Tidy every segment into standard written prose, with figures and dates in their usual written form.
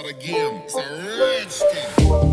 start again. It's a rich thing.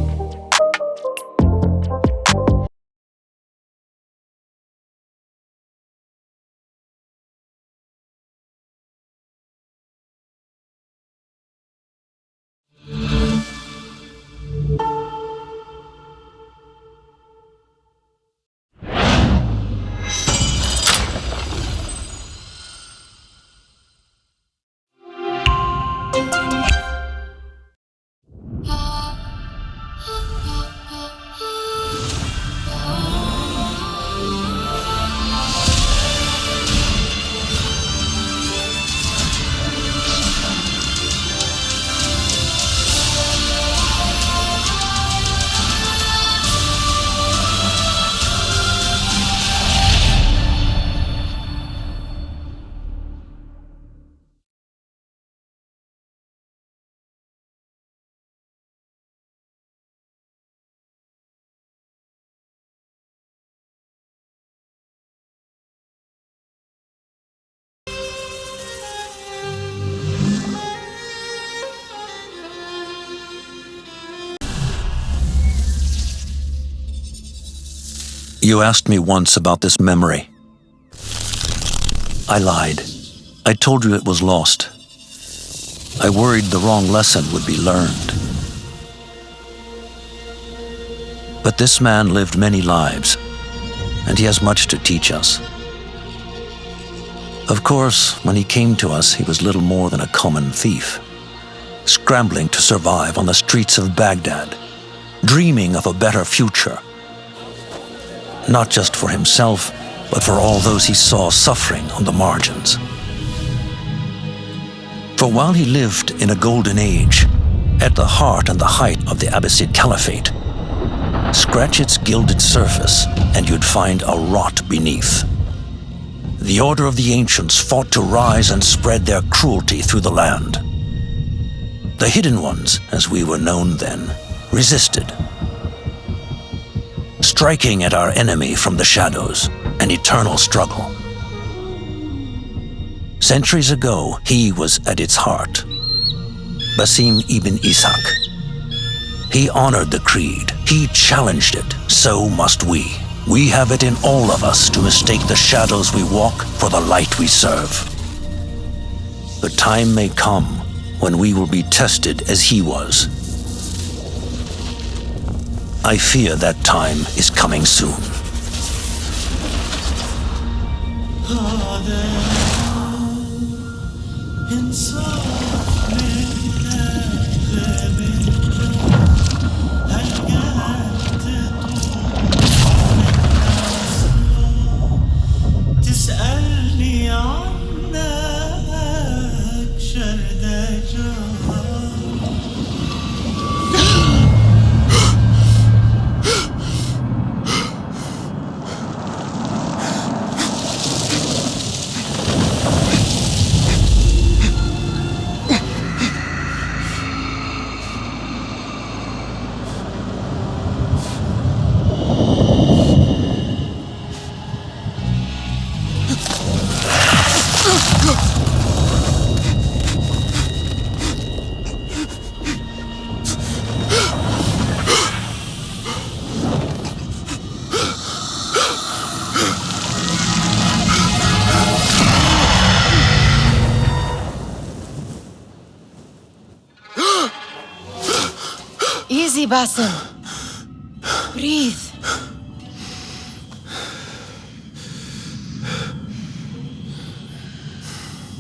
You asked me once about this memory. I lied. I told you it was lost. I worried the wrong lesson would be learned. But this man lived many lives, and he has much to teach us. Of course, when he came to us, he was little more than a common thief, scrambling to survive on the streets of Baghdad, dreaming of a better future. Not just for himself, but for all those he saw suffering on the margins. For while he lived in a golden age, at the heart and the height of the Abbasid Caliphate, scratch its gilded surface and you'd find a rot beneath. The Order of the Ancients fought to rise and spread their cruelty through the land. The Hidden Ones, as we were known then, resisted, striking at our enemy from the shadows, an eternal struggle. Centuries ago, he was at its heart, Basim ibn Ishaq. He honored the creed, he challenged it, so must we. We have it in all of us to mistake the shadows we walk for the light we serve. The time may come when we will be tested as he was. I fear that time is coming soon. Easy, Basim. Breathe.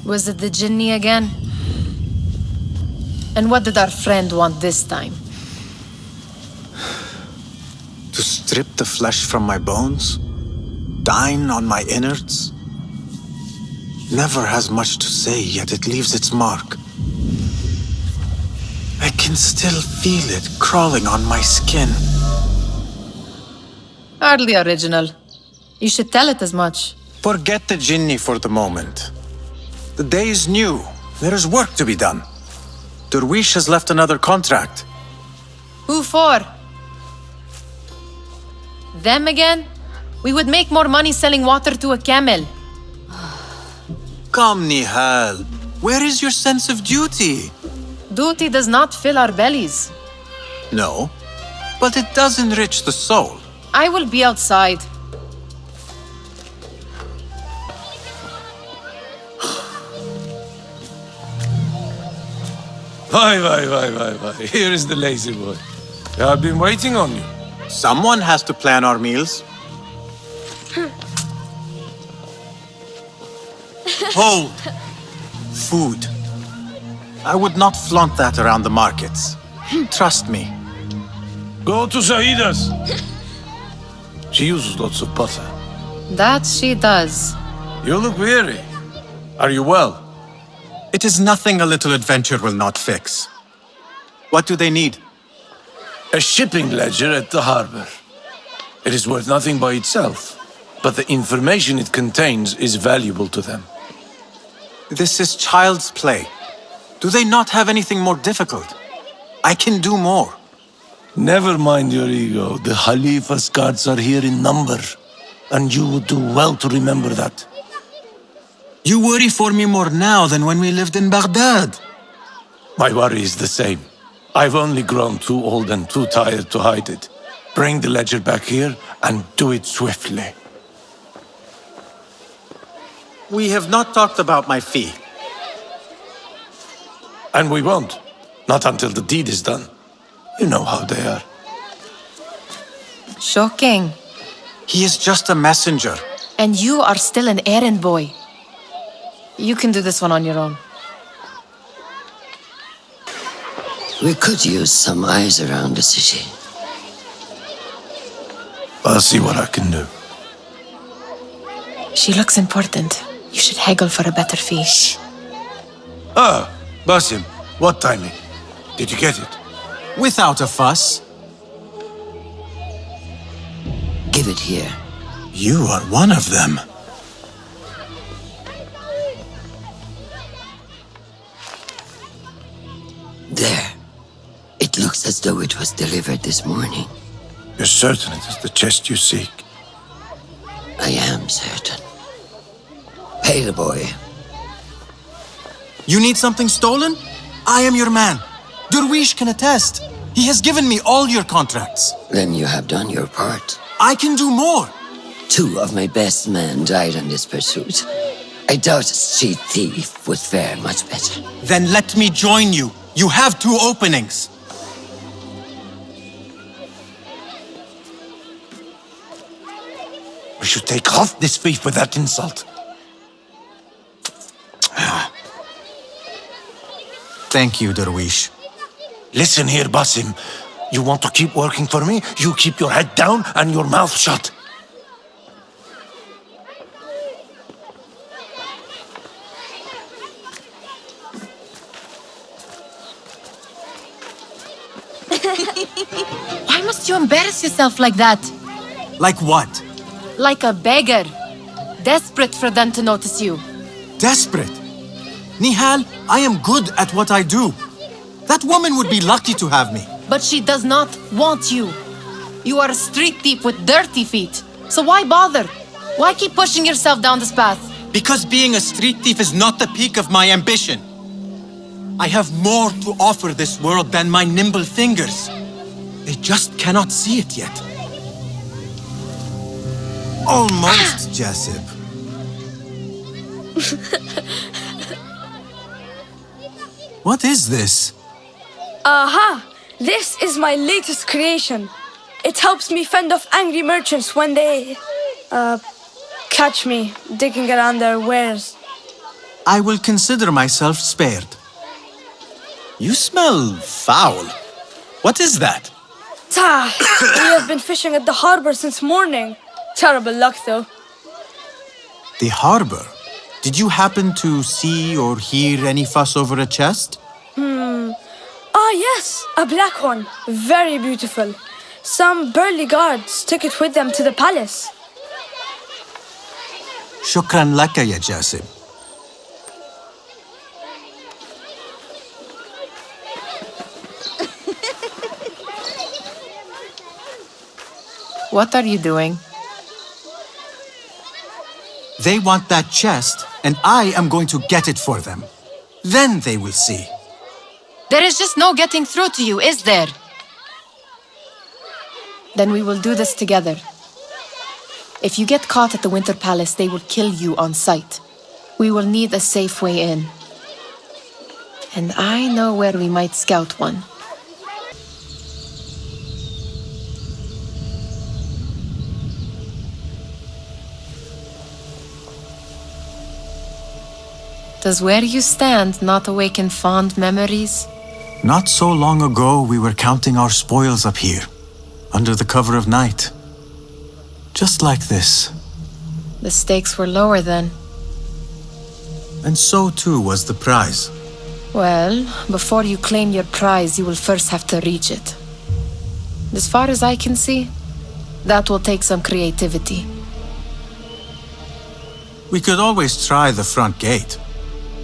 Was it the Jinni again? And what did our friend want this time? To strip the flesh from my bones? Dine on my innards? Never has much to say, yet it leaves its mark. I can still feel it crawling on my skin. Hardly original. You should tell it as much. Forget the Jinni for the moment. The day is new. There is work to be done. Derwish has left another contract. Who for? Them again? We would make more money selling water to a camel. Come, Nihal. Where is your sense of duty? Duty does not fill our bellies. No, but it does enrich the soul. I will be outside. Why. Here is the lazy boy. I've been waiting on you. Someone has to plan our meals. Hold! Food. I would not flaunt that around the markets. Trust me. Go to Zaida's. She uses lots of butter. That she does. You look weary. Are you well? It is nothing a little adventure will not fix. What do they need? A shipping ledger at the harbor. It is worth nothing by itself, but the information it contains is valuable to them. This is child's play. Do they not have anything more difficult? I can do more. Never mind your ego. The Khalifa's guards are here in number, and you would do well to remember that. You worry for me more now than when we lived in Baghdad. My worry is the same. I've only grown too old and too tired to hide it. Bring the ledger back here and do it swiftly. We have not talked about my fee. And we won't. Not until the deed is done. You know how they are. Shocking. He is just a messenger. And you are still an errand boy. You can do this one on your own. We could use some eyes around the city. I'll see what I can do. She looks important. You should haggle for a better fee. Ah, Basim, what timing? Did you get it? Without a fuss. Give it here. You are one of them. There. It looks as though it was delivered this morning. You're certain it is the chest you seek? I am certain. Pay the boy. You need something stolen? I am your man. Derwish can attest. He has given me all your contracts. Then you have done your part. I can do more. 2 of my best men died in this pursuit. I doubt a street thief would fare much better. Then let me join you. You have 2 openings. We should take off this thief with that insult. Thank you, Derwish. Listen here, Basim. You want to keep working for me? You keep your head down and your mouth shut. Why must you embarrass yourself like that? Like what? Like a beggar. Desperate for them to notice you. Desperate? Nihal, I am good at what I do. That woman would be lucky to have me. But she does not want you. You are a street thief with dirty feet. So why bother? Why keep pushing yourself down this path? Because being a street thief is not the peak of my ambition. I have more to offer this world than my nimble fingers. They just cannot see it yet. Almost, Jasib. What is this? Aha! This is my latest creation. It helps me fend off angry merchants when they... catch me digging around their wares. I will consider myself spared. You smell foul. What is that? Tah! We have been fishing at the harbor since morning. Terrible luck, though. The harbor? Did you happen to see or hear any fuss over a chest? Ah, yes, a black one. Very beautiful. Some burly guards took it with them to the palace. Shukran laka, ya Jasib. What are you doing? They want that chest, and I am going to get it for them. Then they will see. There is just no getting through to you, is there? Then we will do this together. If you get caught at the Winter Palace, they will kill you on sight. We will need a safe way in. And I know where we might scout one. Does where you stand not awaken fond memories? Not so long ago, we were counting our spoils up here, under the cover of night. Just like this. The stakes were lower then. And so too was the prize. Well, before you claim your prize, you will first have to reach it. As far as I can see, that will take some creativity. We could always try the front gate.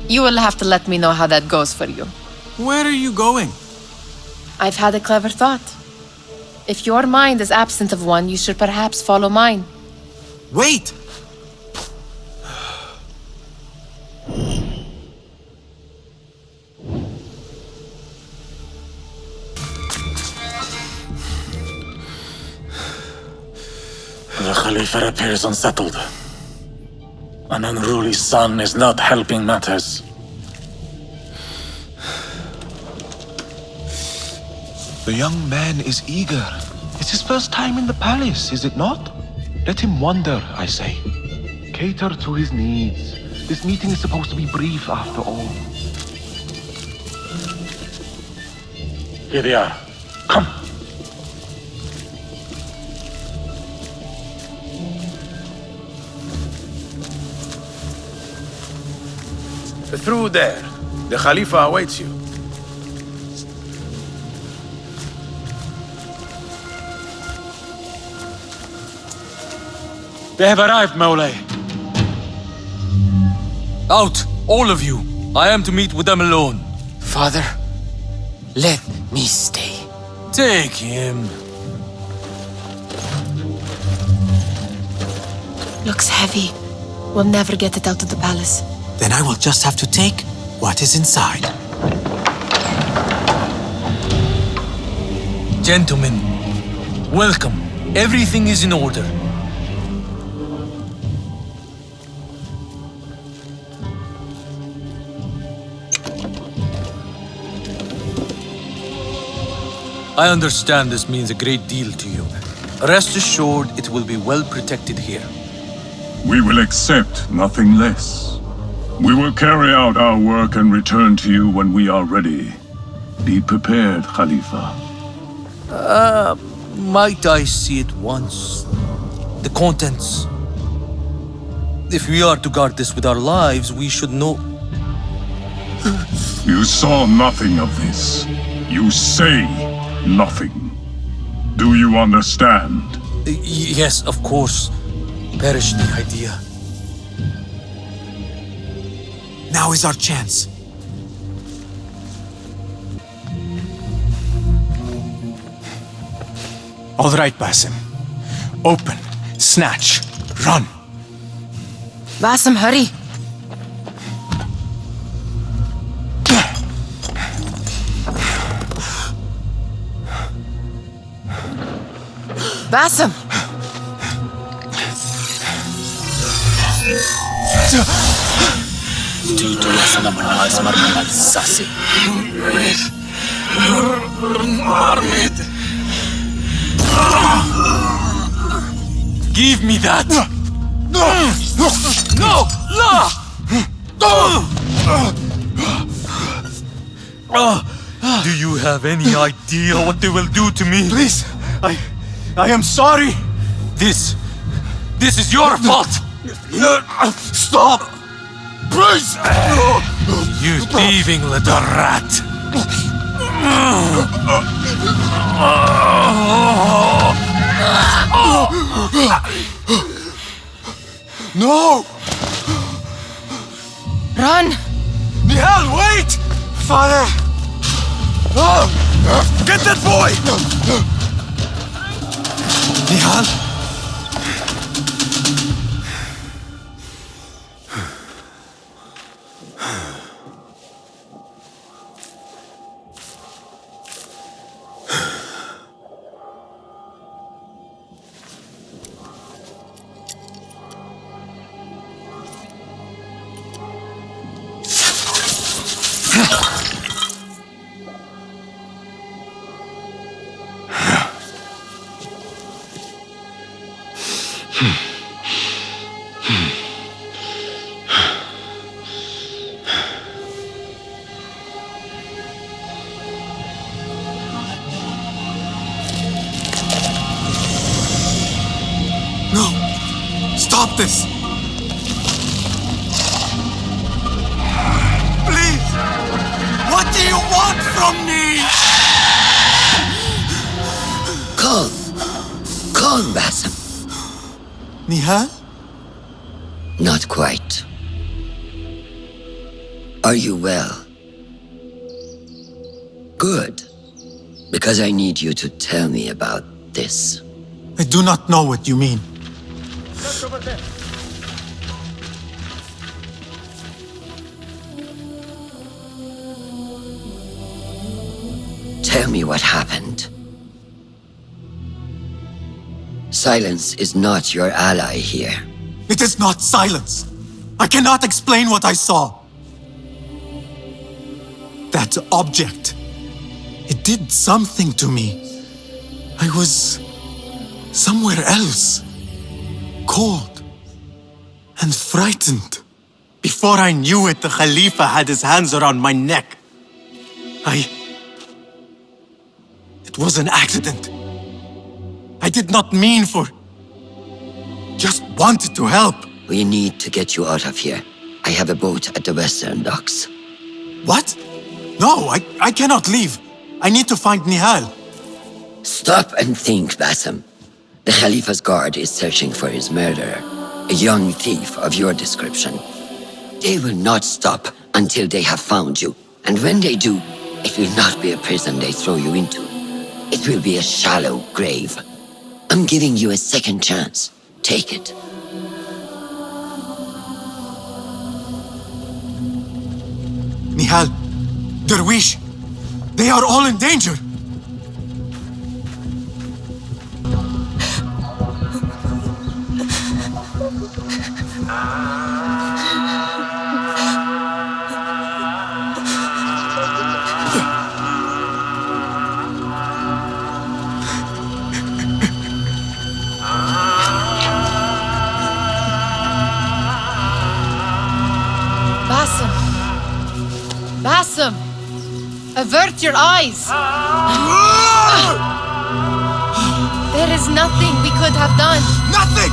You will have to let me know how that goes for you. Where are you going? I've had a clever thought. If your mind is absent of one, you should perhaps follow mine. Wait! The Khalifa appears unsettled. An unruly son is not helping matters. The young man is eager. It's his first time in the palace, is it not? Let him wander, I say. Cater to his needs. This meeting is supposed to be brief after all. Here they are. Come. Through there. The Khalifa awaits you. They have arrived, Mawlay. Out, all of you. I am to meet with them alone. Father, let me stay. Take him. Looks heavy. We'll never get it out of the palace. Then I will just have to take what is inside. Gentlemen, welcome. Everything is in order. I understand this means a great deal to you. Rest assured, it will be well protected here. We will accept nothing less. We will carry out our work and return to you when we are ready. Be prepared, Khalifa. Might I see it once? The contents. If we are to guard this with our lives, we should know. You saw nothing of this. You say nothing. Do you understand? Yes, of course. Perish the idea. Now is our chance. All right, Basim. Open, snatch, run. Basim, hurry. Basim! Give me that! No! Do you have any idea what they will do to me? Please, I am sorry. This is your fault! Stop! Please! You thieving little rat! No! Run! Nihal, wait! Father! Get that boy! Nihal? No! Stop this! Please! What do you want from me? Calm. Calm, Basim. Nihal? Not quite. Are you well? Good. Because I need you to tell me about this. I do not know what you mean. Tell me what happened. Silence is not your ally here. It is not silence. I cannot explain what I saw. That object. It did something to me. I was somewhere else. Cold and frightened. Before I knew it, the Khalifa had his hands around my neck. It was an accident. I did not mean for... Just wanted to help. We need to get you out of here. I have a boat at the western docks. What? No, I cannot leave. I need to find Nihal. Stop and think, Basim. The Khalifa's guard is searching for his murderer, a young thief of your description. They will not stop until they have found you. And when they do, it will not be a prison they throw you into. It will be a shallow grave. I'm giving you a second chance. Take it. Nihal, Derwish, they are all in danger. Basim! Avert your eyes! There is nothing we could have done. Nothing!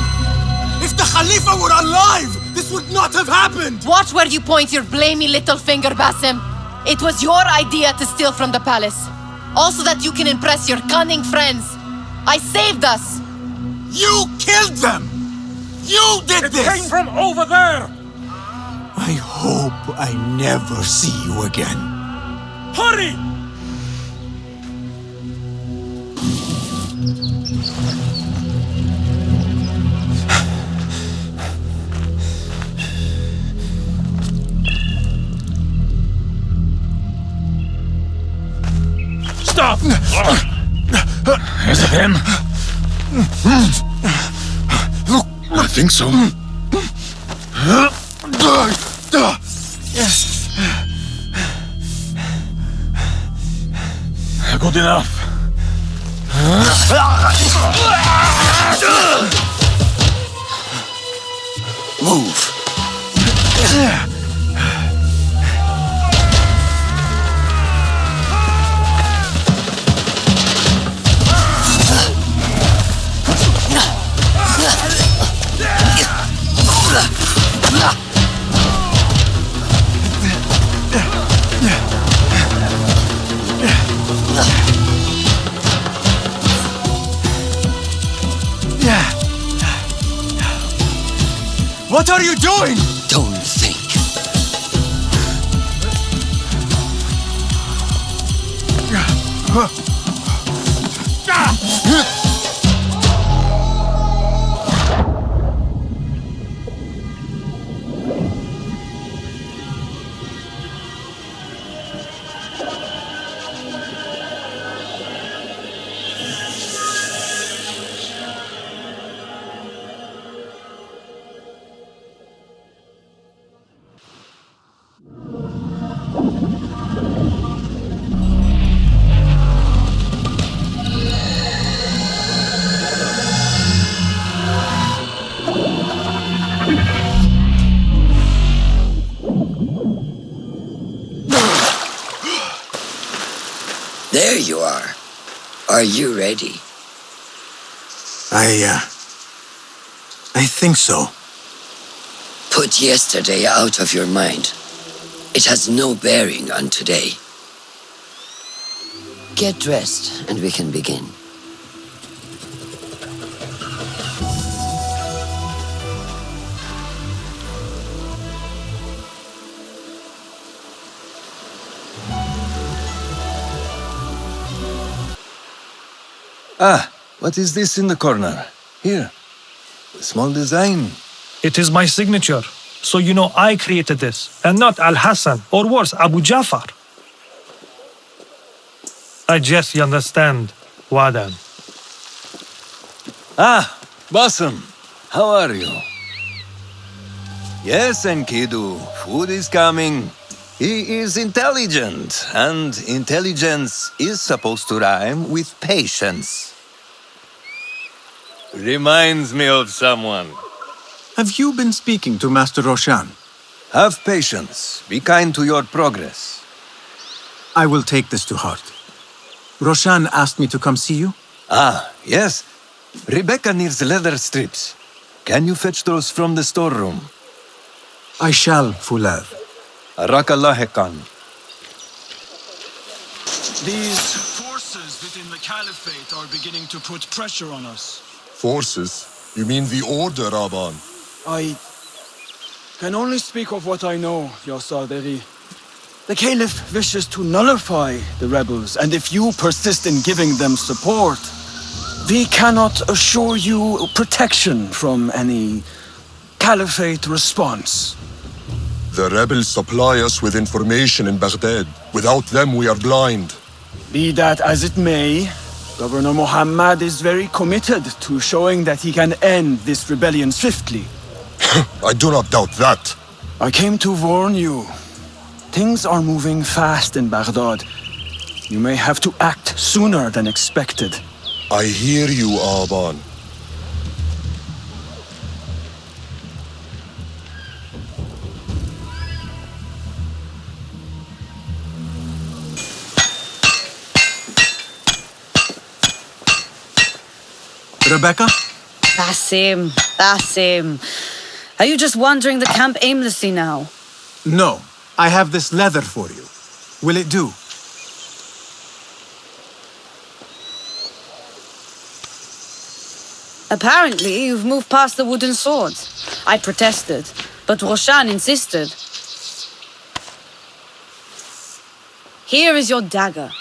If the Khalifa were alive, this would not have happened! Watch where you point your blamey little finger, Basim. It was your idea to steal from the palace. Also that you can impress your cunning friends. I saved us! You killed them! You did this! It came from over there! I hope I never see you again. Hurry! Stop! Is it him? I think so. Good enough. Move. What are you doing? Don't think. There you are. Are you ready? I think so. Put yesterday out of your mind. It has no bearing on today. Get dressed and we can begin. Ah, what is this in the corner? Here. A small design. It is my signature. So you know I created this, and not Al-Hassan, or worse, Abu Jafar. I guess you understand, Wadan. Ah, Bassam. How are you? Yes, Enkidu. Food is coming. He is intelligent, and intelligence is supposed to rhyme with patience. Reminds me of someone. Have you been speaking to Master Roshan? Have patience. Be kind to your progress. I will take this to heart. Roshan asked me to come see you? Ah, yes. Rebecca needs leather strips. Can you fetch those from the storeroom? I shall, Fulad. Arakallah Khan. These forces within the Caliphate are beginning to put pressure on us. Forces? You mean the Order, Aban? I can only speak of what I know, Ya Saderi. The Caliph wishes to nullify the rebels, and if you persist in giving them support, we cannot assure you protection from any Caliphate response. The rebels supply us with information in Baghdad. Without them, we are blind. Be that as it may, Governor Muhammad is very committed to showing that he can end this rebellion swiftly. I do not doubt that. I came to warn you. Things are moving fast in Baghdad. You may have to act sooner than expected. I hear you, Aban. Rebecca? Basim. Are you just wandering the camp aimlessly now? No. I have this leather for you. Will it do? Apparently, you've moved past the wooden swords. I protested, but Roshan insisted. Here is your dagger.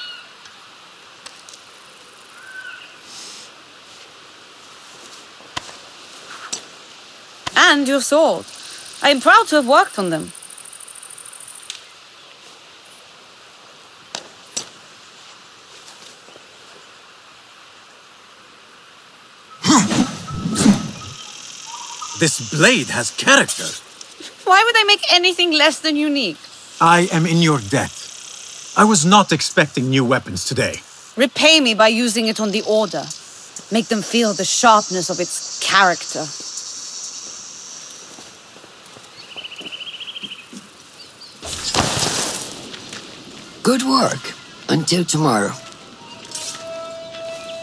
And your sword. I am proud to have worked on them. This blade has character. Why would I make anything less than unique? I am in your debt. I was not expecting new weapons today. Repay me by using it on the Order. Make them feel the sharpness of its character. Good work. Until tomorrow.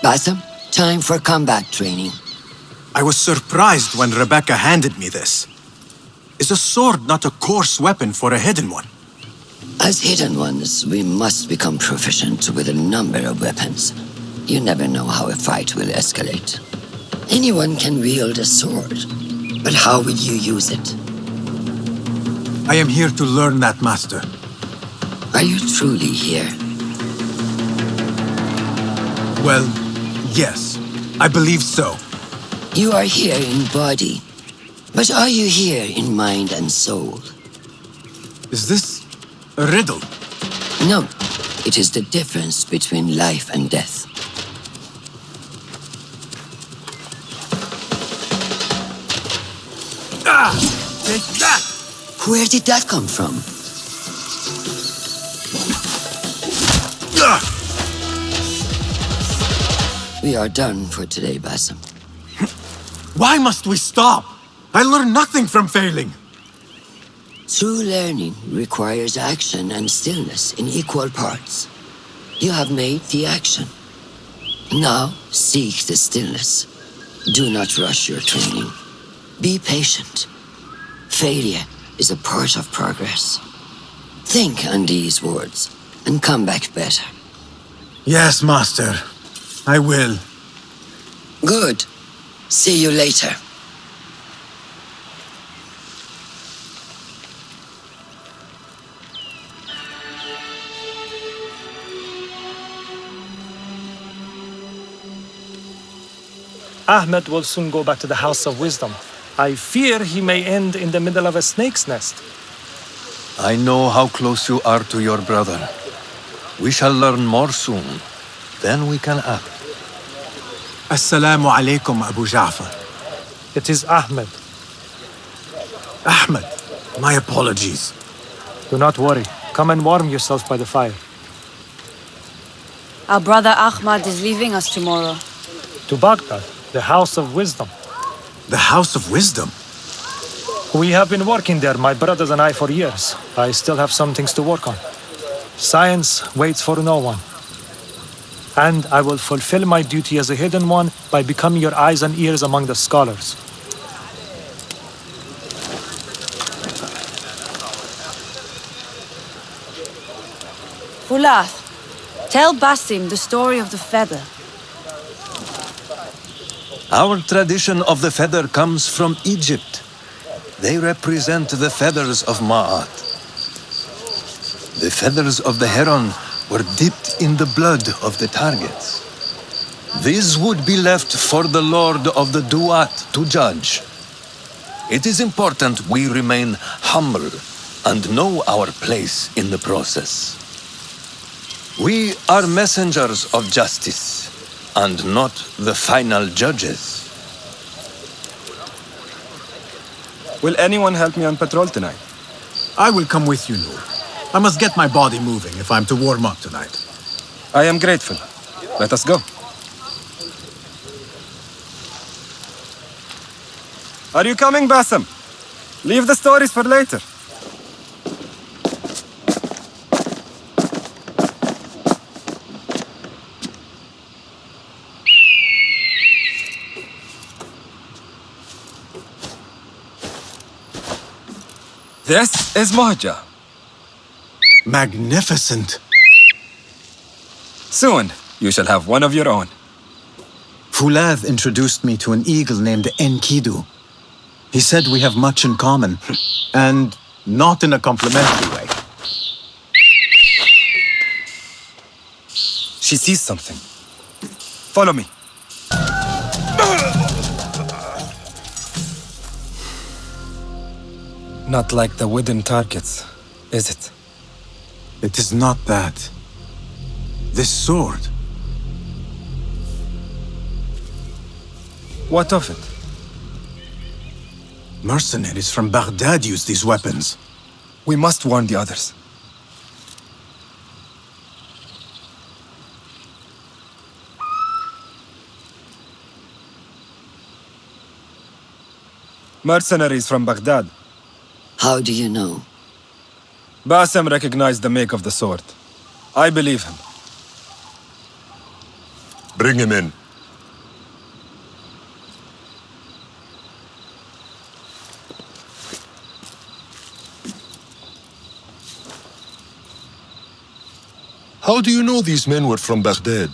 Bassam, time for combat training. I was surprised when Rebecca handed me this. Is a sword not a coarse weapon for a hidden one? As hidden ones, we must become proficient with a number of weapons. You never know how a fight will escalate. Anyone can wield a sword, but how will you use it? I am here to learn that, Master. Are you truly here? Well, yes. I believe so. You are here in body, but are you here in mind and soul? Is this a riddle? No, it is the difference between life and death. Ah! Take that! Where did that come from? Ah! We are done for today, Bassam. Why must we stop? I learn nothing from failing. True learning requires action and stillness in equal parts. You have made the action. Now seek the stillness. Do not rush your training. Be patient. Failure is a part of progress. Think on these words and come back better. Yes, Master. I will. Good. See you later. Ahmed will soon go back to the House of Wisdom. I fear he may end in the middle of a snake's nest. I know how close you are to your brother. We shall learn more soon. Then we can act. Assalamu alaikum, Abu Ja'far. It is Ahmed. Ahmed, my apologies. Do not worry. Come and warm yourself by the fire. Our brother Ahmad is leaving us tomorrow. To Baghdad, the House of Wisdom. The House of Wisdom? We have been working there, my brothers and I, for years. I still have some things to work on. Science waits for no one. And I will fulfill my duty as a hidden one by becoming your eyes and ears among the scholars. Fulath, tell Basim the story of the feather. Our tradition of the feather comes from Egypt. They represent the feathers of Ma'at. The feathers of the heron were dipped in the blood of the targets. These would be left for the Lord of the Duat to judge. It is important we remain humble and know our place in the process. We are messengers of justice, and not the final judges. Will anyone help me on patrol tonight? I will come with you, Noor. I must get my body moving if I'm to warm up tonight. I am grateful. Let us go. Are you coming, Basim? Leave the stories for later. This is Mahja. Magnificent. Soon, you shall have one of your own. Fulath introduced me to an eagle named Enkidu. He said we have much in common, and not in a complimentary way. She sees something. Follow me. Not like the wooden targets, is it? It is not that. This sword. What of it? Mercenaries from Baghdad use these weapons. We must warn the others. Mercenaries from Baghdad. How do you know? Basim recognized the make of the sword. I believe him. Bring him in. How do you know these men were from Baghdad?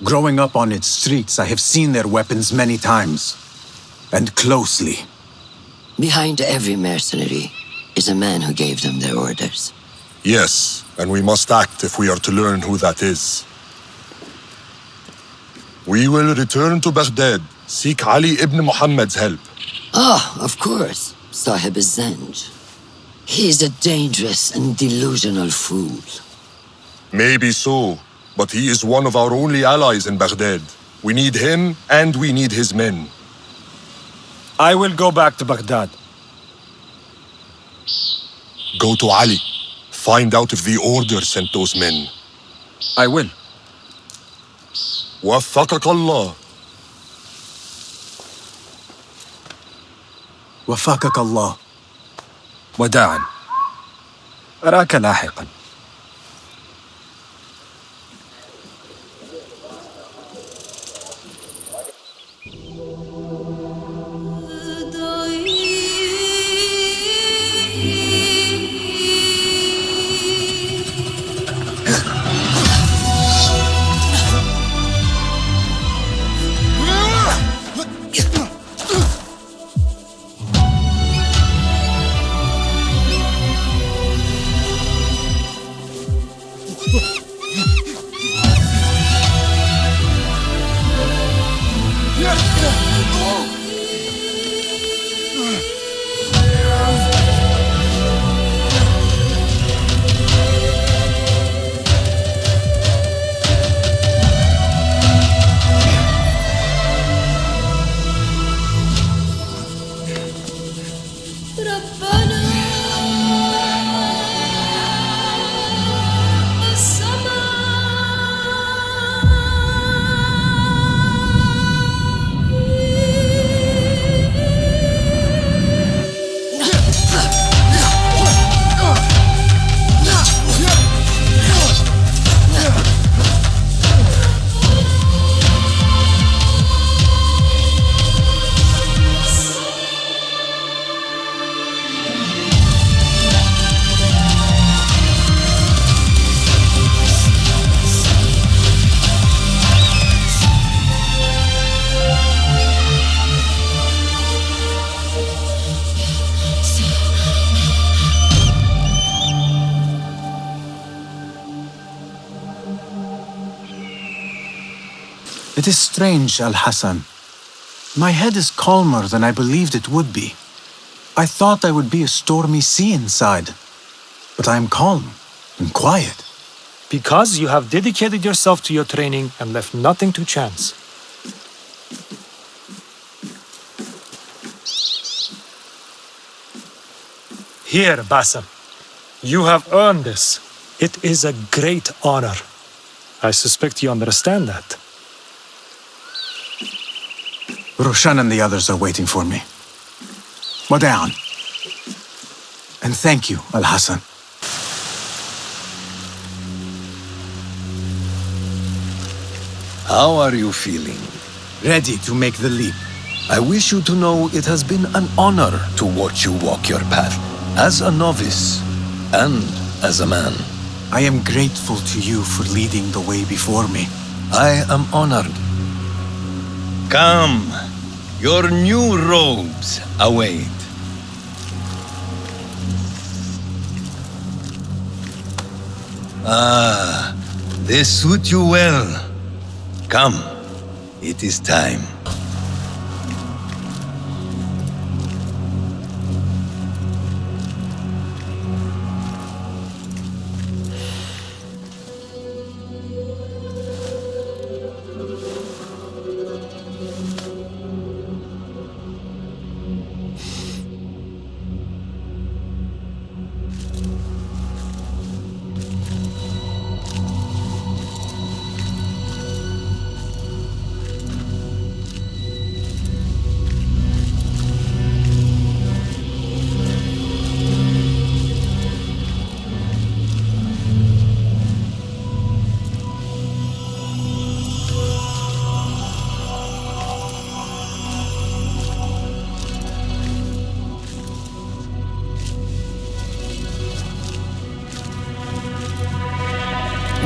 Growing up on its streets, I have seen their weapons many times. And closely. Behind every mercenary is a man who gave them their orders. Yes, and we must act if we are to learn who that is. We will return to Baghdad, seek Ali ibn Muhammad's help. Ah, of course, Sahib Zanj. He is a dangerous and delusional fool. Maybe so, but he is one of our only allies in Baghdad. We need him, and we need his men. I will go back to Baghdad. Go to Ali. Find out if the order sent those men. I will. وفقك الله. وفقك الله. وداعا. أراك لاحقا. It is strange, Al-Hassan. My head is calmer than I believed it would be. I thought I would be a stormy sea inside, but I am calm and quiet. Because you have dedicated yourself to your training and left nothing to chance. Here, Bassem. You have earned this. It is a great honor. I suspect you understand that. Roshan and the others are waiting for me. Modern. And thank you, Al-Hassan. How are you feeling? Ready to make the leap. I wish you to know it has been an honor to watch you walk your path, as a novice and as a man. I am grateful to you for leading the way before me. I am honored. Come, your new robes await. Ah, they suit you well. Come, it is time.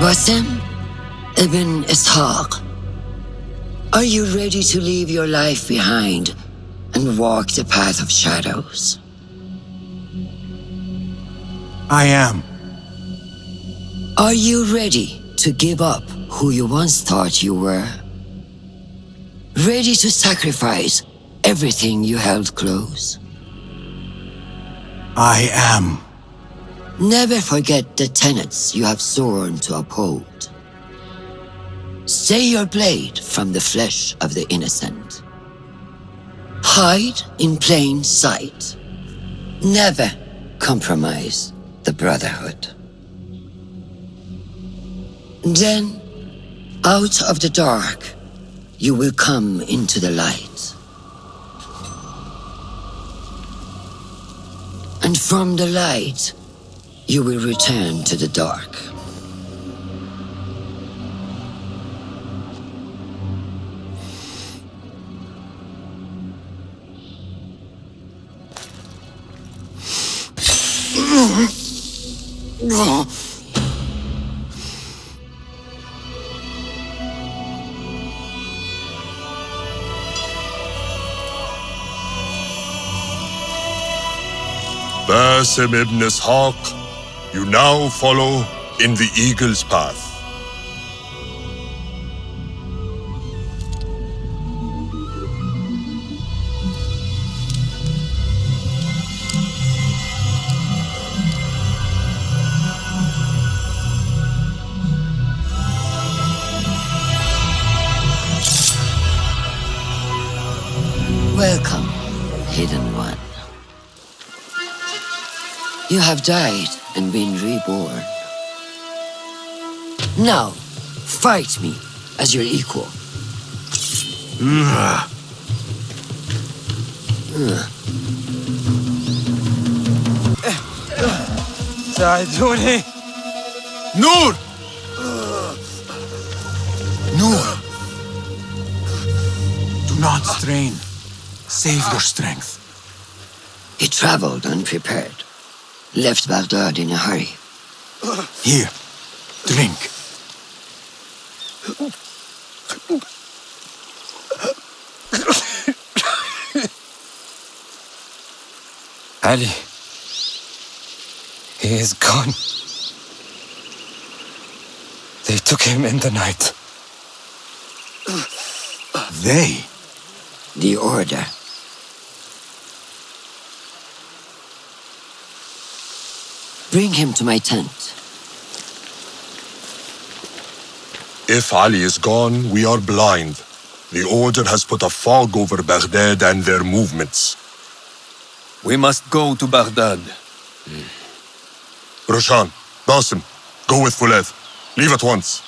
Bassem ibn Ishaq, are you ready to leave your life behind and walk the path of shadows? I am. Are you ready to give up who you once thought you were? Ready to sacrifice everything you held close? I am. Never forget the tenets you have sworn to uphold. Stay your blade from the flesh of the innocent. Hide in plain sight. Never compromise the Brotherhood. Then, out of the dark, you will come into the light. And from the light, you will return to the dark. Bassem ibn Ishaq, you now follow in the Eagle's path. Welcome, Hidden One. You have died and been reborn. Now, fight me as your equal. ساعدوني. Noor! Noor! Do not strain. Save your strength. He traveled unprepared. Left Baghdad in a hurry. Here, drink. Ali. He is gone. They took him in the night. they? The Order. Bring him to my tent. If Ali is gone, we are blind. The Order has put a fog over Baghdad and their movements. We must go to Baghdad. Roshan, Basim, go with Fulad. Leave at once.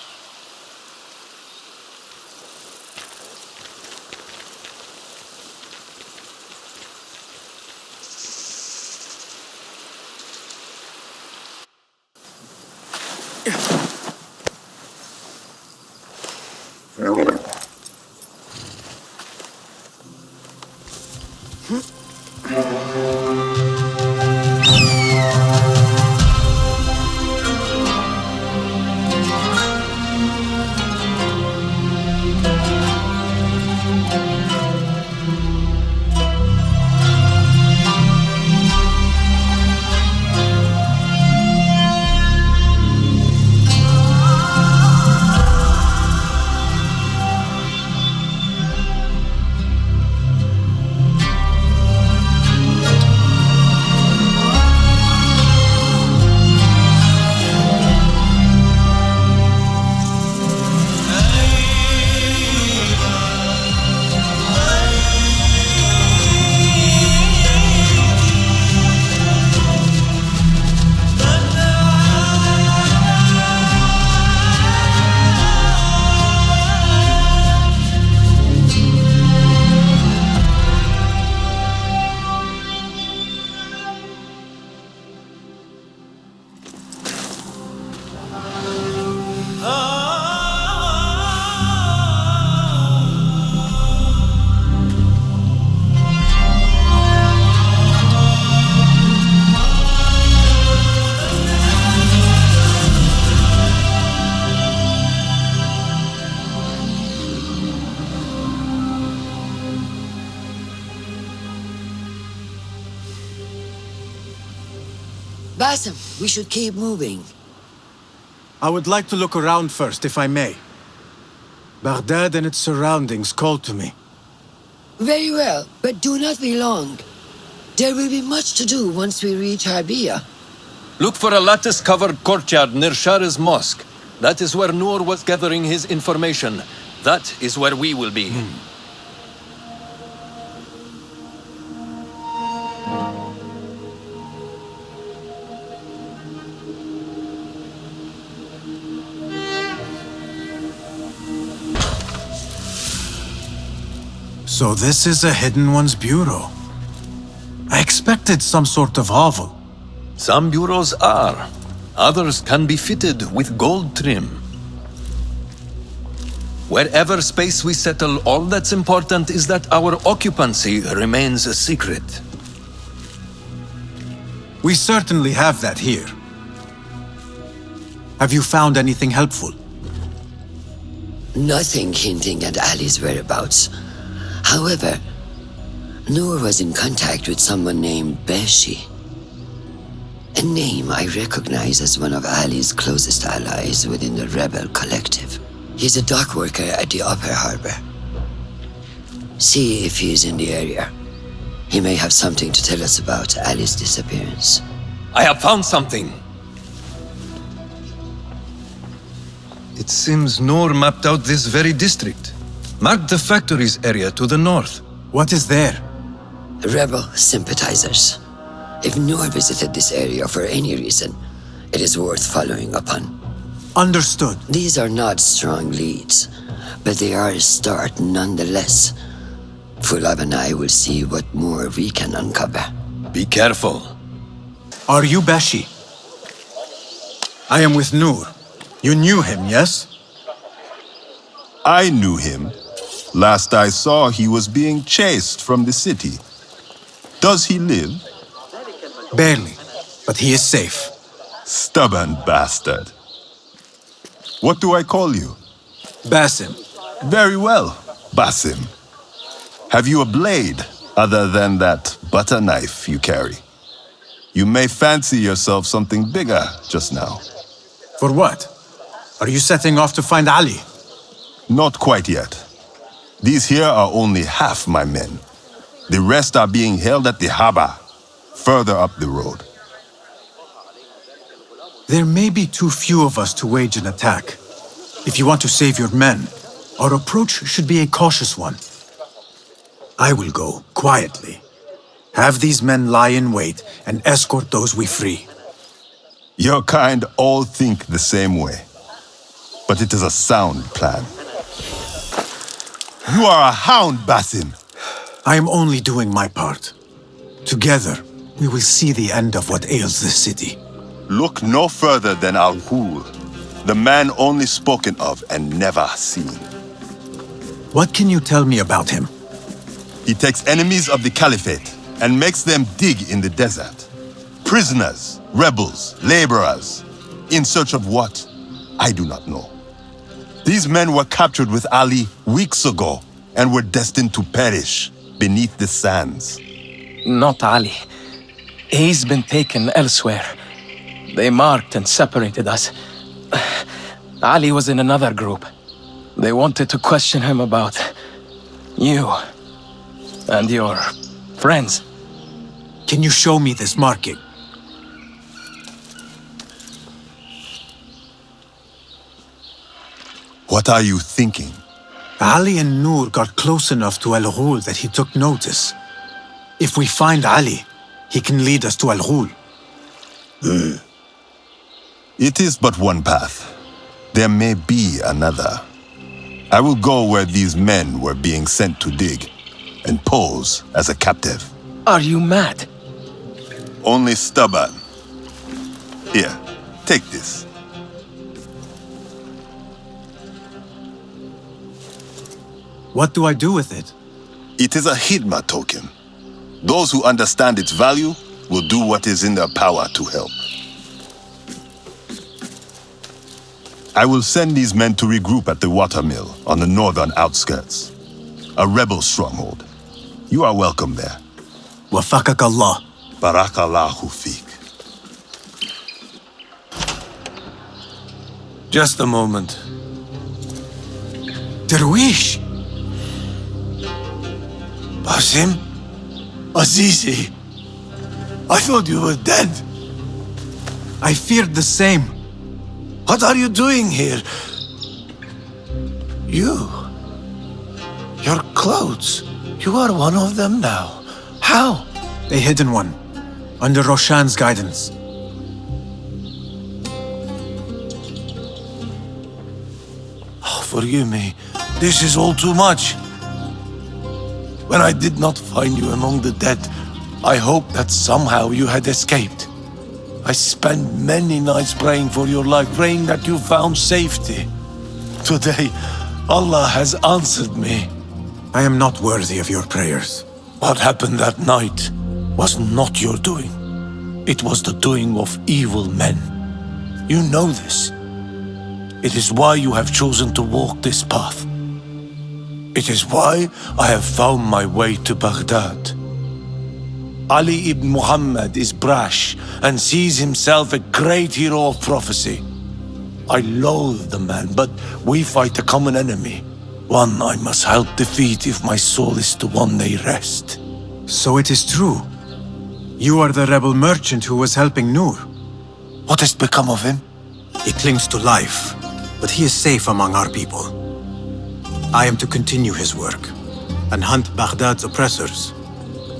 Basim, we should keep moving. I would like to look around first, if I may. Baghdad and its surroundings call to me. Very well, but do not be long. There will be much to do once we reach Harbiya. Look for a lattice-covered courtyard near Shah's mosque. That is where Noor was gathering his information. That is where we will be. So this is a Hidden One's bureau. I expected some sort of hovel. Some bureaus are. Others can be fitted with gold trim. Wherever space we settle, all that's important is that our occupancy remains a secret. We certainly have that here. Have you found anything helpful? Nothing hinting at Ali's whereabouts. However, Noor was in contact with someone named Beshi. A name I recognize as one of Ali's closest allies within the rebel collective. He's a dock worker at the upper harbor. See if he's in the area. He may have something to tell us about Ali's disappearance. I have found something. It seems Noor mapped out this very district. Marked the factories area to the north. What is there? Rebel sympathizers. If Noor visited this area for any reason, it is worth following upon. Understood. These are not strong leads, but they are a start nonetheless. Fulab and I will see what more we can uncover. Be careful. Are you Beshi? I am with Noor. You knew him, yes? I knew him. Last I saw, he was being chased from the city. Does he live? Barely, but he is safe. Stubborn bastard. What do I call you? Basim. Very well, Basim. Have you a blade other than that butter knife you carry? You may fancy yourself something bigger just now. For what? Are you setting off to find Ali? Not quite yet. These here are only half my men. The rest are being held at the harbor, further up the road. There may be too few of us to wage an attack. If you want to save your men, our approach should be a cautious one. I will go quietly. Have these men lie in wait and escort those we free. Your kind all think the same way. But it is a sound plan. You are a hound, Basim. I am only doing my part. Together, we will see the end of what ails this city. Look no further than Al-Hul, the man only spoken of and never seen. What can you tell me about him? He takes enemies of the Caliphate and makes them dig in the desert. Prisoners, rebels, laborers. In search of what? I do not know. These men were captured with Ali weeks ago and were destined to perish beneath the sands. Not Ali. He's been taken elsewhere. They marked and separated us. Ali was in another group. They wanted to question him about you and your friends. Can you show me this marking? What are you thinking? Ali and Noor got close enough to Al-Ghul that he took notice. If we find Ali, he can lead us to Al-Ghul. It is but one path. There may be another. I will go where these men were being sent to dig and pose as a captive. Are you mad? Only stubborn. Here, take this. What do I do with it? It is a Hidma token. Those who understand its value will do what is in their power to help. I will send these men to regroup at the watermill on the northern outskirts. A rebel stronghold. You are welcome there. Wafakak Allah. Barakallahu fiq. Just a moment. Darwish! Basim? Azizi? I thought you were dead. I feared the same. What are you doing here? You? Your clothes? You are one of them now. How? A hidden one. Under Roshan's guidance. Oh, forgive me. This is all too much. When I did not find you among the dead, I hoped that somehow you had escaped. I spent many nights praying for your life, praying that you found safety. Today, Allah has answered me. I am not worthy of your prayers. What happened that night was not your doing. It was the doing of evil men. You know this. It is why you have chosen to walk this path. It is why I have found my way to Baghdad. Ali ibn Muhammad is brash and sees himself a great hero of prophecy. I loathe the man, but we fight a common enemy. One I must help defeat if my soul is to one day rest. So it is true. You are the rebel merchant who was helping Noor. What has become of him? He clings to life, but he is safe among our people. I am to continue his work and hunt Baghdad's oppressors.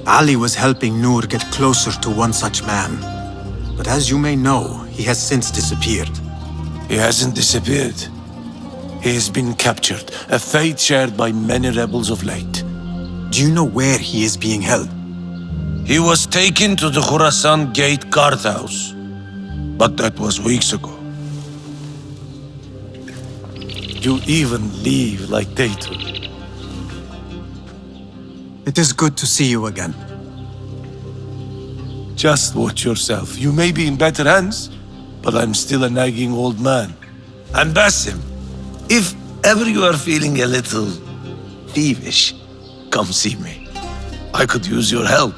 Ali was helping Noor get closer to one such man. But as you may know, he has since disappeared. He hasn't disappeared. He has been captured, a fate shared by many rebels of late. Do you know where he is being held? He was taken to the Khurasan Gate guardhouse. But that was weeks ago. You even leave like they do. It is good to see you again. Just watch yourself. You may be in better hands, but I'm still a nagging old man. And Basim, if ever you are feeling a little thievish, come see me. I could use your help.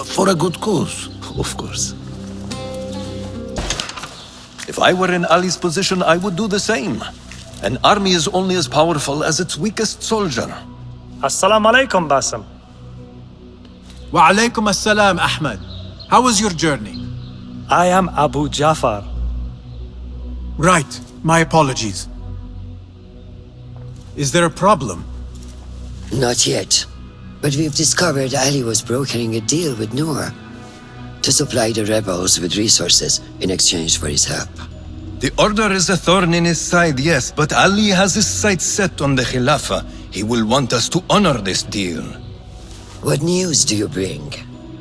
For a good cause, of course. If I were in Ali's position, I would do the same. An army is only as powerful as its weakest soldier. Assalamu alaikum, Basim. Wa alaikum assalam, Ahmed. How was your journey? I am Abu Jafar. Right. My apologies. Is there a problem? Not yet. But we've discovered Ali was brokering a deal with Noor to supply the rebels with resources in exchange for his help. The Order is a thorn in his side, yes, but Ali has his sights set on the Khilafah. He will want us to honor this deal. What news do you bring?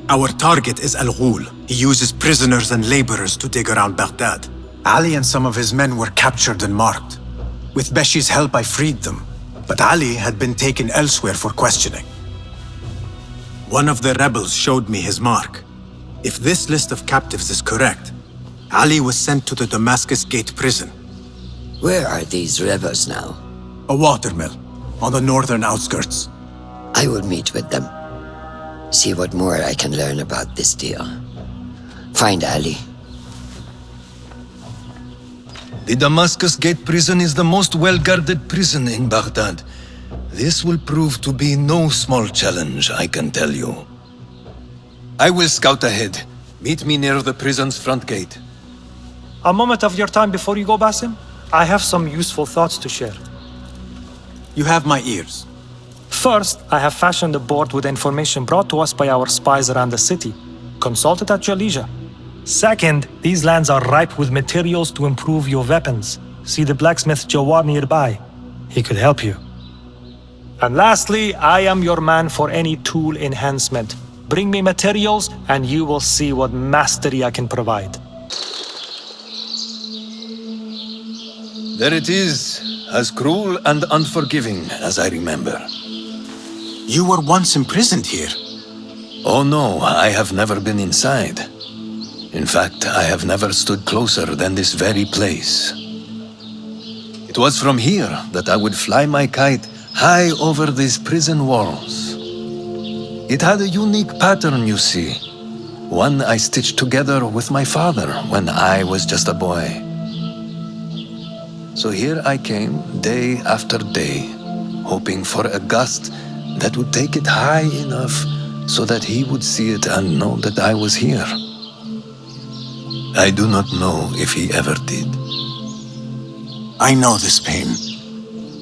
Our target is Al Ghul. He uses prisoners and laborers to dig around Baghdad. Ali and some of his men were captured and marked. With Beshi's help, I freed them. But Ali had been taken elsewhere for questioning. One of the rebels showed me his mark. If this list of captives is correct, Ali was sent to the Damascus Gate prison. Where are these rebels now? A watermill, on the northern outskirts. I will meet with them. See what more I can learn about this deal. Find Ali. The Damascus Gate prison is the most well-guarded prison in Baghdad. This will prove to be no small challenge, I can tell you. I will scout ahead. Meet me near the prison's front gate. A moment of your time before you go, Basim. I have some useful thoughts to share. You have my ears. First, I have fashioned a board with information brought to us by our spies around the city. Consult it at your leisure. Second, these lands are ripe with materials to improve your weapons. See the blacksmith Jawar nearby. He could help you. And lastly, I am your man for any tool enhancement. Bring me materials and you will see what mastery I can provide. There it is, as cruel and unforgiving as I remember. You were once imprisoned here. Oh no, I have never been inside. In fact, I have never stood closer than this very place. It was from here that I would fly my kite high over these prison walls. It had a unique pattern, you see. One I stitched together with my father when I was just a boy. So here I came, day after day, hoping for a gust that would take it high enough so that he would see it and know that I was here. I do not know if he ever did. I know this pain,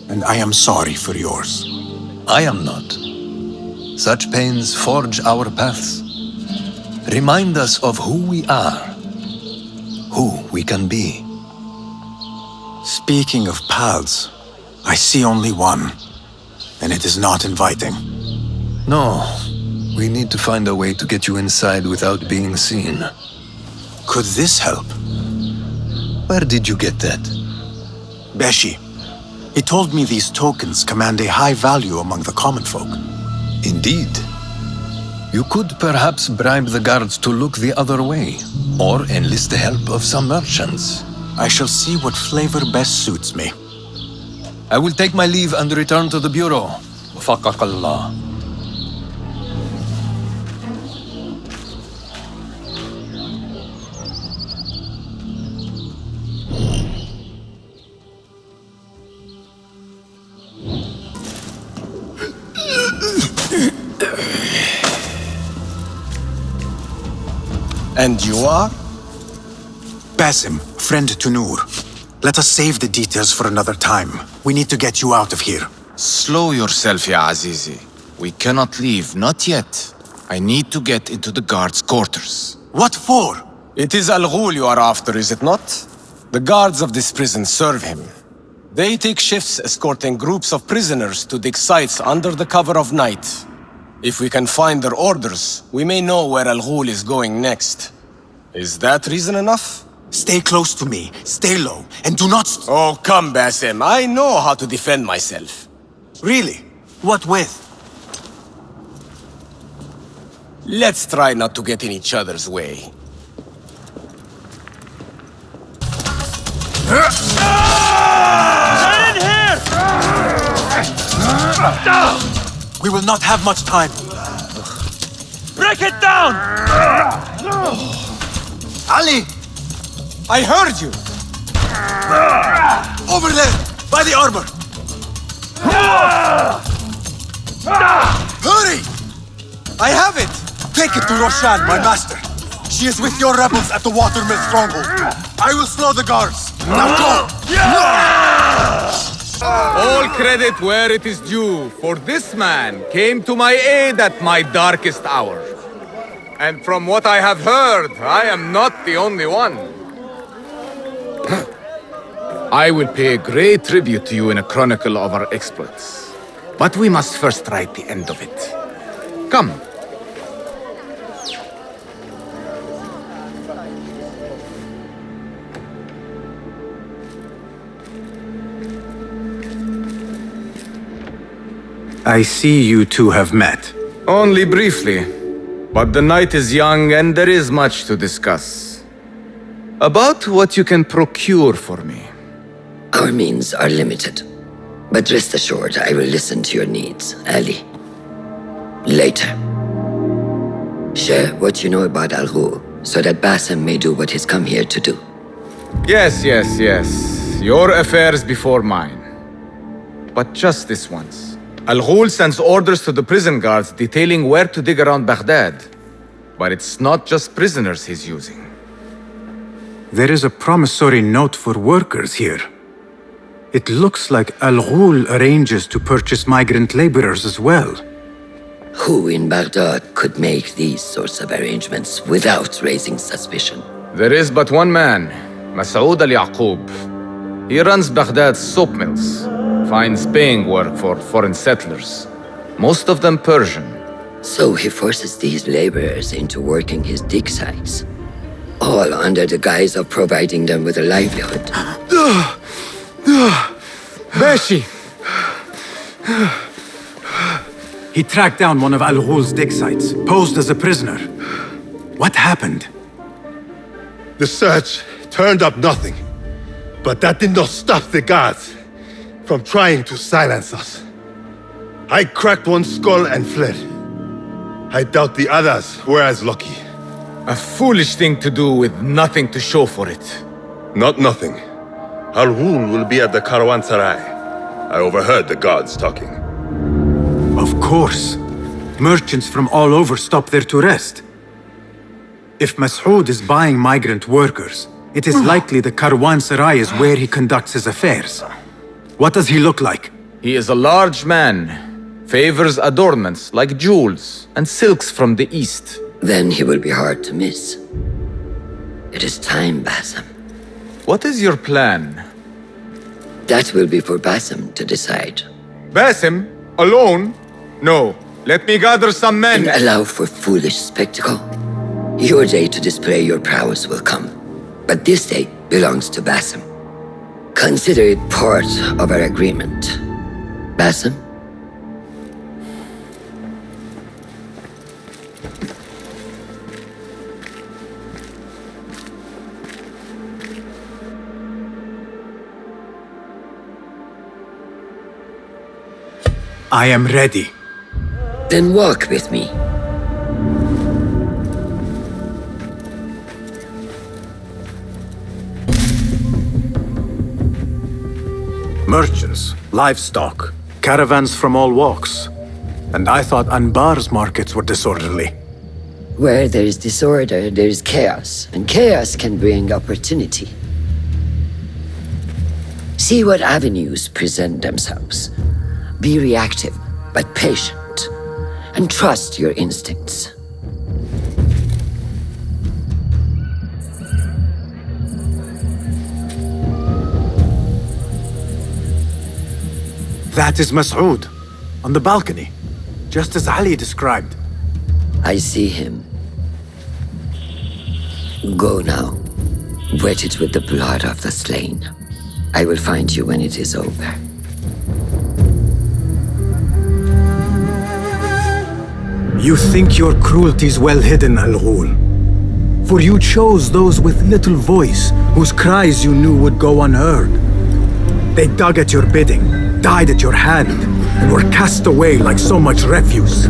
and I am sorry for yours. I am not. Such pains forge our paths. Remind us of who we are, who we can be. Speaking of paths, I see only one, and it is not inviting. No, we need to find a way to get you inside without being seen. Could this help? Where did you get that? Beshi. He told me these tokens command a high value among the common folk. Indeed. You could perhaps bribe the guards to look the other way, or enlist the help of some merchants. I shall see what flavor best suits me. I will take my leave and return to the bureau. Wafaqakallah. And you are? Basim, friend to Noor. Let us save the details for another time. We need to get you out of here. Slow yourself, Ya Azizi. We cannot leave, not yet. I need to get into the guards' quarters. What for? It is Al Ghul you are after, is it not? The guards of this prison serve him. They take shifts escorting groups of prisoners to dig sites under the cover of night. If we can find their orders, we may know where Al Ghul is going next. Is that reason enough? Stay close to me, stay low, and do not... Oh, come, Basim. I know how to defend myself. Really? What with? Let's try not to get in each other's way. Get in here! We will not have much time. Break it down! Ali! I heard you! Over there, by the armor! Hurry! I have it! Take it to Roshan, my master. She is with your rebels at the Watermill stronghold. I will slow the guards. Now go! All credit where it is due, for this man came to my aid at my darkest hour. And from what I have heard, I am not the only one. I will pay great tribute to you in a chronicle of our exploits. But we must first write the end of it. Come. I see you two have met. Only briefly. But the night is young and there is much to discuss. About what you can procure for me. Our means are limited. But rest assured, I will listen to your needs, Ali. Later. Share what you know about Al-Ghul, so that Basim may do what he's come here to do. Yes. Your affairs before mine. But just this once. Al-Ghul sends orders to the prison guards detailing where to dig around Baghdad. But it's not just prisoners he's using. There is a promissory note for workers here. It looks like Al-Ghul arranges to purchase migrant laborers as well. Who in Baghdad could make these sorts of arrangements without raising suspicion? There is but one man, Masoud al-Yaqub. He runs Baghdad's soap mills, finds paying work for foreign settlers, most of them Persian. So he forces these laborers into working his dig sites, all under the guise of providing them with a livelihood. Beshi! He tracked down one of Al-Ghul's dig sites, posed as a prisoner. What happened? The search turned up nothing. But that did not stop the guards from trying to silence us. I cracked one skull and fled. I doubt the others were as lucky. A foolish thing to do with nothing to show for it. Not nothing. Al-Ghul will be at the Caravanserai. I overheard the guards talking. Of course. Merchants from all over stop there to rest. If Masoud is buying migrant workers, it is likely the Caravanserai is where he conducts his affairs. What does he look like? He is a large man, favors adornments like jewels and silks from the east. Then he will be hard to miss. It is time, Basim. What is your plan? That will be for Basim to decide. Basim? Alone? No. Let me gather some men. And allow for foolish spectacle. Your day to display your prowess will come. But this day belongs to Basim. Consider it part of our agreement. Basim? I am ready. Then walk with me. Merchants, livestock, caravans from all walks. And I thought Anbar's markets were disorderly. Where there is disorder, there is chaos. And chaos can bring opportunity. See what avenues present themselves. Be reactive, but patient. And trust your instincts. That is Masoud, on the balcony, just as Ali described. I see him. Go now. Wet it with the blood of the slain. I will find you when it is over. You think your cruelty is well hidden, Al-Ghul. For you chose those with little voice, whose cries you knew would go unheard. They dug at your bidding, died at your hand, and were cast away like so much refuse.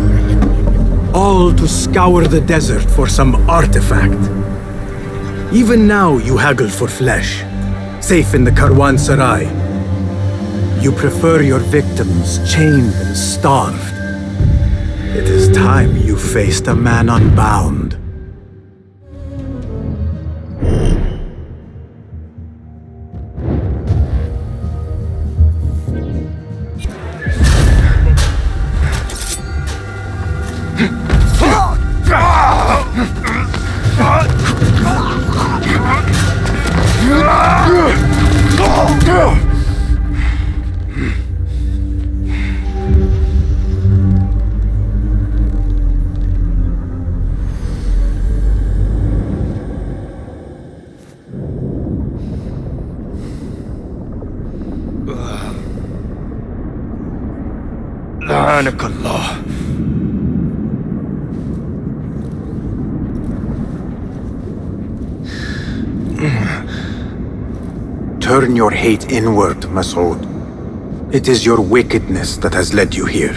All to scour the desert for some artifact. Even now you haggle for flesh, safe in the Caravanserai. You prefer your victims chained and starved, It is time you faced a man unbound. لعنك الله. Turn your hate inward, Masood. It is your wickedness that has led you here.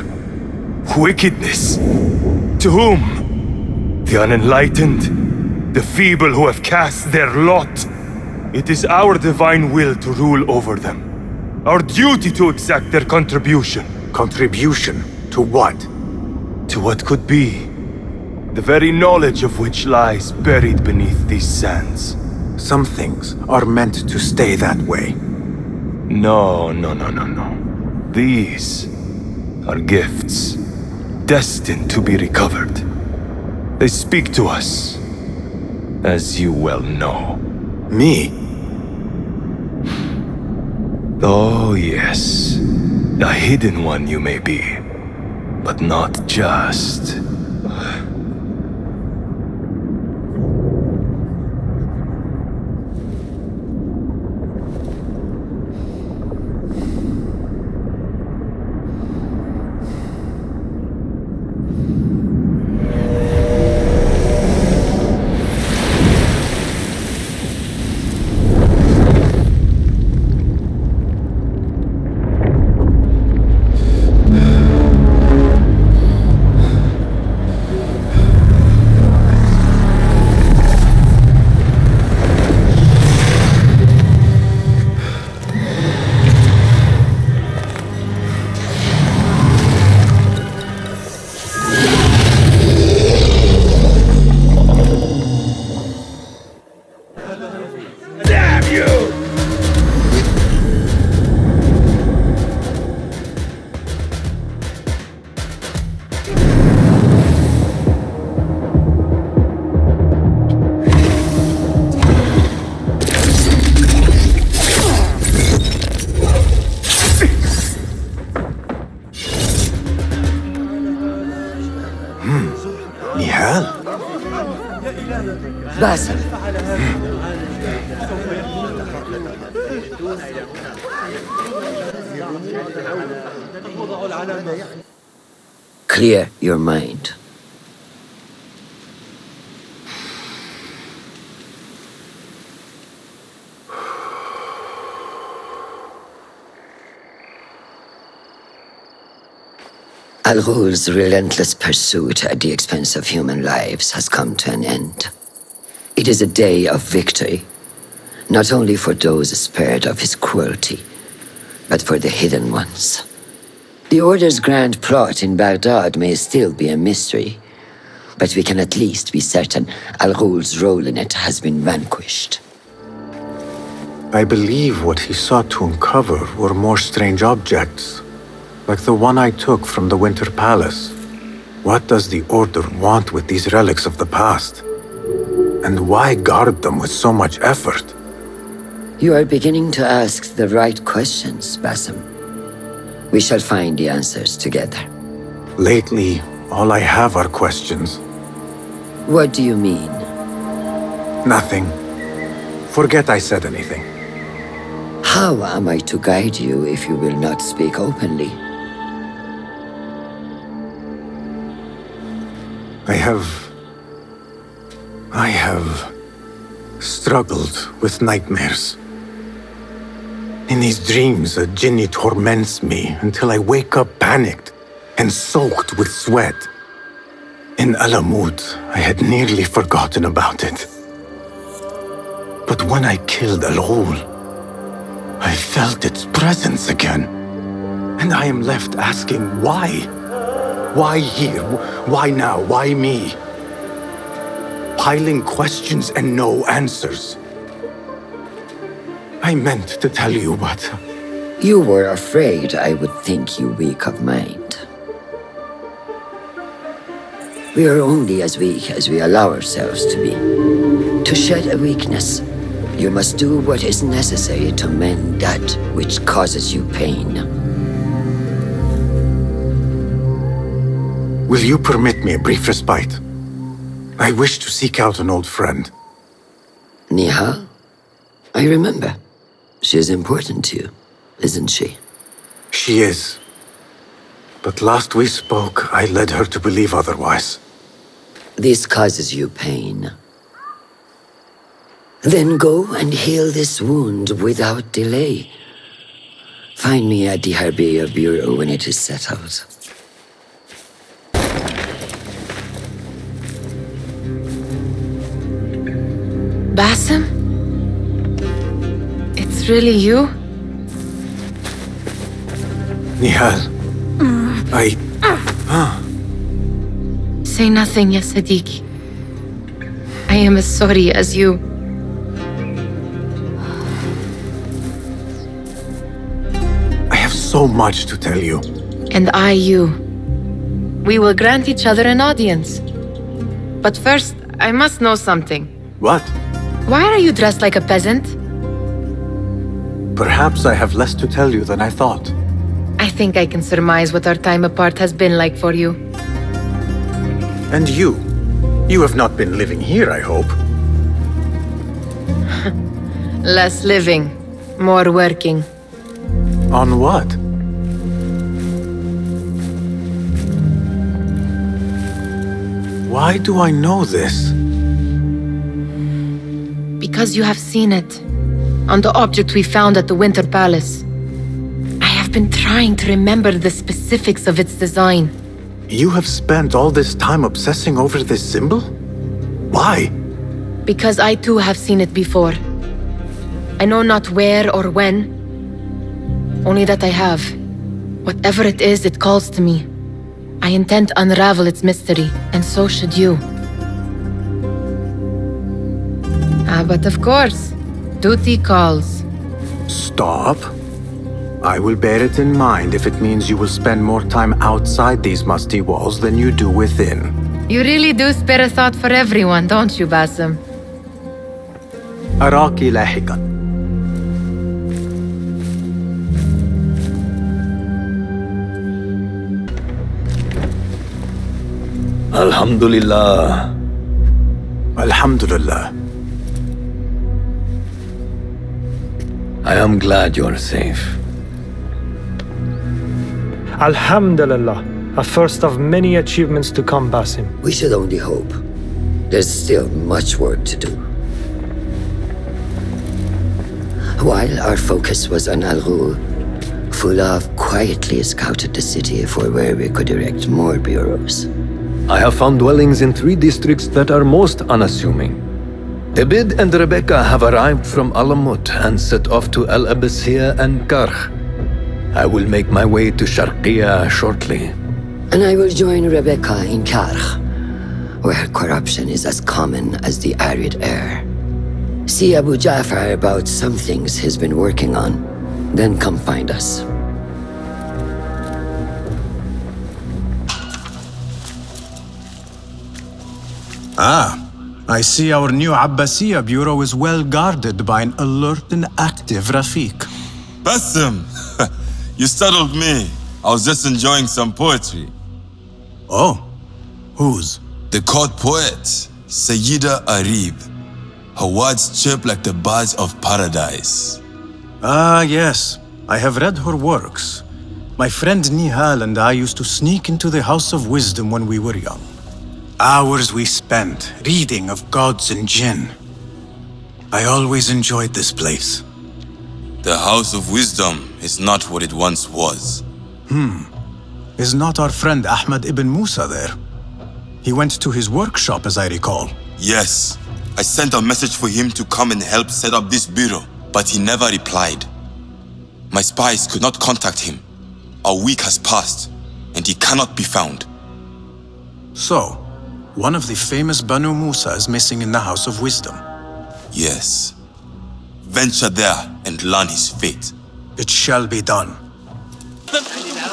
Wickedness? To whom? The unenlightened? The feeble who have cast their lot? It is our divine will to rule over them. Our duty to exact their contribution. Contribution? To what? To what could be. The very knowledge of which lies buried beneath these sands. Some things are meant to stay that way. No. These are gifts, destined to be recovered. They speak to us, as you well know. Me? Oh yes, a hidden one you may be, but not just. Basim. Clear your mind. Al-Ghul's relentless pursuit at the expense of human lives has come to an end. It is a day of victory, not only for those spared of his cruelty, but for the hidden ones. The Order's grand plot in Baghdad may still be a mystery, but we can at least be certain Al-Ghul's role in it has been vanquished. I believe what he sought to uncover were more strange objects, like the one I took from the Winter Palace. What does the Order want with these relics of the past? And why guard them with so much effort? You are beginning to ask the right questions, Basim. We shall find the answers together. Lately, all I have are questions. What do you mean? Nothing. Forget I said anything. How am I to guide you if you will not speak openly? I have struggled with nightmares. In these dreams, a jinni torments me until I wake up panicked and soaked with sweat. In Alamut, I had nearly forgotten about it. But when I killed Al-Ghul, I felt its presence again. And I am left asking why. Why here? Why now? Why me? Piling questions and no answers. I meant to tell you, but... You were afraid I would think you weak of mind. We are only as weak as we allow ourselves to be. To shed a weakness, you must do what is necessary to mend that which causes you pain. Will you permit me a brief respite? I wish to seek out an old friend. Nihal? I remember. She is important to you, isn't she? She is. But last we spoke, I led her to believe otherwise. This causes you pain. Then go and heal this wound without delay. Find me at the Harbiya Bureau when it is settled. Basim? It's really you? Nihal. Say nothing, ya Sadiq. I am as sorry as you. I have so much to tell you. And I you. We will grant each other an audience. But first, I must know something. What? Why are you dressed like a peasant? Perhaps I have less to tell you than I thought. I think I can surmise what our time apart has been like for you. And you? You have not been living here, I hope. Less living, more working. On what? Why do I know this? Because you have seen it. On the object we found at the Winter Palace. I have been trying to remember the specifics of its design. You have spent all this time obsessing over this symbol? Why? Because I too have seen it before. I know not where or when, only that I have. Whatever it is, it calls to me. I intend to unravel its mystery, and so should you. But of course, duty calls. Stop. I will bear it in mind if it means you will spend more time outside these musty walls than you do within. You really do spare a thought for everyone, don't you, Basim? أراك لاحقا. Alhamdulillah. Alhamdulillah. I am glad you're safe. Alhamdulillah. A first of many achievements to come, Basim. We should only hope. There's still much work to do. While our focus was on Al Ghul, Fulav quietly scouted the city for where we could erect more bureaus. I have found dwellings in 3 districts that are most unassuming. Abid and Rebecca have arrived from Alamut and set off to Al Abyssiya and Karh. I will make my way to Sharqiya shortly. And I will join Rebecca in Karh, where corruption is as common as the arid air. See Abu Ja'far about some things he's been working on, then come find us. I see our new Abbasiya bureau is well guarded by an alert and active Rafiq. Basim! You startled me. I was just enjoying some poetry. Oh? Whose? The court poet, Sayyida Arib. Her words chirp like the birds of paradise. Yes. I have read her works. My friend Nihal and I used to sneak into the House of Wisdom when we were young. Hours we spent reading of gods and jinn. I always enjoyed this place. The House of Wisdom is not what it once was. Is not our friend Ahmad ibn Musa there? He went to his workshop, as I recall. Yes. I sent a message for him to come and help set up this bureau, but he never replied. My spies could not contact him. A week has passed, and he cannot be found. So, one of the famous Banu Musa is missing in the House of Wisdom. Yes. Venture there and learn his fate. It shall be done.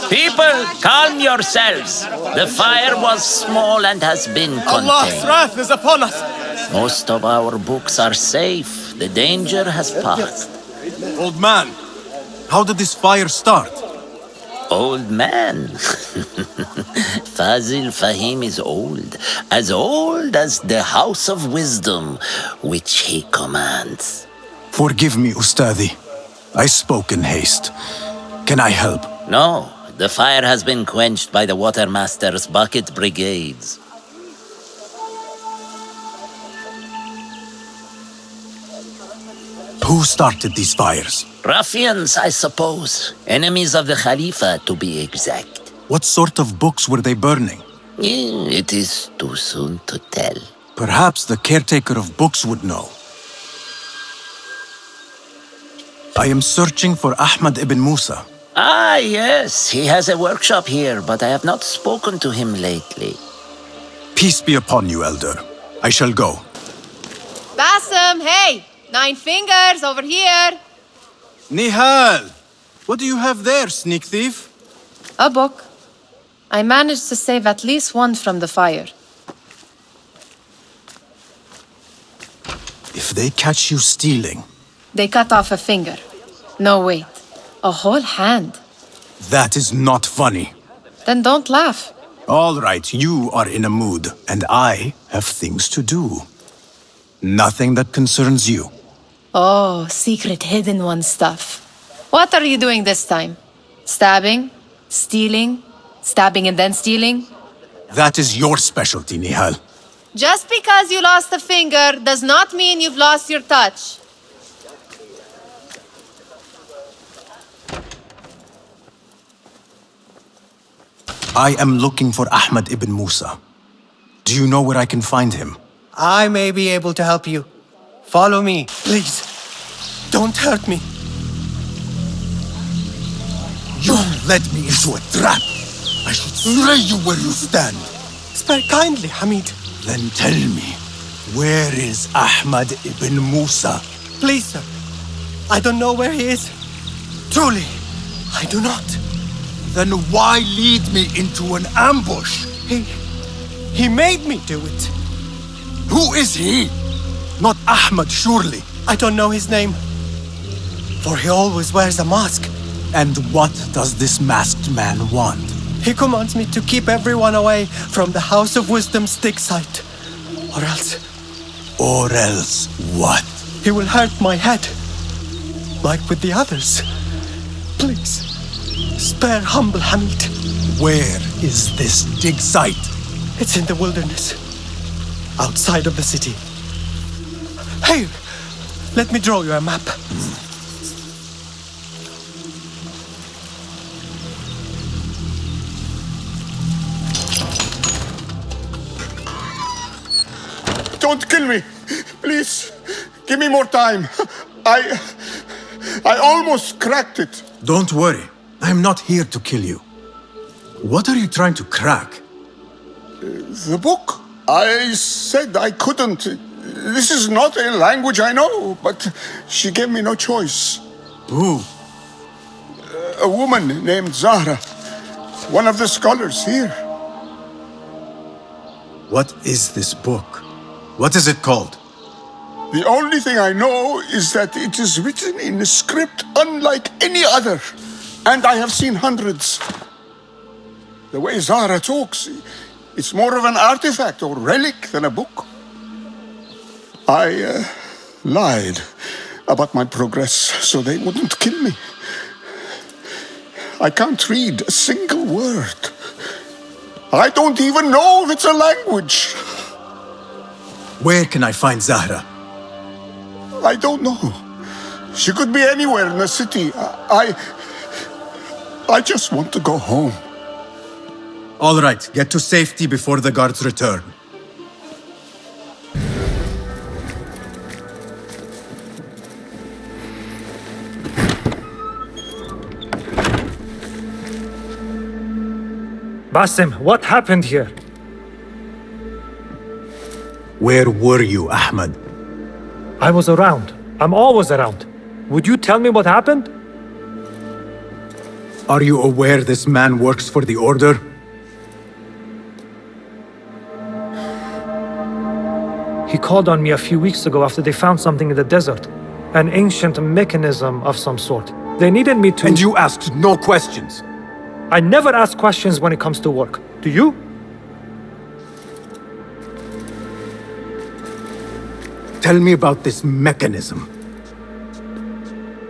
People, calm yourselves. The fire was small and has been contained. Allah's wrath is upon us! Most of our books are safe. The danger has passed. Old man, how did this fire start? Old man? Fazil Fahim is old as the House of Wisdom, which he commands. Forgive me, Ustadi. I spoke in haste. Can I help? No, the fire has been quenched by the Watermaster's bucket brigades. Who started these fires? Ruffians, I suppose. Enemies of the Khalifa, to be exact. What sort of books were they burning? It is too soon to tell. Perhaps the caretaker of books would know. I am searching for Ahmad ibn Musa. Ah, yes. He has a workshop here, but I have not spoken to him lately. Peace be upon you, Elder. I shall go. Bassem, hey! 9 fingers over here. Nihal! What do you have there, sneak thief? A book. I managed to save at least one from the fire. If they catch you stealing... They cut off a finger. No, wait. A whole hand. That is not funny. Then don't laugh. All right, you are in a mood, and I have things to do. Nothing that concerns you. Oh, secret hidden one stuff. What are you doing this time? Stabbing? Stealing? Stabbing and then stealing? That is your specialty, Nihal. Just because you lost a finger does not mean you've lost your touch. I am looking for Ahmad ibn Musa. Do you know where I can find him? I may be able to help you. Follow me, please. Don't hurt me. You led me into a trap. I should slay you where you stand. Spare kindly, Hamid. Then tell me, where is Ahmad ibn Musa? Please, sir. I don't know where he is. Truly, I do not. Then why lead me into an ambush? He made me do it. Who is he? Not Ahmad, surely. I don't know his name. For he always wears a mask. And what does this masked man want? He commands me to keep everyone away from the House of Wisdom's dig site. Or else... Or else what? He will hurt my head. Like with the others. Please, spare humble Hamid. Where is this dig site? It's in the wilderness. Outside of the city. Hey, let me draw you a map. Don't kill me. Please, give me more time. I almost cracked it. Don't worry. I am not here to kill you. What are you trying to crack? The book. I said I couldn't. This is not a language I know, but she gave me no choice. Who? A woman named Zahra. One of the scholars here. What is this book? What is it called? The only thing I know is that it is written in a script unlike any other. And I have seen hundreds. The way Zahra talks, it's more of an artifact or relic than a book. I lied about my progress so they wouldn't kill me. I can't read a single word. I don't even know if it's a language. Where can I find Zahra? I don't know. She could be anywhere in the city. I just want to go home. All right, get to safety before the guards return. Bassem, what happened here? Where were you, Ahmed? I was around. I'm always around. Would you tell me what happened? Are you aware this man works for the Order? He called on me a few weeks ago after they found something in the desert. An ancient mechanism of some sort. They needed me to... And you asked no questions? I never ask questions when it comes to work. Do you? Tell me about this mechanism.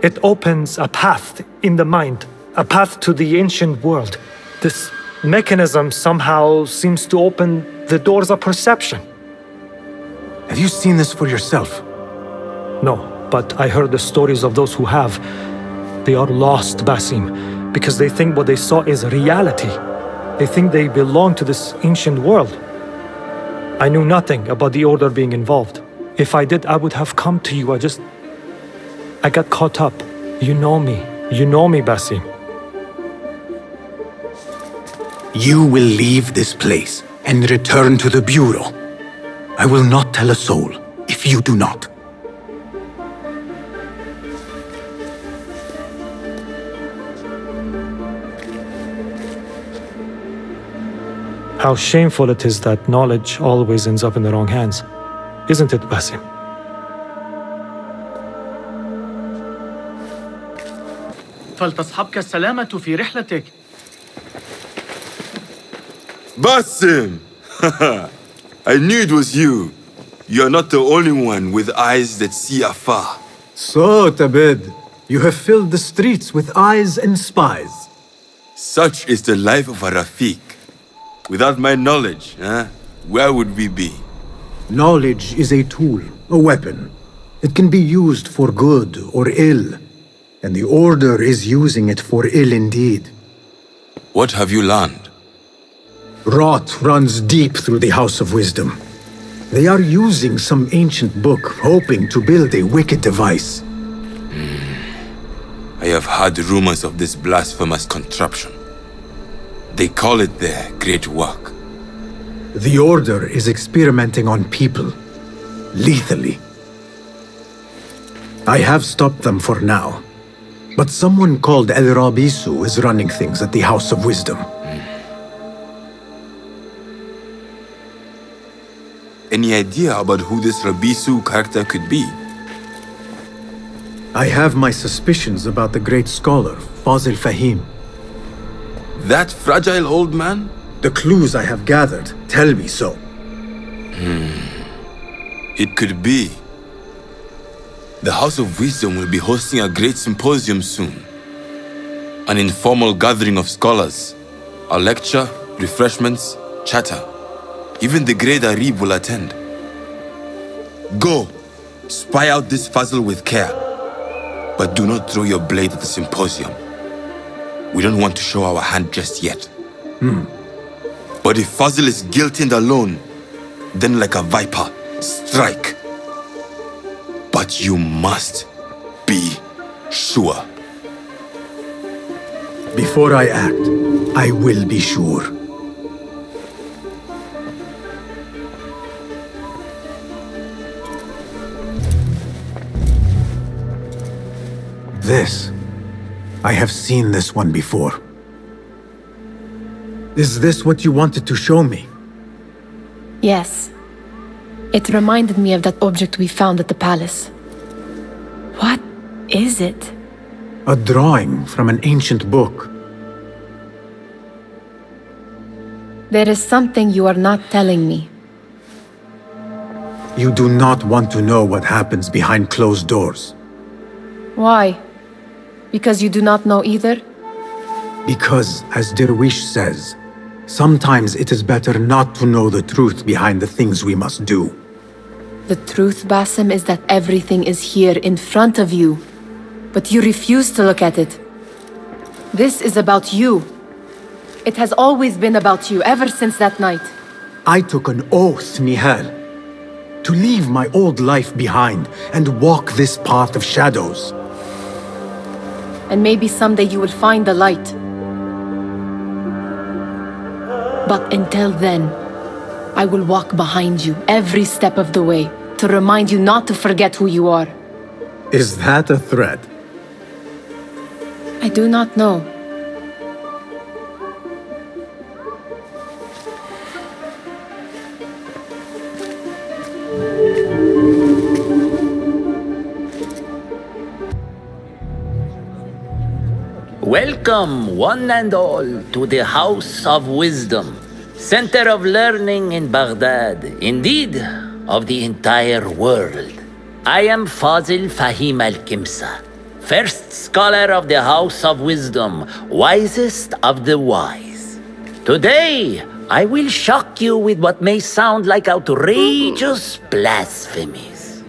It opens a path in the mind, a path to the ancient world. This mechanism somehow seems to open the doors of perception. Have you seen this for yourself? No, but I heard the stories of those who have. They are lost, Basim, because they think what they saw is reality. They think they belong to this ancient world. I knew nothing about the Order being involved. If I did, I would have come to you. I got caught up. You know me. You know me, Basim. You will leave this place and return to the Bureau. I will not tell a soul if you do not. How shameful it is that knowledge always ends up in the wrong hands. Isn't it, Basim? فلتصحبك السلامة في رحلتك. Basim! I knew it was you. You are not the only one with eyes that see afar. So, Tabid, you have filled the streets with eyes and spies. Such is the life of a Rafiq. Without my knowledge, where would we be? Knowledge is a tool, a weapon. It can be used for good or ill. And the Order is using it for ill indeed. What have you learned? Rot runs deep through the House of Wisdom. They are using some ancient book, hoping to build a wicked device. I have heard rumors of this blasphemous contraption. They call it their great work. The Order is experimenting on people, lethally. I have stopped them for now, but someone called El Rabisu is running things at the House of Wisdom. Any idea about who this Rabisu character could be? I have my suspicions about the great scholar, Fazil Fahim. That fragile old man? The clues I have gathered tell me so. It could be. The House of Wisdom will be hosting a great symposium soon. An informal gathering of scholars. A lecture, refreshments, chatter. Even the great Arib will attend. Go, spy out this puzzle with care. But do not throw your blade at the symposium. We don't want to show our hand just yet. But if Fazil is guilty and alone, then like a viper, strike. But you must be sure. Before I act, I will be sure. This. I have seen this one before. Is this what you wanted to show me? Yes. It reminded me of that object we found at the palace. What is it? A drawing from an ancient book. There is something you are not telling me. You do not want to know what happens behind closed doors. Why? Because you do not know either? Because, as Derwish says, sometimes it is better not to know the truth behind the things we must do. The truth, Basim, is that everything is here in front of you. But you refuse to look at it. This is about you. It has always been about you, ever since that night. I took an oath, Nihal, to leave my old life behind and walk this path of shadows. And maybe someday you will find the light. But until then, I will walk behind you every step of the way to remind you not to forget who you are. Is that a threat? I do not know. Welcome, one and all, to the House of Wisdom, center of learning in Baghdad, indeed, of the entire world. I am Fazil Fahim al-Kimsa, first scholar of the House of Wisdom, wisest of the wise. Today, I will shock you with what may sound like outrageous blasphemies.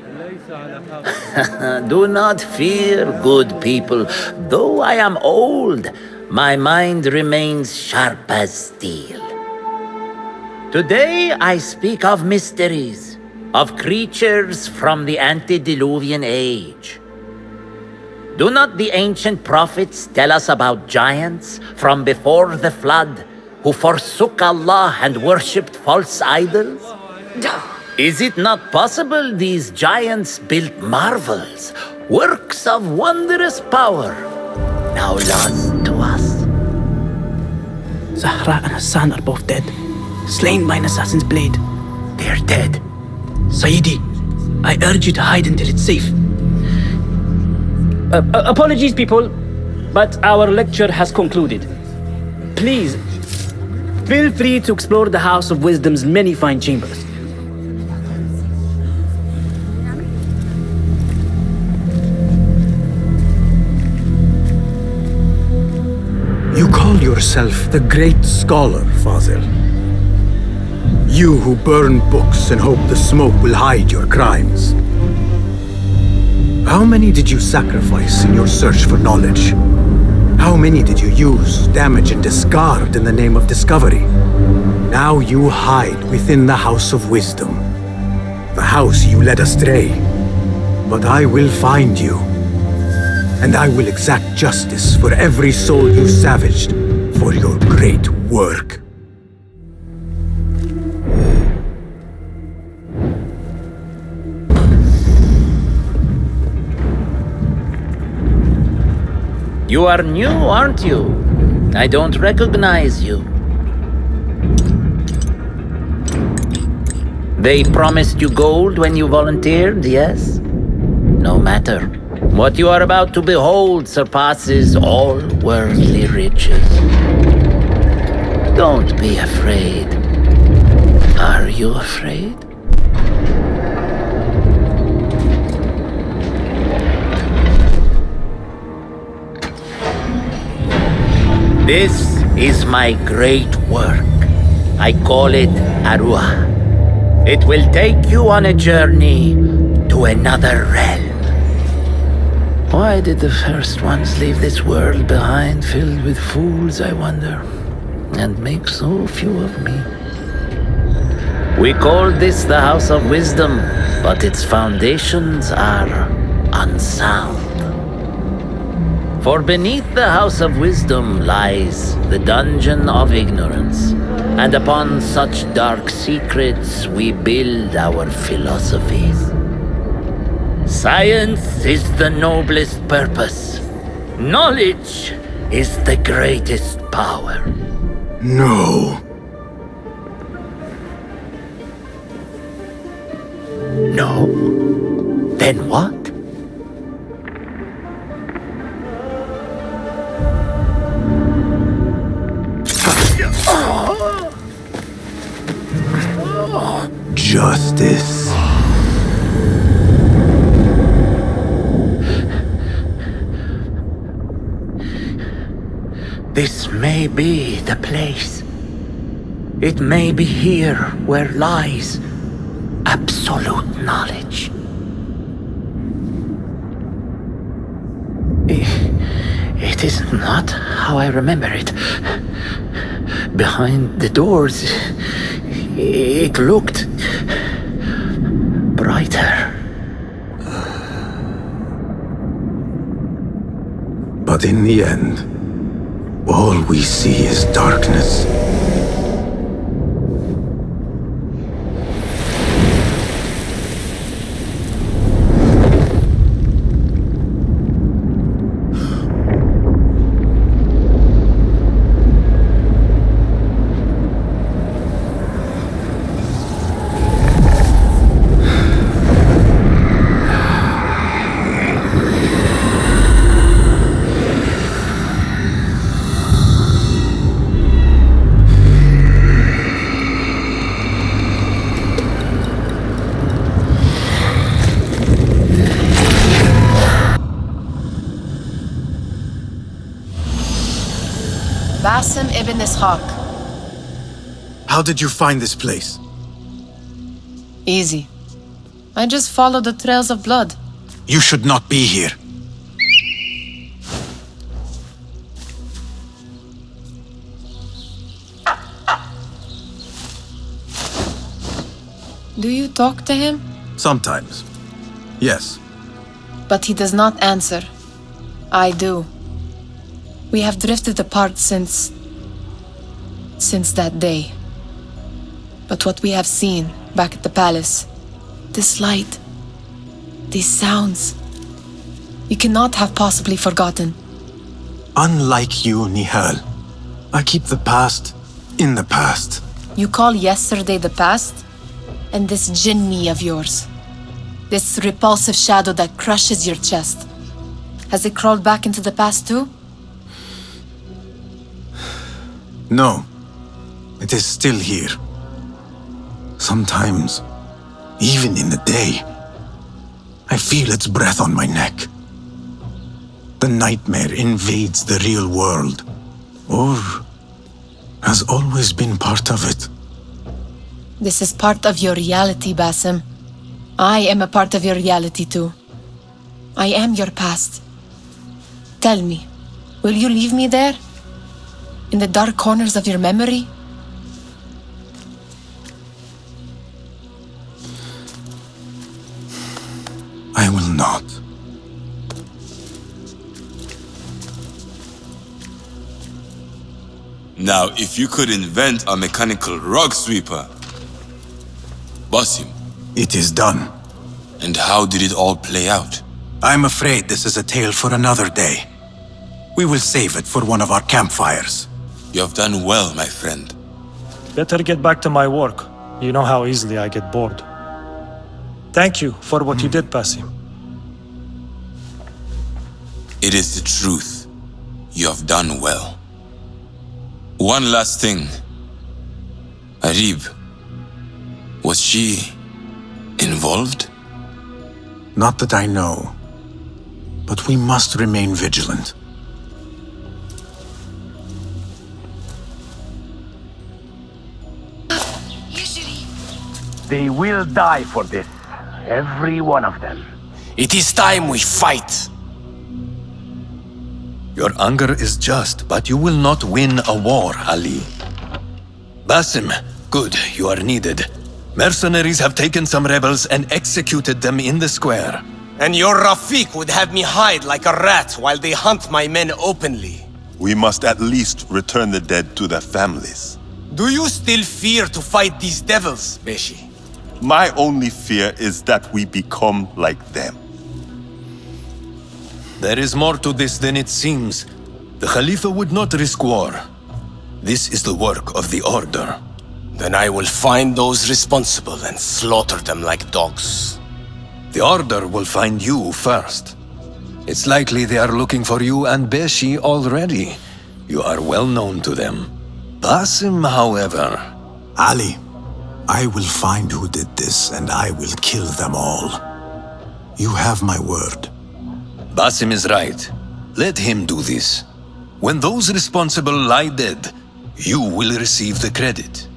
Do not fear, good people. Though I am old, my mind remains sharp as steel. Today I speak of mysteries, of creatures from the antediluvian age. Do not the ancient prophets tell us about giants from before the flood who forsook Allah and worshipped false idols? Is it not possible these giants built marvels, works of wondrous power, now lost to us? Zahra and Hassan are both dead, slain by an assassin's blade. They're dead. Sayyidi, I urge you to hide until it's safe. Apologies, people, but our lecture has concluded. Please, feel free to explore the House of Wisdom's many fine chambers. You call yourself the great scholar, Fazil. You who burn books and hope the smoke will hide your crimes. How many did you sacrifice in your search for knowledge? How many did you use, damage, and discard in the name of discovery? Now you hide within the House of Wisdom, the house you led astray. But I will find you, and I will exact justice for every soul you savaged for your great work. You are new, aren't you? I don't recognize you. They promised you gold when you volunteered, yes? No matter. What you are about to behold surpasses all worldly riches. Don't be afraid. Are you afraid? This is my great work. I call it Arwah. It will take you on a journey to another realm. Why did the first ones leave this world behind filled with fools, I wonder, and make so few of me? We call this the House of Wisdom, but its foundations are unsound. For beneath the House of Wisdom lies the dungeon of ignorance, and upon such dark secrets we build our philosophies. Science is the noblest purpose. Knowledge is the greatest power. No. No? Then what? Justice. This may be the place. It may be here where lies absolute knowledge. It is not how I remember it. Behind the doors, it looked brighter. But in the end, all we see is darkness. Basim ibn Ishaq. How did you find this place? Easy. I just followed the trails of blood. You should not be here. Do you talk to him? Sometimes. Yes. But he does not answer. I do. We have drifted apart since that day. But what we have seen back at the palace, this light, these sounds, you cannot have possibly forgotten. Unlike you, Nihal, I keep the past in the past. You call yesterday the past? And this jinni of yours, this repulsive shadow that crushes your chest, has it crawled back into the past too? No, it is still here. Sometimes, even in the day, I feel its breath on my neck. The nightmare invades the real world, or has always been part of it. This is part of your reality, Basim. I am a part of your reality too. I am your past. Tell me, will you leave me there? In the dark corners of your memory? I will not. Now, if you could invent a mechanical rug sweeper, Basim. It is done. And how did it all play out? I'm afraid this is a tale for another day. We will save it for one of our campfires. You have done well, my friend. Better get back to my work. You know how easily I get bored. Thank you for what you did, Basim. It is the truth. You have done well. One last thing. Arib, was she involved? Not that I know, but we must remain vigilant. They will die for this. Every one of them. It is time we fight. Your anger is just, but you will not win a war, Ali. Basim, good, you are needed. Mercenaries have taken some rebels and executed them in the square. And your Rafiq would have me hide like a rat while they hunt my men openly. We must at least return the dead to their families. Do you still fear to fight these devils, Beshi? My only fear is that we become like them. There is more to this than it seems. The Khalifa would not risk war. This is the work of the Order. Then I will find those responsible and slaughter them like dogs. The Order will find you first. It's likely they are looking for you and Beshi already. You are well known to them. Basim, however... Ali, I will find who did this and I will kill them all. You have my word. Basim is right. Let him do this. When those responsible lie dead, you will receive the credit.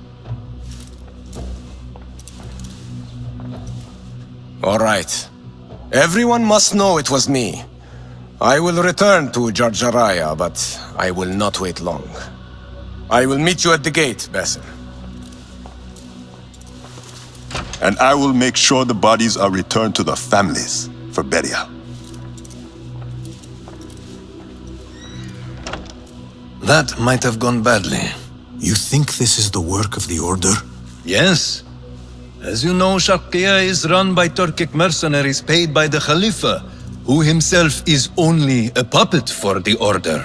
All right. Everyone must know it was me. I will return to Jarjaraya, but I will not wait long. I will meet you at the gate, Basim. And I will make sure the bodies are returned to their families for burial. That might have gone badly. You think this is the work of the Order? Yes. As you know, Sharqiya is run by Turkic mercenaries paid by the Khalifa, who himself is only a puppet for the Order.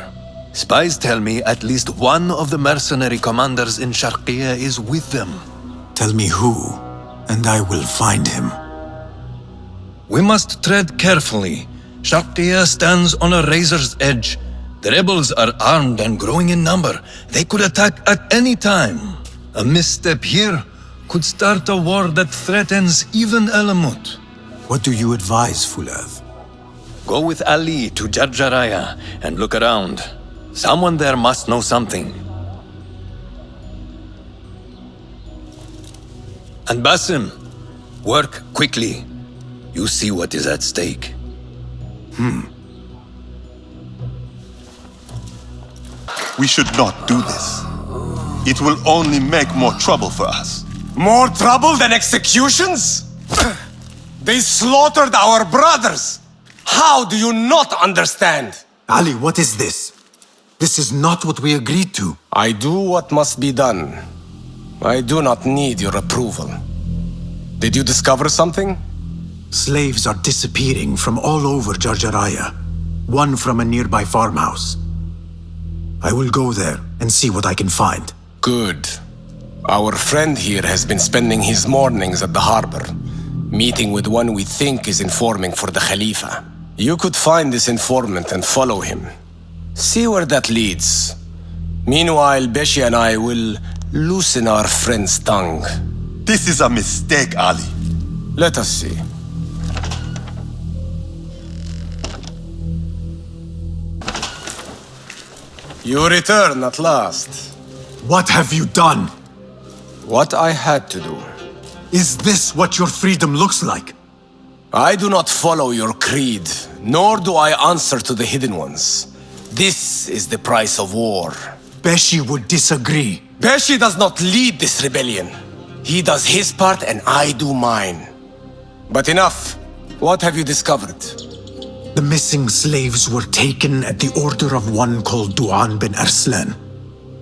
Spies tell me at least one of the mercenary commanders in Sharqiya is with them. Tell me who, and I will find him. We must tread carefully. Sharqiya stands on a razor's edge. The rebels are armed and growing in number. They could attack at any time. A misstep here could start a war that threatens even Alamut. What do you advise, Fulad? Go with Ali to Jarjaraya and look around. Someone there must know something. And Basim, work quickly. You see what is at stake. We should not do this. It will only make more trouble for us. More trouble than executions? They slaughtered our brothers! How do you not understand? Ali, what is this? This is not what we agreed to. I do what must be done. I do not need your approval. Did you discover something? Slaves are disappearing from all over Jarjaraya. One from a nearby farmhouse. I will go there and see what I can find. Good. Our friend here has been spending his mornings at the harbor, meeting with one we think is informing for the Khalifa. You could find this informant and follow him. See where that leads. Meanwhile, Beshi and I will loosen our friend's tongue. This is a mistake, Ali. Let us see. You return at last. What have you done? What I had to do. Is this what your freedom looks like? I do not follow your creed, nor do I answer to the Hidden Ones. This is the price of war. Beshi would disagree. Beshi does not lead this rebellion. He does his part and I do mine. But enough. What have you discovered? The missing slaves were taken at the order of one called Duan bin Arslan.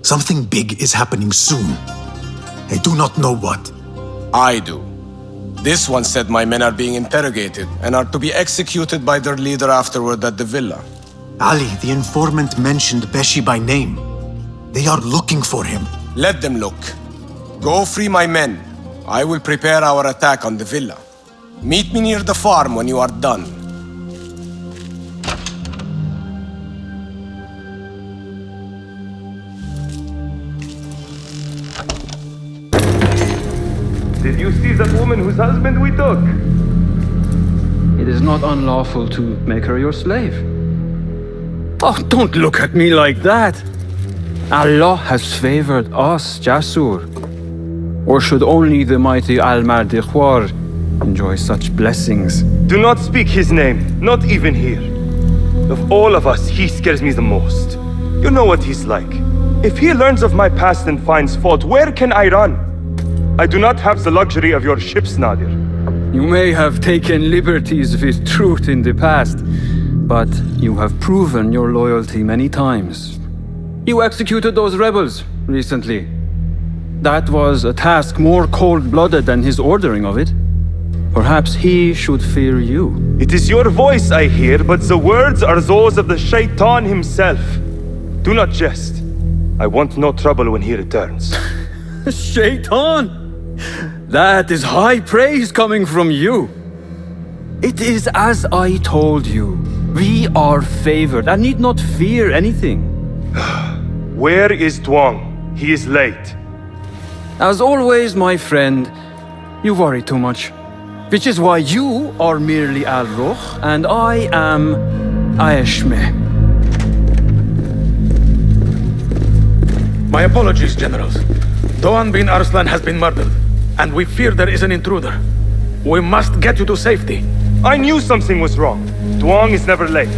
Something big is happening soon. I do not know what. I do. This one said my men are being interrogated and are to be executed by their leader afterward at the villa. Ali, the informant mentioned Beshi by name. They are looking for him. Let them look. Go free my men. I will prepare our attack on the villa. Meet me near the farm when you are done. Did you see that woman whose husband we took? It is not unlawful to make her your slave. Oh, don't look at me like that. Allah has favored us, Jasur. Or should only the mighty Al-Mardikhwar enjoy such blessings? Do not speak his name, not even here. Of all of us, he scares me the most. You know what he's like. If he learns of my past and finds fault, where can I run? I do not have the luxury of your ships, Nadir. You may have taken liberties with truth in the past, but you have proven your loyalty many times. You executed those rebels recently. That was a task more cold-blooded than his ordering of it. Perhaps he should fear you. It is your voice I hear, but the words are those of the Shaitan himself. Do not jest. I want no trouble when he returns. Shaitan! That is high praise coming from you. It is as I told you. We are favored and need not fear anything. Where is Duang? He is late. As always, my friend, you worry too much. Which is why you are merely Al-Ruh and I am Aeshmeh. My apologies, generals. Doan bin Arslan has been murdered, and we fear there is an intruder. We must get you to safety. I knew something was wrong. Duang is never late.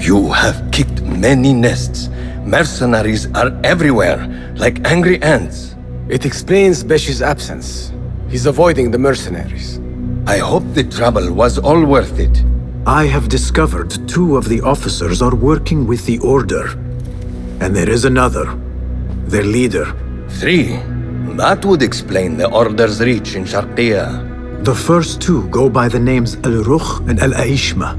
You have kicked many nests. Mercenaries are everywhere, like angry ants. It explains Beshi's absence. He's avoiding the mercenaries. I hope the trouble was all worth it. I have discovered 2 of the officers are working with the Order. And there is another. Their leader. 3. That would explain the Order's reach in Sharqiya. The first 2 go by the names Al-Ruh and Al-Aishma.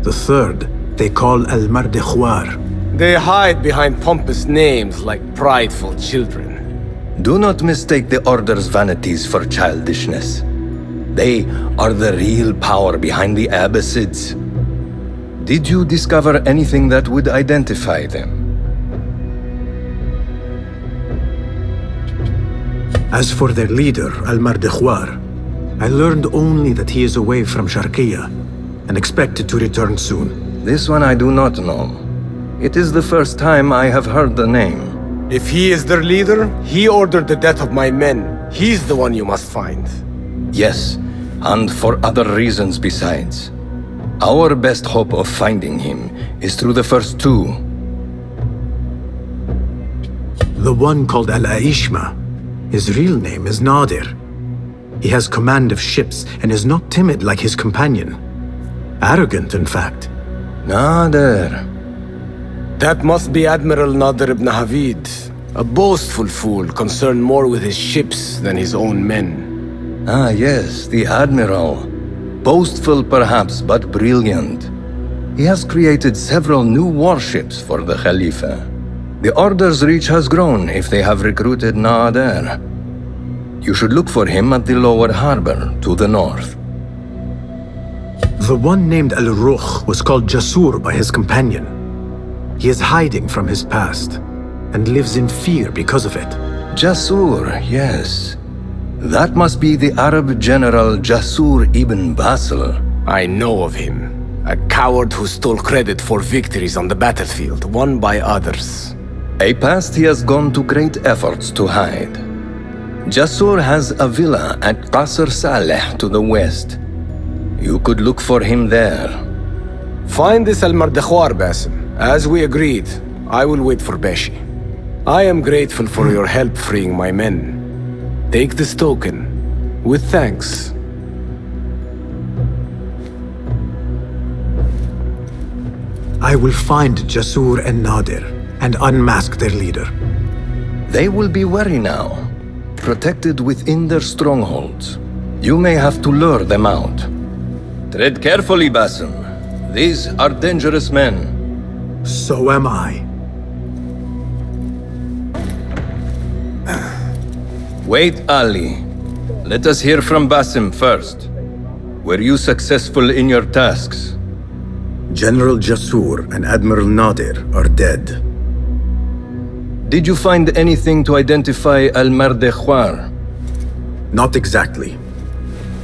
The third, they call Al-Mardikhwar. They hide behind pompous names like prideful children. Do not mistake the Order's vanities for childishness. They are the real power behind the Abbasids. Did you discover anything that would identify them? As for their leader, Al-Mardikhwar, I learned only that he is away from Sharqiya and expected to return soon. This one I do not know. It is the first time I have heard the name. If he is their leader, he ordered the death of my men. He's the one you must find. Yes, and for other reasons besides. Our best hope of finding him is through the first two. The one called Al-Aishma. His real name is Nadir. He has command of ships and is not timid like his companion. Arrogant, in fact. Nadir. That must be Admiral Nadir ibn Havid. A boastful fool concerned more with his ships than his own men. Ah, yes, the Admiral. Boastful perhaps, but brilliant. He has created several new warships for the Khalifa. The Order's reach has grown if they have recruited Nadir. You should look for him at the lower harbor, to the north. The one named Al-Rukh was called Jasur by his companion. He is hiding from his past, and lives in fear because of it. Jasur, yes. That must be the Arab general Jasur ibn Basil. I know of him. A coward who stole credit for victories on the battlefield, won by others. A past he has gone to great efforts to hide. Jasur has a villa at Qasr Saleh to the west. You could look for him there. Find this Al-Mardekhwar, Basim. As we agreed, I will wait for Beshi. I am grateful for your help freeing my men. Take this token, with thanks. I will find Jasur and Nadir, and unmask their leader. They will be wary now, protected within their strongholds. You may have to lure them out. Tread carefully, Basim. These are dangerous men. So am I. Wait, Ali. Let us hear from Basim first. Were you successful in your tasks? General Jasur and Admiral Nadir are dead. Did you find anything to identify Al-Mardekhwar? Not exactly.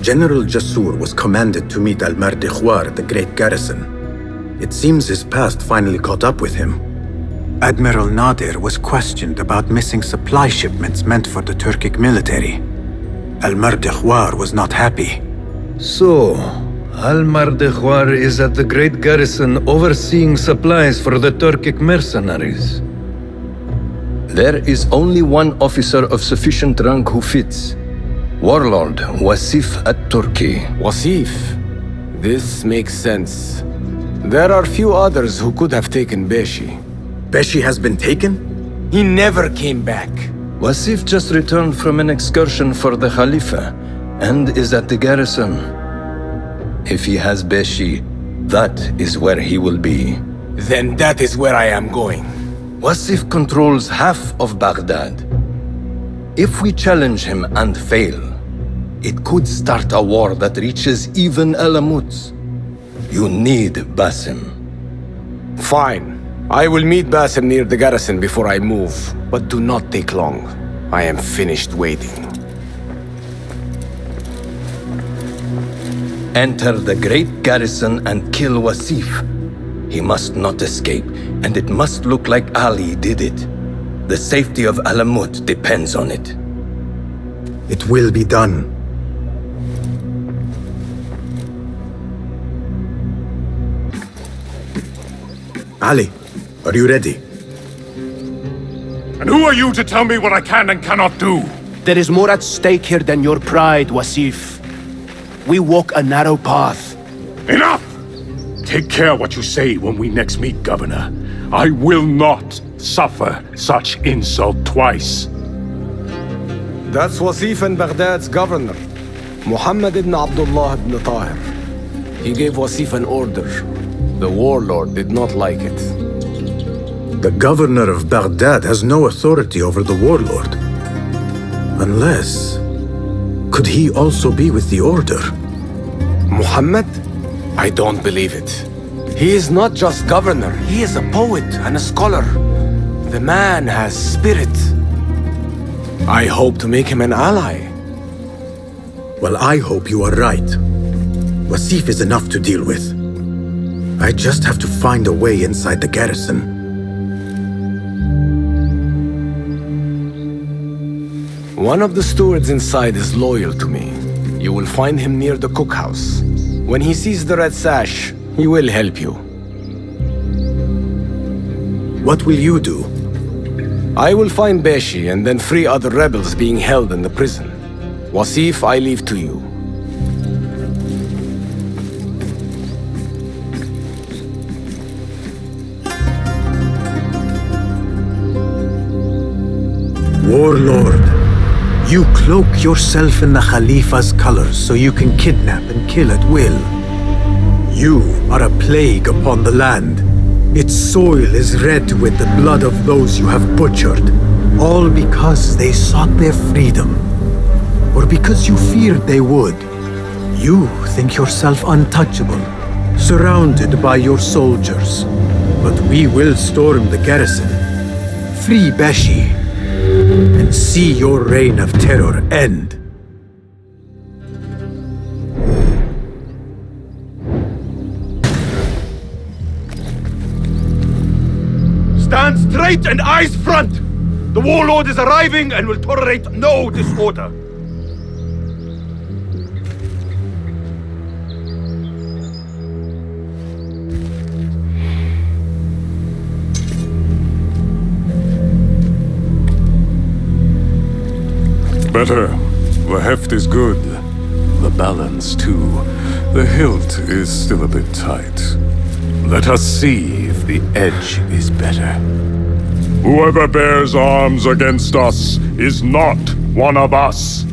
General Jasur was commanded to meet Al-Mardekhwar at the Great Garrison. It seems his past finally caught up with him. Admiral Nadir was questioned about missing supply shipments meant for the Turkic military. Al-Mardekhwar was not happy. So, Al-Mardekhwar is at the Great Garrison overseeing supplies for the Turkic mercenaries. There is only one officer of sufficient rank who fits. Warlord Wasif at-Turki. Wasif? This makes sense. There are few others who could have taken Beshi. Beshi has been taken? He never came back. Wasif just returned from an excursion for the Khalifa and is at the garrison. If he has Beshi, that is where he will be. Then that is where I am going. Wasif controls half of Baghdad. If we challenge him and fail, it could start a war that reaches even Alamut. You need Basim. Fine. I will meet Basim near the garrison before I move, but do not take long. I am finished waiting. Enter the great garrison and kill Wasif. He must not escape, and it must look like Ali did it. The safety of Alamut depends on it. It will be done. Ali, are you ready? And who are you to tell me what I can and cannot do? There is more at stake here than your pride, Wasif. We walk a narrow path. Enough! Take care what you say when we next meet, Governor. I will not suffer such insult twice. That's Wasif and Baghdad's governor, Muhammad ibn Abdullah ibn Tahir. He gave Wasif an order. The warlord did not like it. The governor of Baghdad has no authority over the warlord. Unless... could he also be with the order? Muhammad? I don't believe it. He is not just governor, he is a poet and a scholar. The man has spirit. I hope to make him an ally. Well, I hope you are right. Wasif is enough to deal with. I just have to find a way inside the garrison. One of the stewards inside is loyal to me. You will find him near the cookhouse. When he sees the red sash, he will help you. What will you do? I will find Beshi and then free other rebels being held in the prison. Wasif, I leave to you. Warlord, you cloak yourself in the Khalifa's colors so you can kidnap and kill at will. You are a plague upon the land. Its soil is red with the blood of those you have butchered, all because they sought their freedom, or because you feared they would. You think yourself untouchable, surrounded by your soldiers. But we will storm the garrison, free Beshi, and see your reign of terror end. Stand straight and eyes front! The warlord is arriving and will tolerate no disorder. Better. The heft is good. The balance, too. The hilt is still a bit tight. Let us see if the edge is better. Whoever bears arms against us is not one of us.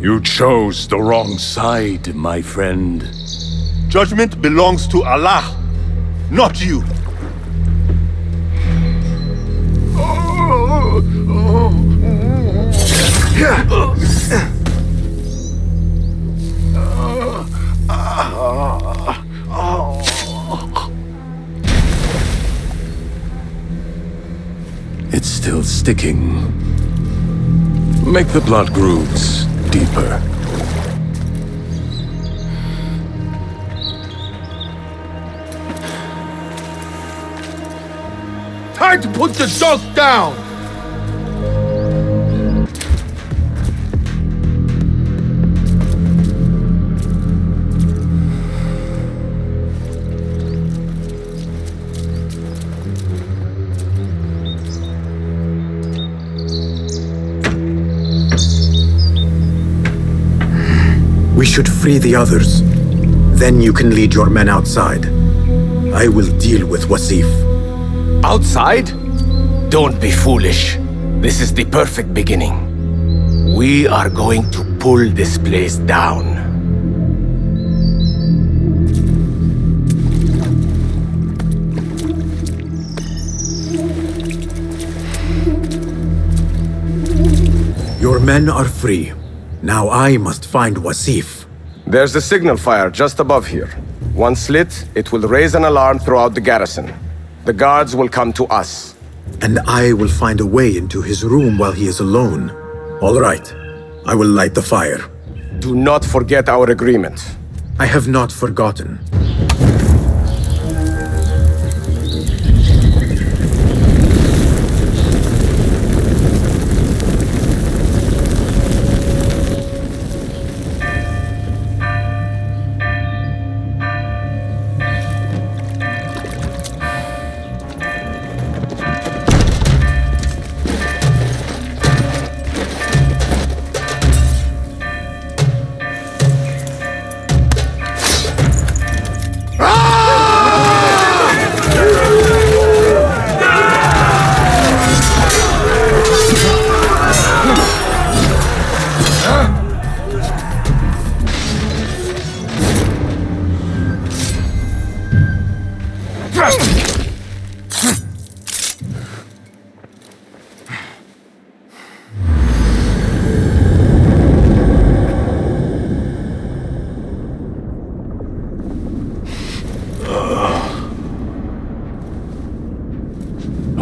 You chose the wrong side, my friend. Judgment belongs to Allah, not you. It's still sticking. Make the blood grooves deeper. Time to put the dog down! We should free the others. Then you can lead your men outside. I will deal with Wasif. Outside? Don't be foolish. This is the perfect beginning. We are going to pull this place down. Your men are free. Now I must find Wasif. There's a signal fire just above here. Once lit, it will raise an alarm throughout the garrison. The guards will come to us. And I will find a way into his room while he is alone. All right. I will light the fire. Do not forget our agreement. I have not forgotten.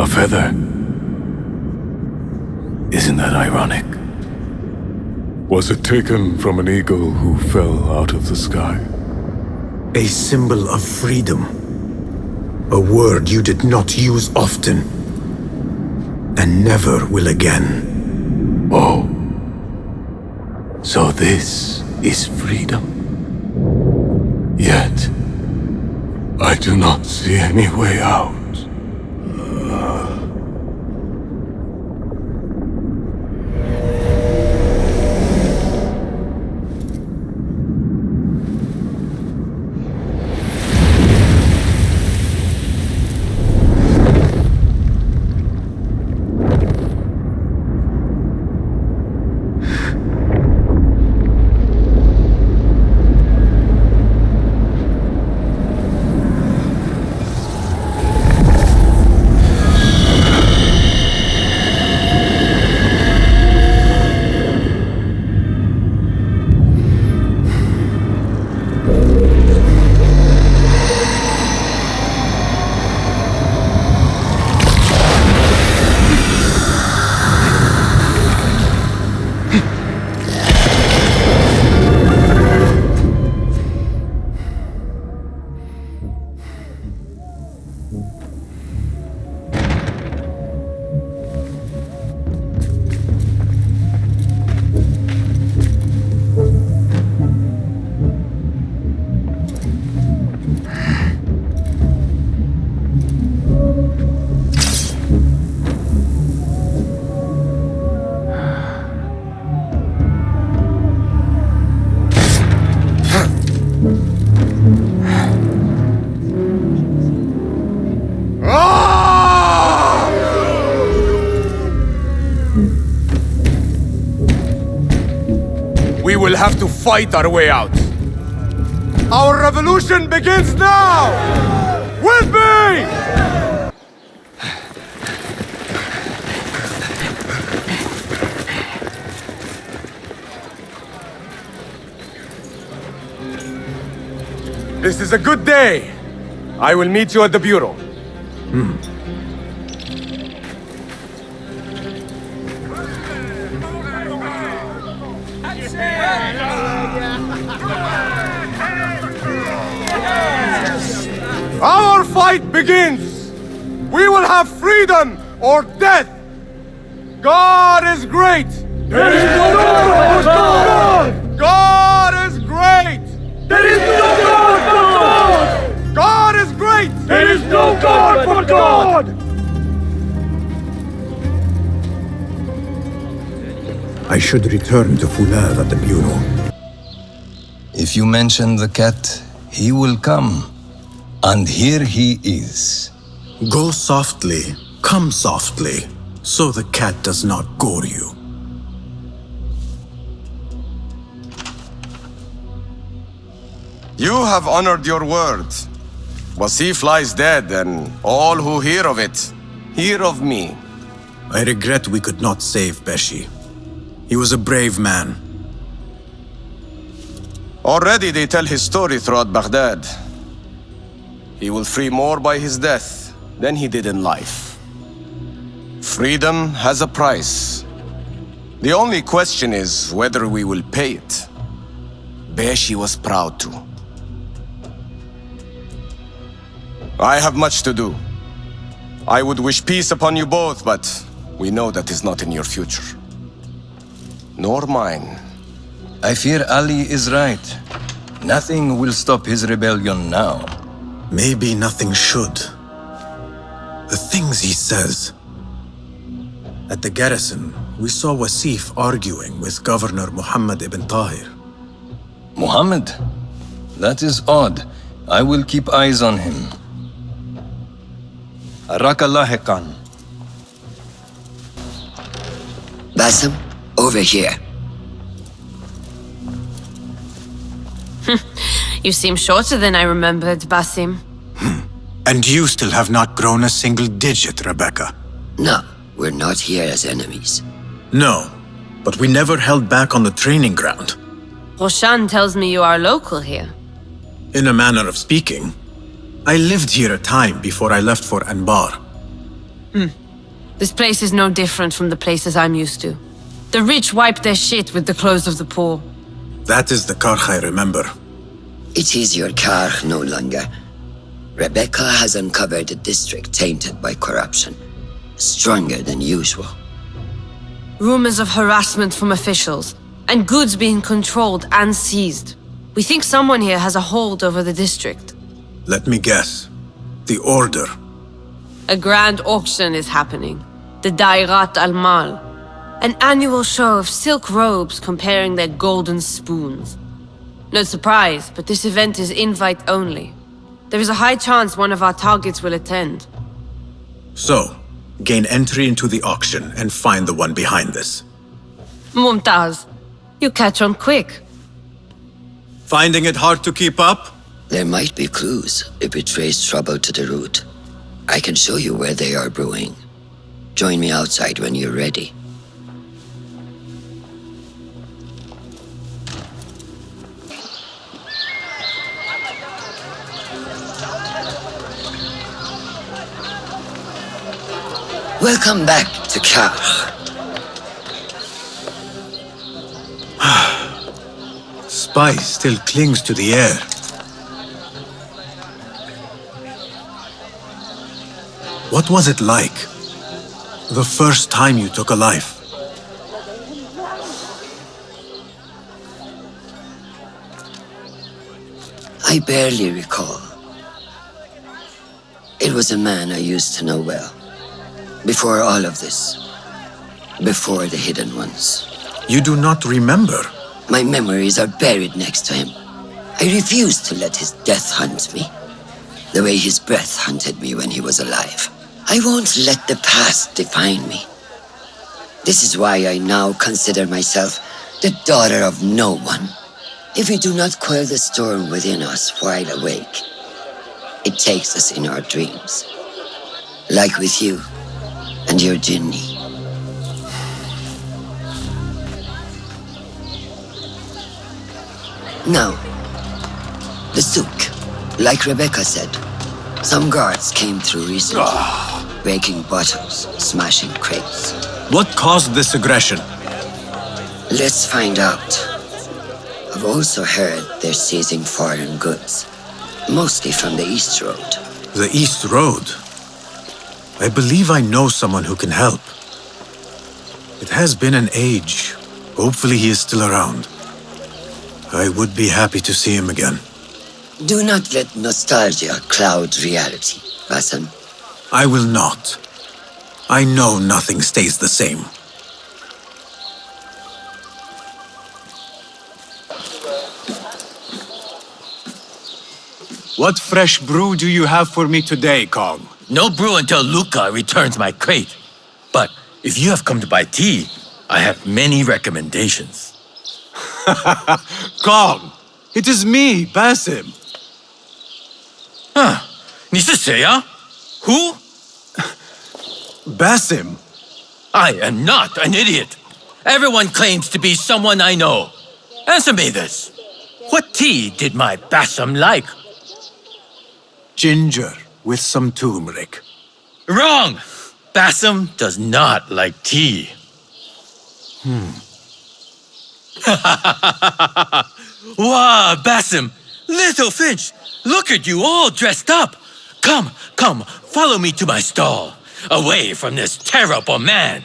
A feather. Isn't that ironic? Was it taken from an eagle who fell out of the sky? A symbol of freedom. A word you did not use often. And never will again. Oh. So this is freedom. Yet, I do not see any way out. We will have to fight our way out. Our revolution begins now! With me! This is a good day. I will meet you at the bureau. Our fight begins! We will have freedom or death! God is great! There is no God but God! God is great! There is no God but God! God is great! There is no God but God! I should return to Fulad at the bureau. If you mention the cat, he will come. And here he is. Go softly, come softly, so the cat does not gore you. You have honored your word. Wasif lies dead, and all who hear of it, hear of me. I regret we could not save Beshi. He was a brave man. Already they tell his story throughout Baghdad. He will free more by his death than he did in life. Freedom has a price. The only question is whether we will pay it. Beshi was proud to. I have much to do. I would wish peace upon you both, but we know that is not in your future. Nor mine. I fear Ali is right. Nothing will stop his rebellion now. Maybe nothing should. The things he says. At the garrison, we saw Wasif arguing with Governor Muhammad ibn Tahir. Muhammad? That is odd. I will keep eyes on him. Arakallah Khan. Basim, over here. You seem shorter than I remembered, Basim. And you still have not grown a single digit, Rebecca. No, we're not here as enemies. No, but we never held back on the training ground. Roshan tells me you are local here. In a manner of speaking. I lived here a time before I left for Anbar. This place is no different from the places I'm used to. The rich wipe their shit with the clothes of the poor. That is the Karch I remember. It is your Karch no longer. Rebecca has uncovered a district tainted by corruption. Stronger than usual. Rumors of harassment from officials, and goods being controlled and seized. We think someone here has a hold over the district. Let me guess. The Order. A grand auction is happening. The Dairat al-Mal. An annual show of silk robes comparing their golden spoons. No surprise, but this event is invite only. There is a high chance one of our targets will attend. So, gain entry into the auction and find the one behind this. Mumtaz, you catch on quick. Finding it hard to keep up? There might be clues if we trace trouble to the root. I can show you where they are brewing. Join me outside when you're ready. Welcome back to Karch. Spice still clings to the air. What was it like? The first time you took a life? I barely recall. It was a man I used to know well. Before all of this. Before the Hidden Ones. You do not remember? My memories are buried next to him. I refuse to let his death hunt me. The way his breath hunted me when he was alive. I won't let the past define me. This is why I now consider myself the daughter of no one. If we do not quell the storm within us while awake, it takes us in our dreams. Like with you and your Jinni. Now, the souk, like Rebecca said, some guards came through recently, breaking bottles, smashing crates. What caused this aggression? Let's find out. I've also heard they're seizing foreign goods, mostly from the East Road. The East Road? I believe I know someone who can help. It has been an age. Hopefully he is still around. I would be happy to see him again. Do not let nostalgia cloud reality, Bassam. I will not. I know nothing stays the same. What fresh brew do you have for me today, Kong? No brew until Luca returns my crate. But if you have come to buy tea, I have many recommendations. Kong! It is me, Basim. Huh? 你是谁啊? Who? Basim. I am not an idiot. Everyone claims to be someone I know. Answer me this. What tea did my Basim like? Ginger with some turmeric. Wrong! Basim does not like tea. Wow, Basim! Little Finch! Look at you all dressed up! Come, come, follow me to my stall. Away from this terrible man.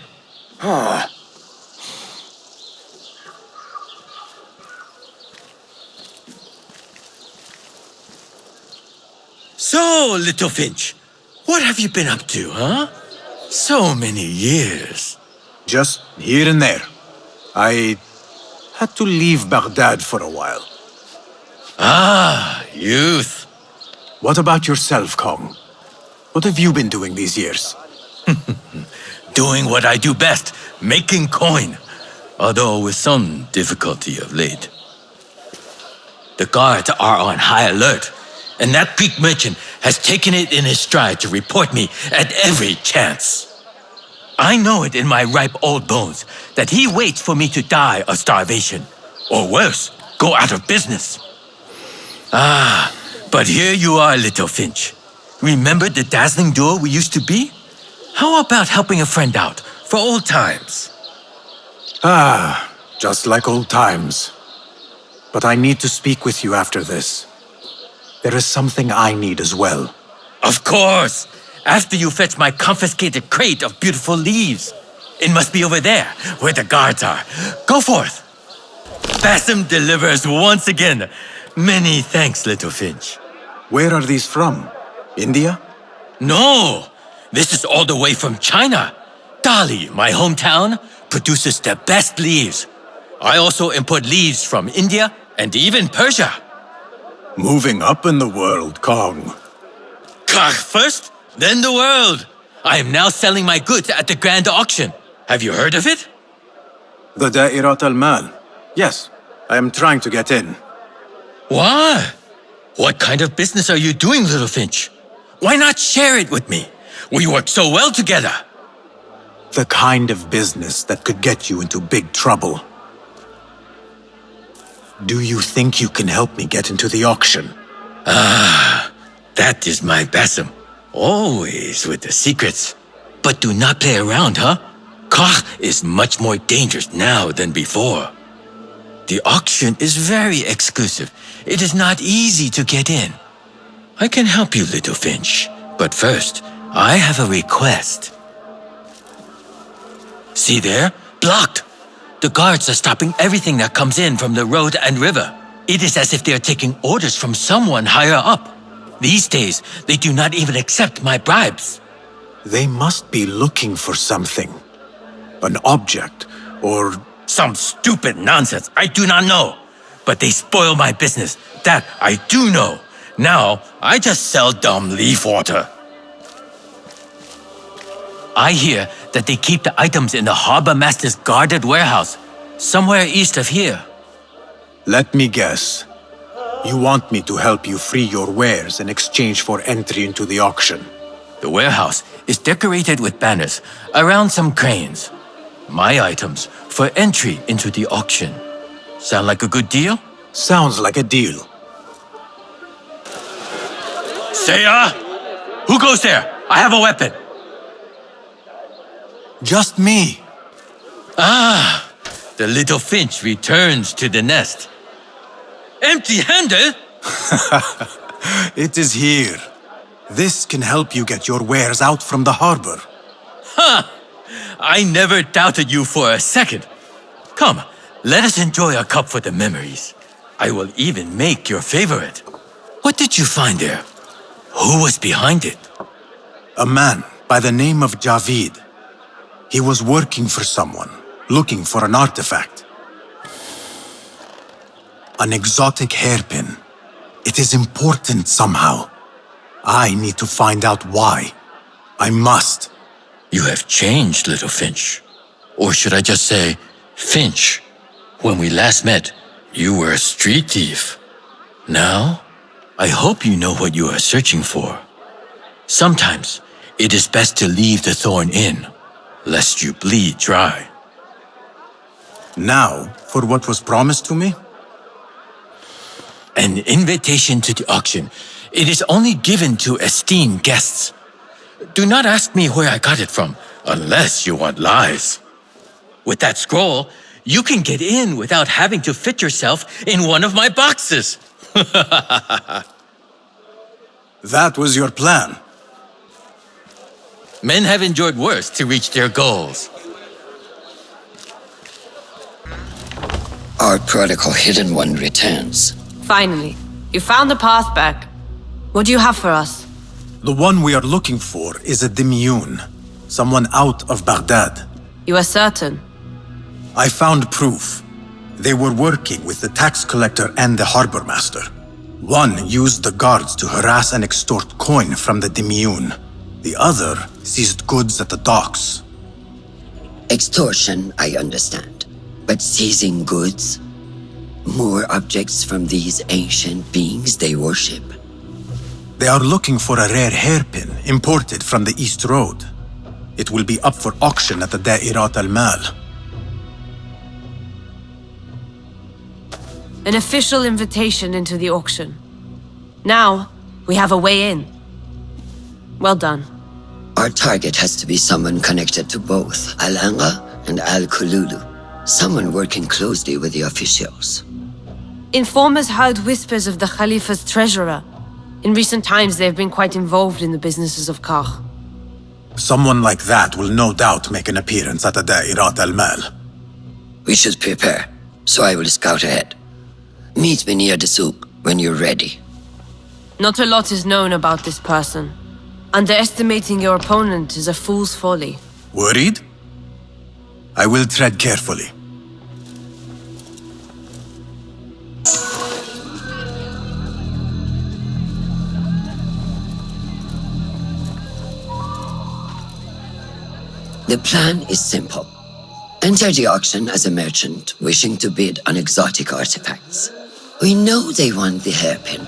So, Little Finch, what have you been up to, huh? So many years. Just here and there. I had to leave Baghdad for a while. Ah, youth. What about yourself, Kong? What have you been doing these years? Doing what I do best, making coin. Although with some difficulty of late. The guards are on high alert, and that Greek merchant has taken it in his stride to report me at every chance. I know it in my ripe old bones that he waits for me to die of starvation, or worse, go out of business. Ah, but here you are, Little Finch. Remember the dazzling duo we used to be? How about helping a friend out, for old times? Ah, just like old times. But I need to speak with you after this. There is something I need as well. Of course! After you fetch my confiscated crate of beautiful leaves. It must be over there, where the guards are. Go forth! Basim delivers once again. Many thanks, little Finch. Where are these from? India? No! This is all the way from China. Dali, my hometown, produces the best leaves. I also import leaves from India and even Persia. Moving up in the world, Kong. First, then the world. I am now selling my goods at the grand auction. Have you heard of it? The Da'irat al-Mal. Yes, I am trying to get in. Why? What kind of business are you doing, little Finch? Why not share it with me? We work so well together. The kind of business that could get you into big trouble. Do you think you can help me get into the auction? Ah, that is my Basim. Always with the secrets. But do not play around, huh? Kah is much more dangerous now than before. The auction is very exclusive. It is not easy to get in. I can help you, little Finch. But first, I have a request. See there? Blocked. The guards are stopping everything that comes in from the road and river. It is as if they are taking orders from someone higher up. These days, they do not even accept my bribes. They must be looking for something. An object, or... Some stupid nonsense. I do not know. But they spoil my business. That I do know. Now, I just sell dumb leaf water. I hear that they keep the items in the harbor master's guarded warehouse, somewhere east of here. Let me guess. You want me to help you free your wares in exchange for entry into the auction. The warehouse is decorated with banners around some cranes. My items for entry into the auction. Sound like a good deal? Sounds like a deal. Saya! Who goes there? I have a weapon. Just me. Ah, the little Finch returns to the nest. Empty-handed? It is here. This can help you get your wares out from the harbor. Ha! I never doubted you for a second. Come, let us enjoy a cup for the memories. I will even make your favorite. What did you find there? Who was behind it? A man by the name of Javid. He was working for someone, looking for an artifact. An exotic hairpin. It is important somehow. I need to find out why. I must. You have changed, little Finch. Or should I just say, Finch. When we last met, you were a street thief. Now, I hope you know what you are searching for. Sometimes, it is best to leave the thorn in, lest you bleed dry. Now, for what was promised to me? An invitation to the auction. It is only given to esteemed guests. Do not ask me where I got it from, unless you want lies. With that scroll, you can get in without having to fit yourself in one of my boxes. That was your plan. Men have endured worse to reach their goals. Our prodigal hidden one returns. Finally, you found the path back. What do you have for us? The one we are looking for is a Dimyun, someone out of Baghdad. You are certain? I found proof. They were working with the tax collector and the harbor master. One used the guards to harass and extort coin from the Dimyun. The other seized goods at the docks. Extortion, I understand. But seizing goods? More objects from these ancient beings they worship. They are looking for a rare hairpin imported from the East Road. It will be up for auction at the Da'irat al-Mal. An official invitation into the auction. Now, we have a way in. Well done. Our target has to be someone connected to both Al-Anga and Al-Kululu. Someone working closely with the officials. Informers heard whispers of the Khalifa's treasurer. In recent times, they have been quite involved in the businesses of Kar. Someone like that will no doubt make an appearance at the Da'irat al-Mal. We should prepare, so I will scout ahead. Meet me near the souk when you're ready. Not a lot is known about this person. Underestimating your opponent is a fool's folly. Worried? I will tread carefully. The plan is simple. Enter the auction as a merchant wishing to bid on exotic artifacts. We know they want the hairpin,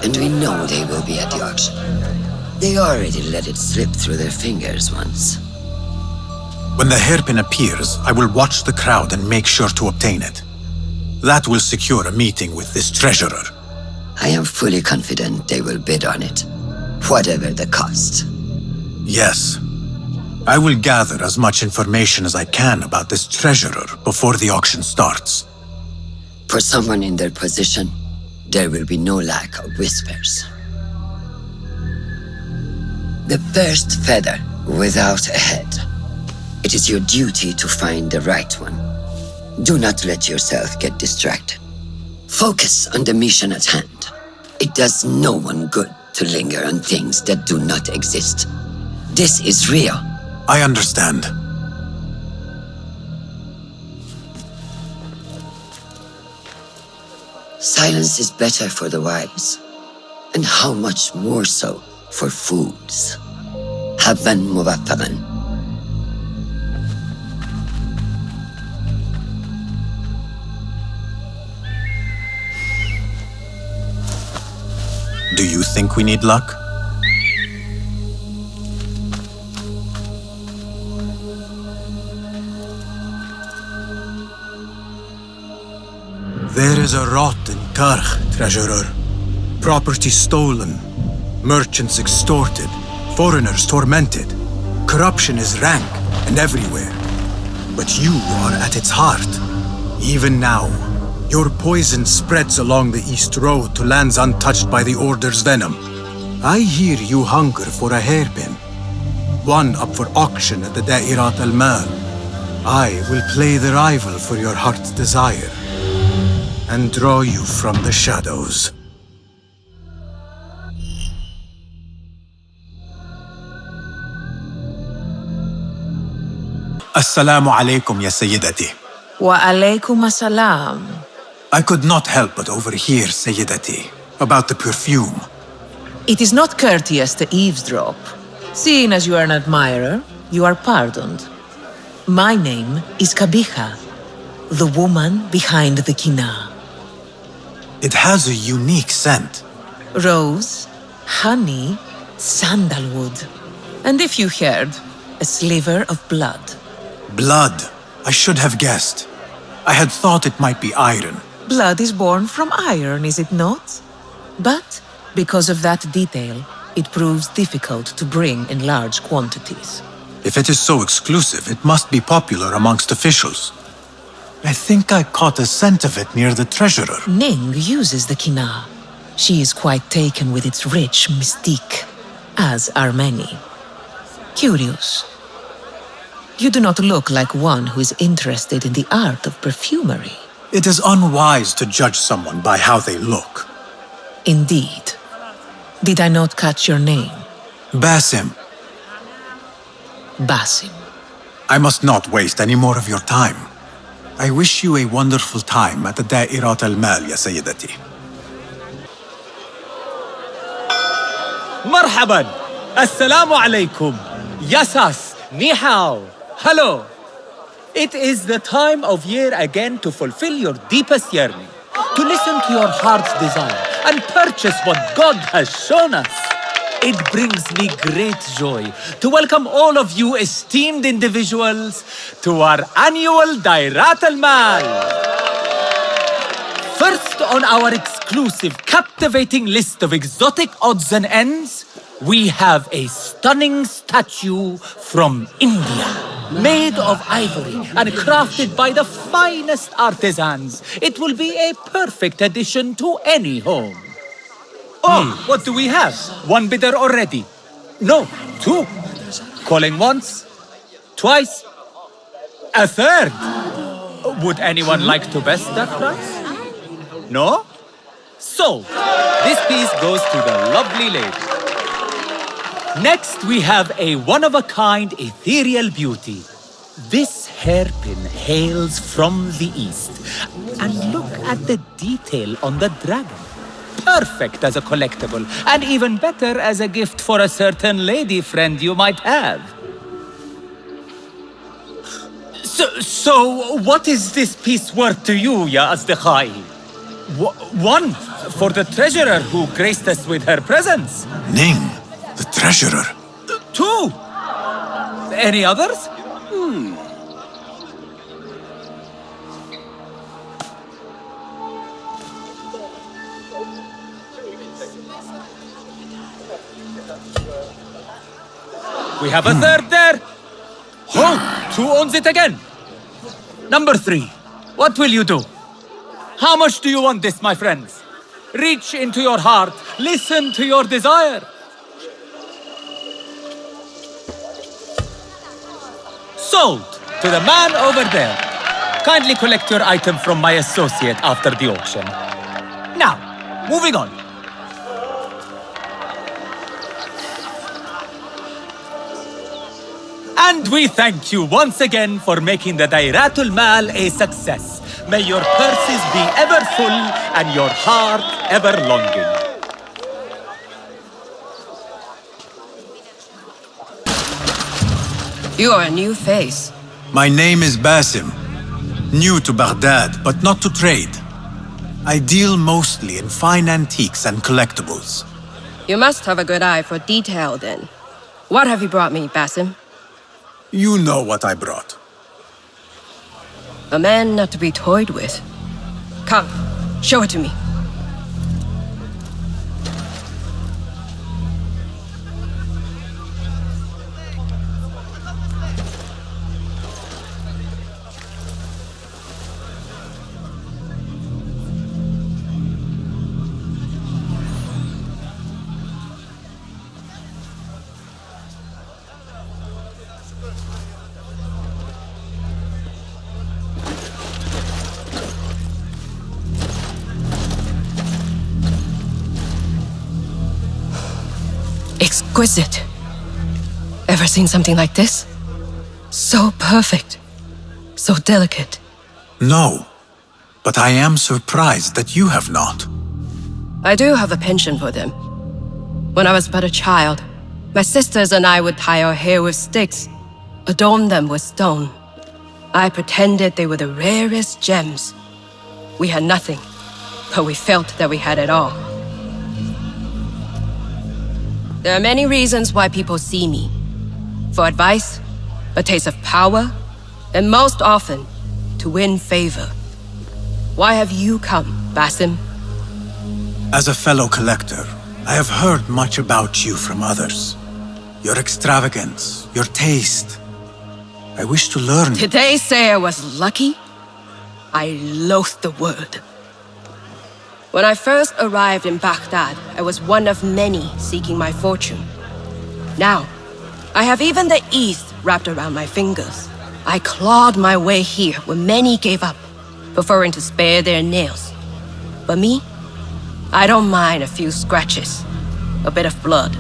and we know they will be at the auction. They already let it slip through their fingers once. When the hairpin appears, I will watch the crowd and make sure to obtain it. That will secure a meeting with this treasurer. I am fully confident they will bid on it, whatever the cost. Yes. I will gather as much information as I can about this treasurer before the auction starts. For someone in their position, there will be no lack of whispers. The first feather without a head. It is your duty to find the right one. Do not let yourself get distracted. Focus on the mission at hand. It does no one good to linger on things that do not exist. This is real. I understand. Silence is better for the wise, and how much more so for fools. Habban muwaffaqan. Do you think we need luck? There is a rot in Karkh, treasurer. Property stolen, merchants extorted, foreigners tormented. Corruption is rank and everywhere. But you are at its heart. Even now, your poison spreads along the East Road to lands untouched by the Order's venom. I hear you hunger for a hairpin. One up for auction at the Da'irat al-Mal. I will play the rival for your heart's desire and draw you from the shadows. Assalamu alaikum, ya Sayyidati. Wa alaikum assalam. I could not help but overhear, Sayyidati, about the perfume. It is not courteous to eavesdrop. Seeing as you are an admirer, you are pardoned. My name is Kabiha, the woman behind the Kina. It has a unique scent. Rose, honey, sandalwood. And if you heard, a sliver of blood. Blood. I should have guessed. I had thought it might be iron. Blood is born from iron, is it not? But because of that detail, it proves difficult to bring in large quantities. If it is so exclusive, it must be popular amongst officials. I think I caught a scent of it near the treasurer. Ning uses the Kina. She is quite taken with its rich mystique, as are many. Curious. You do not look like one who is interested in the art of perfumery. It is unwise to judge someone by how they look. Indeed. Did I not catch your name? Basim. Basim. I must not waste any more of your time. I wish you a wonderful time at the Da'irat al-Mal, ya Sayyidati. Marhaban! Assalamu alaikum! Yasas! Ni hao! Hello! It is the time of year again to fulfill your deepest yearning, to listen to your heart's desire, and purchase what God has shown us. It brings me great joy to welcome all of you esteemed individuals to our annual Da'irat al-Mal. First on our exclusive, captivating list of exotic odds and ends, We have a stunning statue from India, made of ivory and crafted by the finest artisans. It will be a perfect addition to any home. Oh, what do we have? One bidder already. No, two. Calling once, twice, a third. Would anyone like to best that price? No? So, this piece goes to the lovely lady. Next, we have a one-of-a-kind ethereal beauty. This hairpin hails from the east. And look at the detail on the dragon. Perfect as a collectible, and even better as a gift for a certain lady friend you might have. So what is this piece worth to you, Ya Asdiqai? One, for the treasurer who graced us with her presence. Ning, the treasurer. Two. Any others? We have a third there. Oh, who owns it again? Number 3. What will you do? How much do you want this, my friends? Reach into your heart. Listen to your desire. Sold to the man over there. Kindly collect your item from my associate after the auction. Now, moving on. And we thank you once again for making the Dairatul Mal a success. May your purses be ever full and your heart ever longing. You are a new face. My name is Basim. New to Baghdad, but not to trade. I deal mostly in fine antiques and collectibles. You must have a good eye for detail then. What have you brought me, Basim? You know what I brought. A man not to be toyed with. Come, show it to me. Exquisite. Ever seen something like this? So perfect. So delicate. No, but I am surprised that you have not. I do have a penchant for them. When I was but a child, my sisters and I would tie our hair with sticks, adorn them with stone. I pretended they were the rarest gems. We had nothing, but we felt that we had it all. There are many reasons why people see me. For advice, a taste of power, and most often, to win favor. Why have you come, Basim? As a fellow collector, I have heard much about you from others. Your extravagance, your taste. I wish to learn. Did they say I was lucky? I loathe the word. When I first arrived in Baghdad, I was one of many seeking my fortune. Now, I have even the East wrapped around my fingers. I clawed my way here when many gave up, preferring to spare their nails. But me? I don't mind a few scratches, a bit of blood.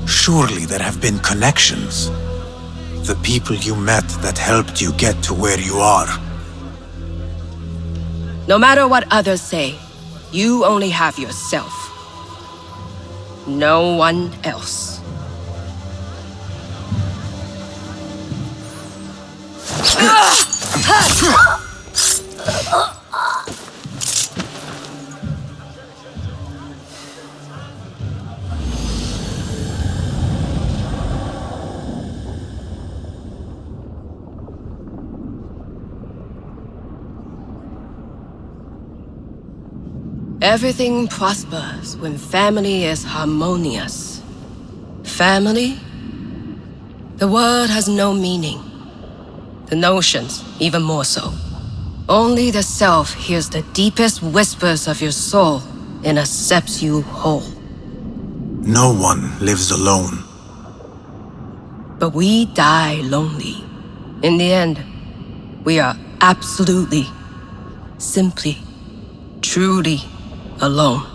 Surely there have been connections. The people you met that helped you get to where you are. No matter what others say, you only have yourself. No one else. Everything prospers when family is harmonious. family? The word has no meaning. The notions, even more so. Only the self hears the deepest whispers of your soul and accepts you whole. No one lives alone. But we die lonely. In the end, we are absolutely, simply, truly alone.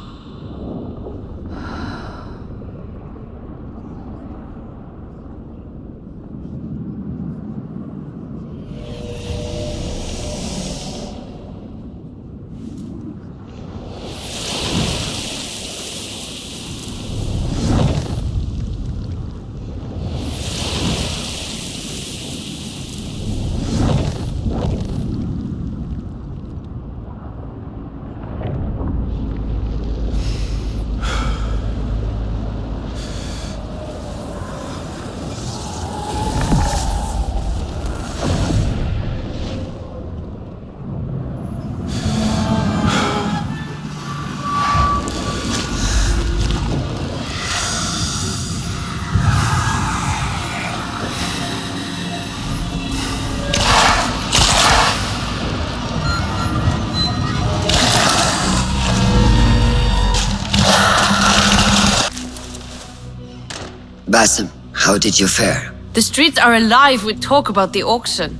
Basim, how did you fare? The streets are alive with talk about the auction.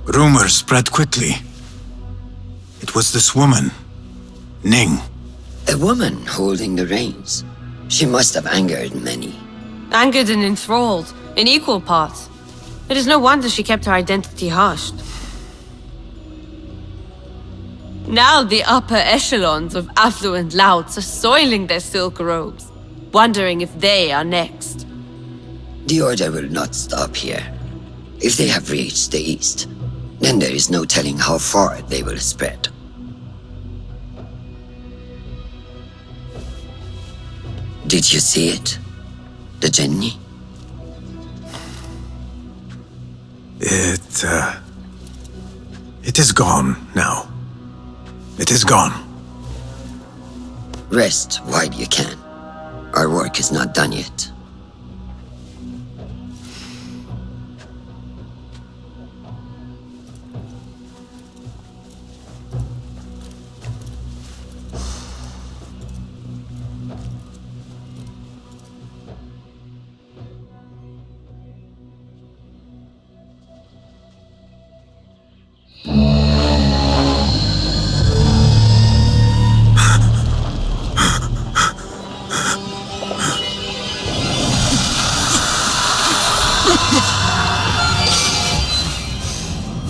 Rumors spread quickly. It was this woman, Ning. A woman holding the reins. She must have angered many. Angered and enthralled, in equal parts. It is no wonder she kept her identity hushed. Now the upper echelons of affluent louts are soiling their silk robes, wondering if they are next. The Order will not stop here. If they have reached the east, then there is no telling how far they will spread. Did you see it? The Jinni? It is gone now. It is gone. Rest while you can. Our work is not done yet.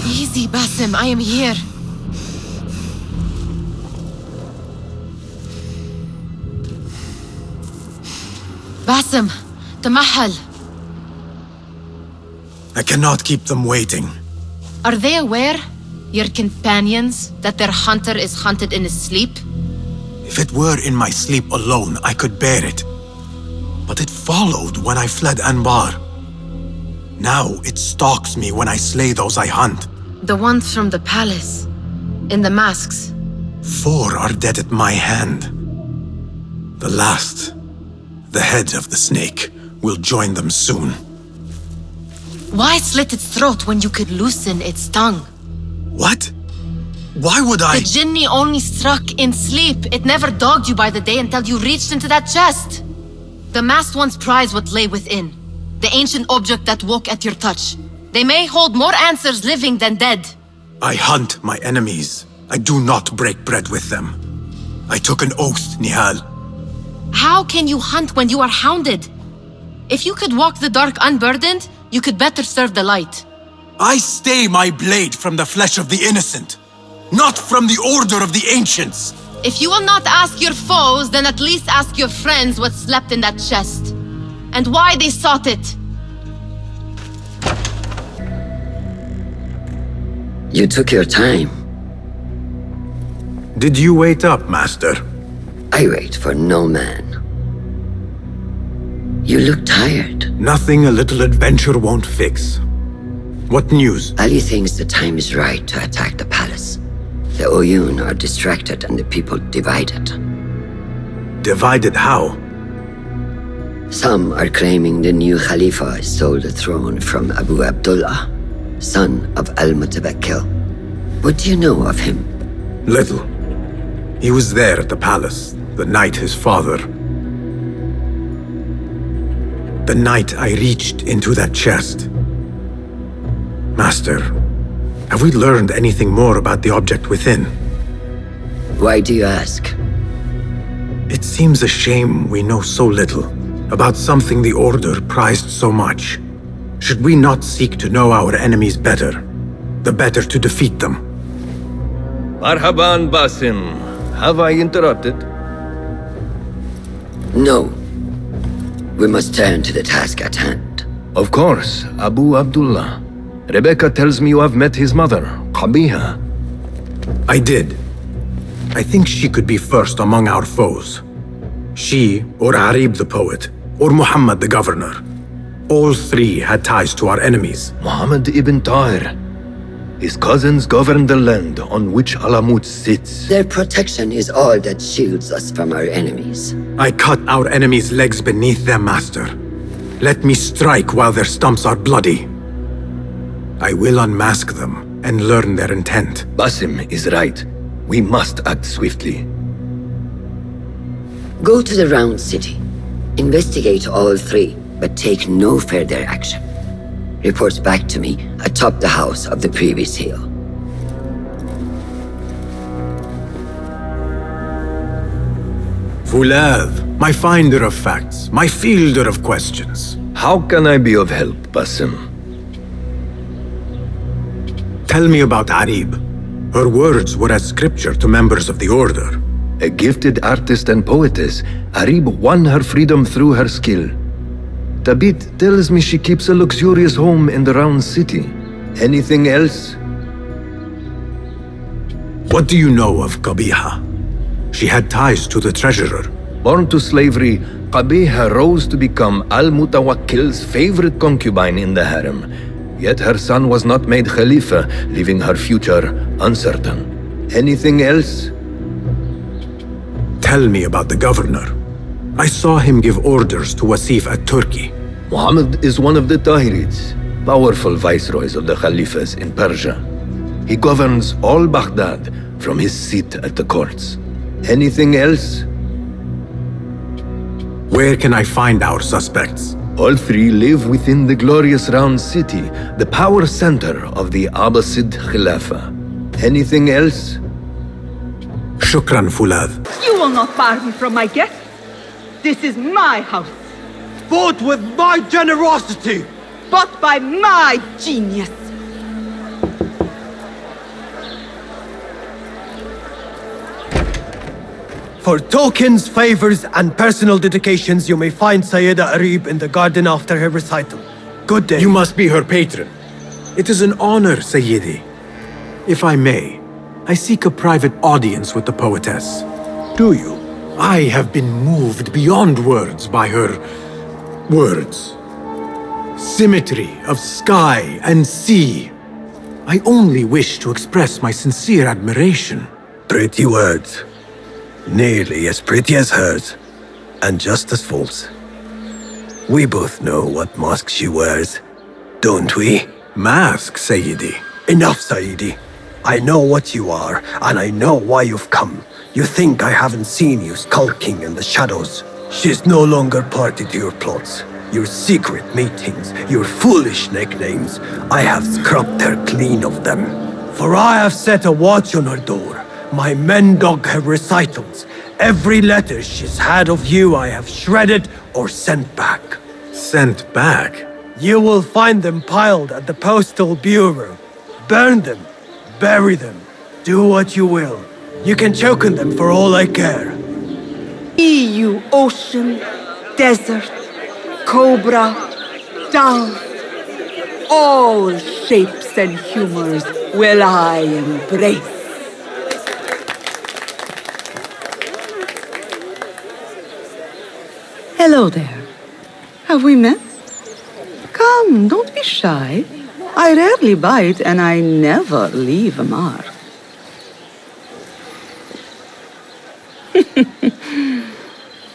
Easy, Basim, I am here. Basim, the Mahal. I cannot keep them waiting. Are they aware, your companions, that their hunter is hunted in his sleep? If it were in my sleep alone, I could bear it. But it followed when I fled Anbar. Now it stalks me when I slay those I hunt. The ones from the palace, in the masks. 4 are dead at my hand. The last, the head of the snake, will join them soon. Why slit its throat when you could loosen its tongue? What? Why would I? The Jinni only struck in sleep. It never dogged you by the day until you reached into that chest. The masked ones prize what lay within. The ancient object that woke at your touch. They may hold more answers living than dead. I hunt my enemies. I do not break bread with them. I took an oath, Nihal. How can you hunt when you are hounded? If you could walk the dark unburdened, you could better serve the light. I stay my blade from the flesh of the innocent, not from the order of the ancients. If you will not ask your foes, then at least ask your friends what slept in that chest. And why they sought it. You took your time. Did you wait up, Master? I wait for no man. You look tired. Nothing a little adventure won't fix. What news? Ali thinks the time is right to attack the palace. The Oyun are distracted and the people divided. Divided how? Some are claiming the new Khalifa stole the throne from Abu Abdullah, son of Al-Mutawakkil. What do you know of him? Little. He was there at the palace, the night his father... The night I reached into that chest. Master, have we learned anything more about the object within? Why do you ask? It seems a shame we know so little about something the Order prized so much. Should we not seek to know our enemies better, the better to defeat them? Marhaban, Basim. Have I interrupted? No. We must turn to the task at hand. Of course, Abu Abdullah. Rebecca tells me you have met his mother, Qabiha. I did. I think she could be first among our foes. She, or Arib the poet, or Muhammad the governor. All three had ties to our enemies. Muhammad ibn Tahir. His cousins govern the land on which Alamut sits. Their protection is all that shields us from our enemies. I cut our enemies' legs beneath them, Master. Let me strike while their stumps are bloody. I will unmask them and learn their intent. Basim is right. We must act swiftly. Go to the Round City. Investigate all three, but take no further action. Report back to me atop the house of the previous hill. Fulad, my finder of facts, my fielder of questions. How can I be of help, Basim? Tell me about Arib. Her words were as scripture to members of the Order. A gifted artist and poetess, Arib won her freedom through her skill. Tabit tells me she keeps a luxurious home in the Round City. Anything else? What do you know of Qabiha? She had ties to the treasurer. Born to slavery, Qabiha rose to become Al-Mutawakkil's favorite concubine in the harem. Yet her son was not made Khalifa, leaving her future uncertain. Anything else? Tell me about the governor. I saw him give orders to Wasif at Turkey. Muhammad is one of the Tahirids, powerful viceroys of the Khalifas in Persia. He governs all Baghdad from his seat at the courts. Anything else? Where can I find our suspects? All three live within the glorious Round City, the power center of the Abbasid Khilafah. Anything else? Shukran, Fulad. You will not bar me from my guest. This is my house. Bought with my generosity. Bought by my genius. For tokens, favors, and personal dedications, you may find Sayyida Arib in the garden after her recital. Good day. You must be her patron. It is an honor, Sayyidi. If I may, I seek a private audience with the poetess. Do you? I have been moved beyond words by her words. Symmetry of sky and sea. I only wish to express my sincere admiration. Pretty words. Nearly as pretty as hers, and just as false. We both know what mask she wears, don't we? Mask, Sayyidi. Enough, Sayyidi. I know what you are, and I know why you've come. You think I haven't seen you skulking in the shadows. She's no longer party to your plots, your secret meetings, your foolish nicknames. I have scrubbed her clean of them. For I have set a watch on her door. My men dog her recitals. Every letter she's had of you I have shredded or sent back. Sent back? You will find them piled at the Postal Bureau. Burn them. Bury them. Do what you will. You can choke on them for all I care. Be you ocean, desert, cobra, dove. All shapes and humors will I embrace. Hello there. Have we met? Come, don't be shy. I rarely bite and I never leave a mark.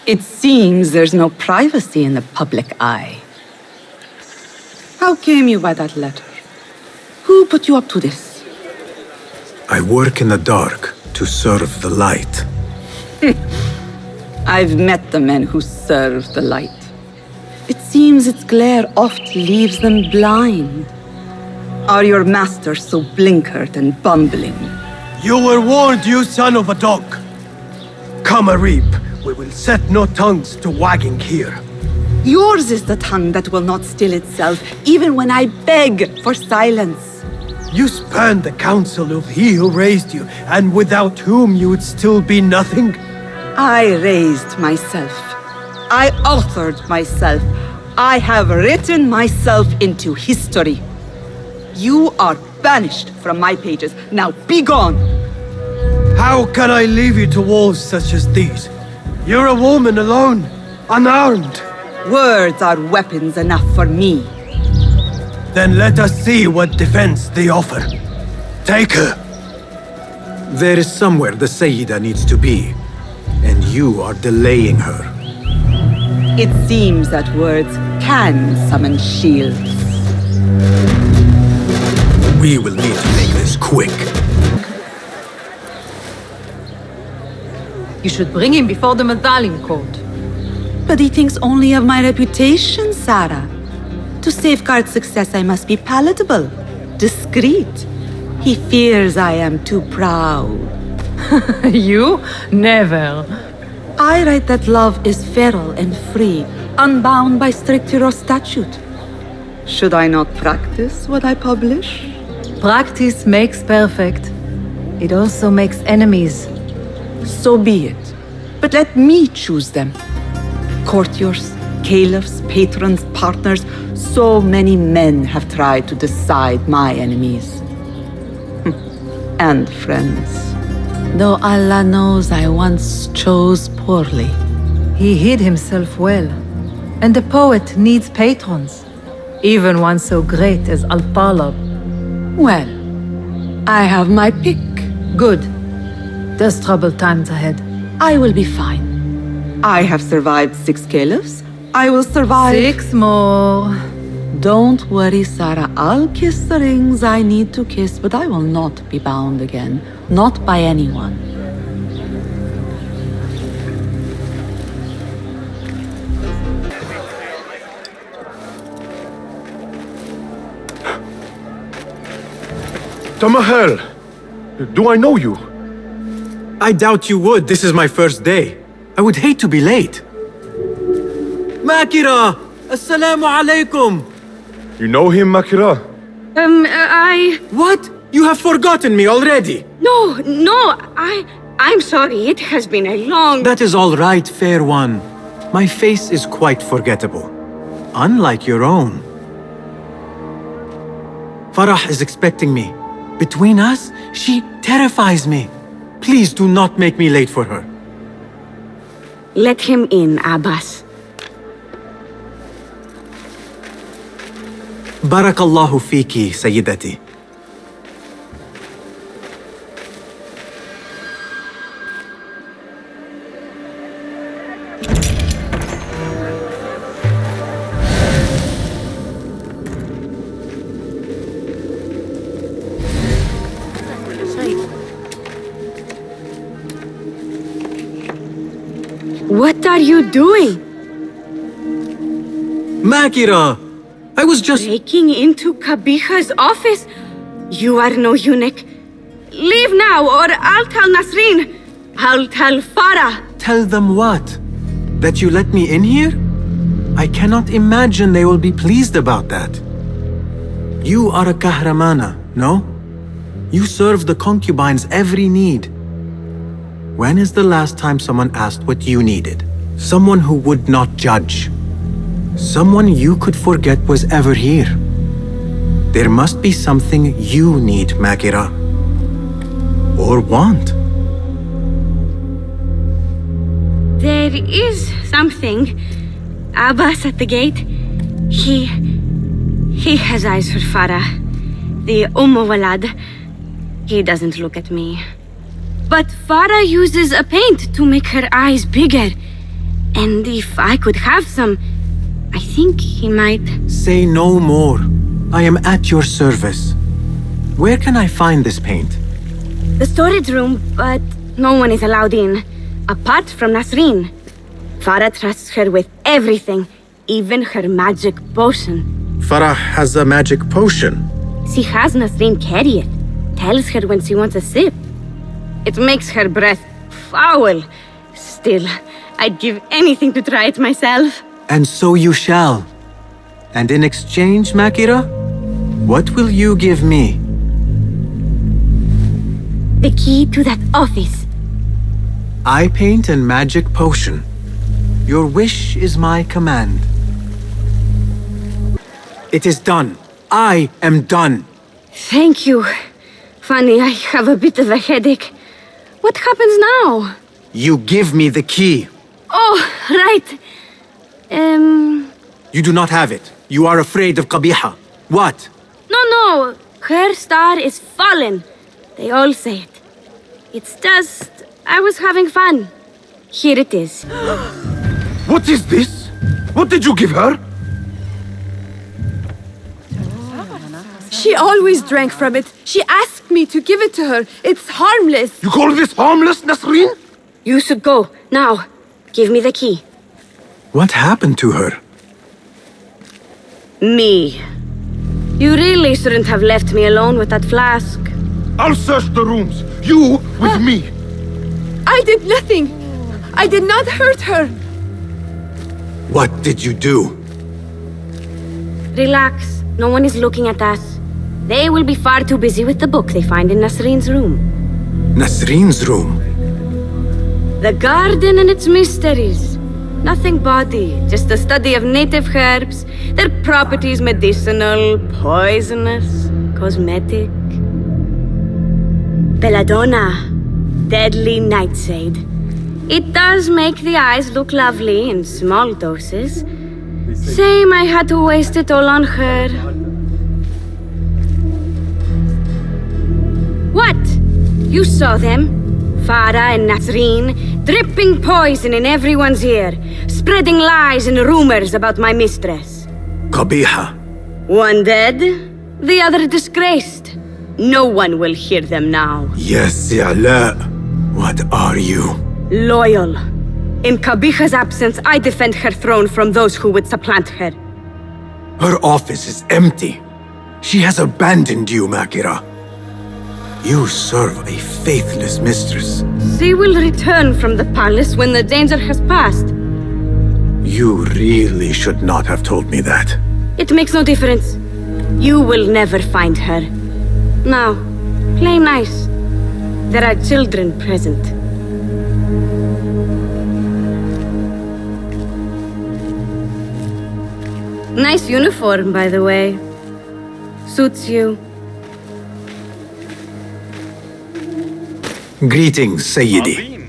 It seems there's no privacy in the public eye. How came you by that letter? Who put you up to this? I work in the dark to serve the light. I've met the men who serve the light. It seems its glare oft leaves them blind. Are your masters so blinkered and bumbling? You were warned, you son of a dog. Come a reap, we will set no tongues to wagging here. Yours is the tongue that will not still itself, even when I beg for silence. You spurned the counsel of he who raised you, and without whom you would still be nothing. I raised myself. I authored myself. I have written myself into history. You are banished from my pages. Now be gone! How can I leave you to wolves such as these? You're a woman alone, unarmed. Words are weapons enough for me. Then let us see what defense they offer. Take her. There is somewhere the Sayyida needs to be, and you are delaying her. It seems that words can summon shields. We will need to make this quick. You should bring him before the Madalim court. But he thinks only of my reputation, Sarah. To safeguard success, I must be palatable, discreet. He fears I am too proud. You? Never. I write that love is feral and free, unbound by strict hero statute. Should I not practice what I publish? Practice makes perfect. It also makes enemies. So be it. But let me choose them. Courtiers, caliphs, patrons, partners, so many men have tried to decide my enemies. And friends. Though Allah knows I once chose poorly. He hid himself well. And the poet needs patrons. Even one so great as Al-Talab. Well, I have my pick. Good. There's troubled times ahead. I will be fine. I have survived 6 caliphs. I will survive 6 more. Don't worry, Sarah. I'll kiss the rings I need to kiss, but I will not be bound again. Not by anyone. Tamahel! Do I know you? I doubt you would. This is my first day. I would hate to be late. Makira! Assalamu alaikum! You know him, Makira? What? You have forgotten me already! No, I'm sorry. It has been a long... That is all right, fair one. My face is quite forgettable. Unlike your own. Farah is expecting me. Between us, she terrifies me. Please do not make me late for her. Let him in, Abbas. Barakallahu fiki, Sayyidati. What are you doing? Makira! I was just... Breaking into Kabiha's office? You are no eunuch. Leave now, or I'll tell Nasreen. I'll tell Farah. Tell them what? That you let me in here? I cannot imagine they will be pleased about that. You are a kahramana, no? You serve the concubines every need. When is the last time someone asked what you needed? Someone who would not judge. Someone you could forget was ever here. There must be something you need, Makira. Or want. There is something. Abbas at the gate. He has eyes for Farah. The Walad. He doesn't look at me. But Farah uses a paint to make her eyes bigger. And if I could have some, I think he might. Say no more. I am at your service. Where can I find this paint? The storage room, but no one is allowed in, apart from Nasreen. Farah trusts her with everything, even her magic potion. Farah has a magic potion. She has Nasreen carry it, tells her when she wants a sip. It makes her breath foul. Still, I'd give anything to try it myself. And so you shall. And in exchange, Makira, what will you give me? The key to that office. Eye paint and magic potion. Your wish is my command. It is done. I am done. Thank you. Funny, I have a bit of a headache. What happens now? You give me the key. Oh, right. You do not have it. You are afraid of Qabiha. What? No. Her star is fallen. They all say it. It's just, I was having fun. Here it is. What is this? What did you give her? She always drank from it. She asked me to give it to her. It's harmless. You call this harmless, Nasreen? You should go. Now, give me the key. What happened to her? Me. You really shouldn't have left me alone with that flask. I'll search the rooms. You with me. I did nothing. I did not hurt her. What did you do? Relax. No one is looking at us. They will be far too busy with the book they find in Nasreen's room. Nasreen's room? The garden and its mysteries. Nothing bawdy, just a study of native herbs, their properties medicinal, poisonous, cosmetic. Belladonna, deadly nightshade. It does make the eyes look lovely in small doses. Shame I had to waste it all on her. What? You saw them? Farah and Nasreen, dripping poison in everyone's ear, spreading lies and rumors about my mistress. Qabiha. One dead, the other disgraced. No one will hear them now. Yes, Ya'la. What are you? Loyal. In Qabiha's absence, I defend her throne from those who would supplant her. Her office is empty. She has abandoned you, Makira. You serve a faithless mistress. She will return from the palace when the danger has passed. You really should not have told me that. It makes no difference. You will never find her. Now, play nice. There are children present. Nice uniform, by the way. Suits you. Greetings, Sayyidi.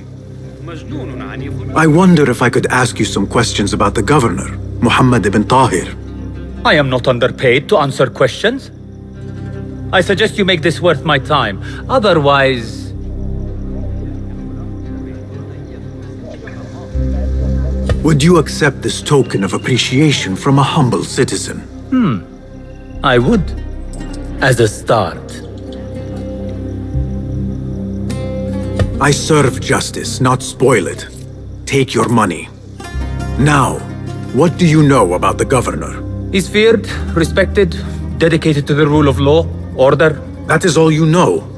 I wonder if I could ask you some questions about the governor, Muhammad ibn Tahir. I am not underpaid to answer questions. I suggest you make this worth my time. Otherwise... Would you accept this token of appreciation from a humble citizen? I would. As a start. I serve justice, not spoil it. Take your money. Now, what do you know about the governor? He's feared, respected, dedicated to the rule of law, order. That is all you know.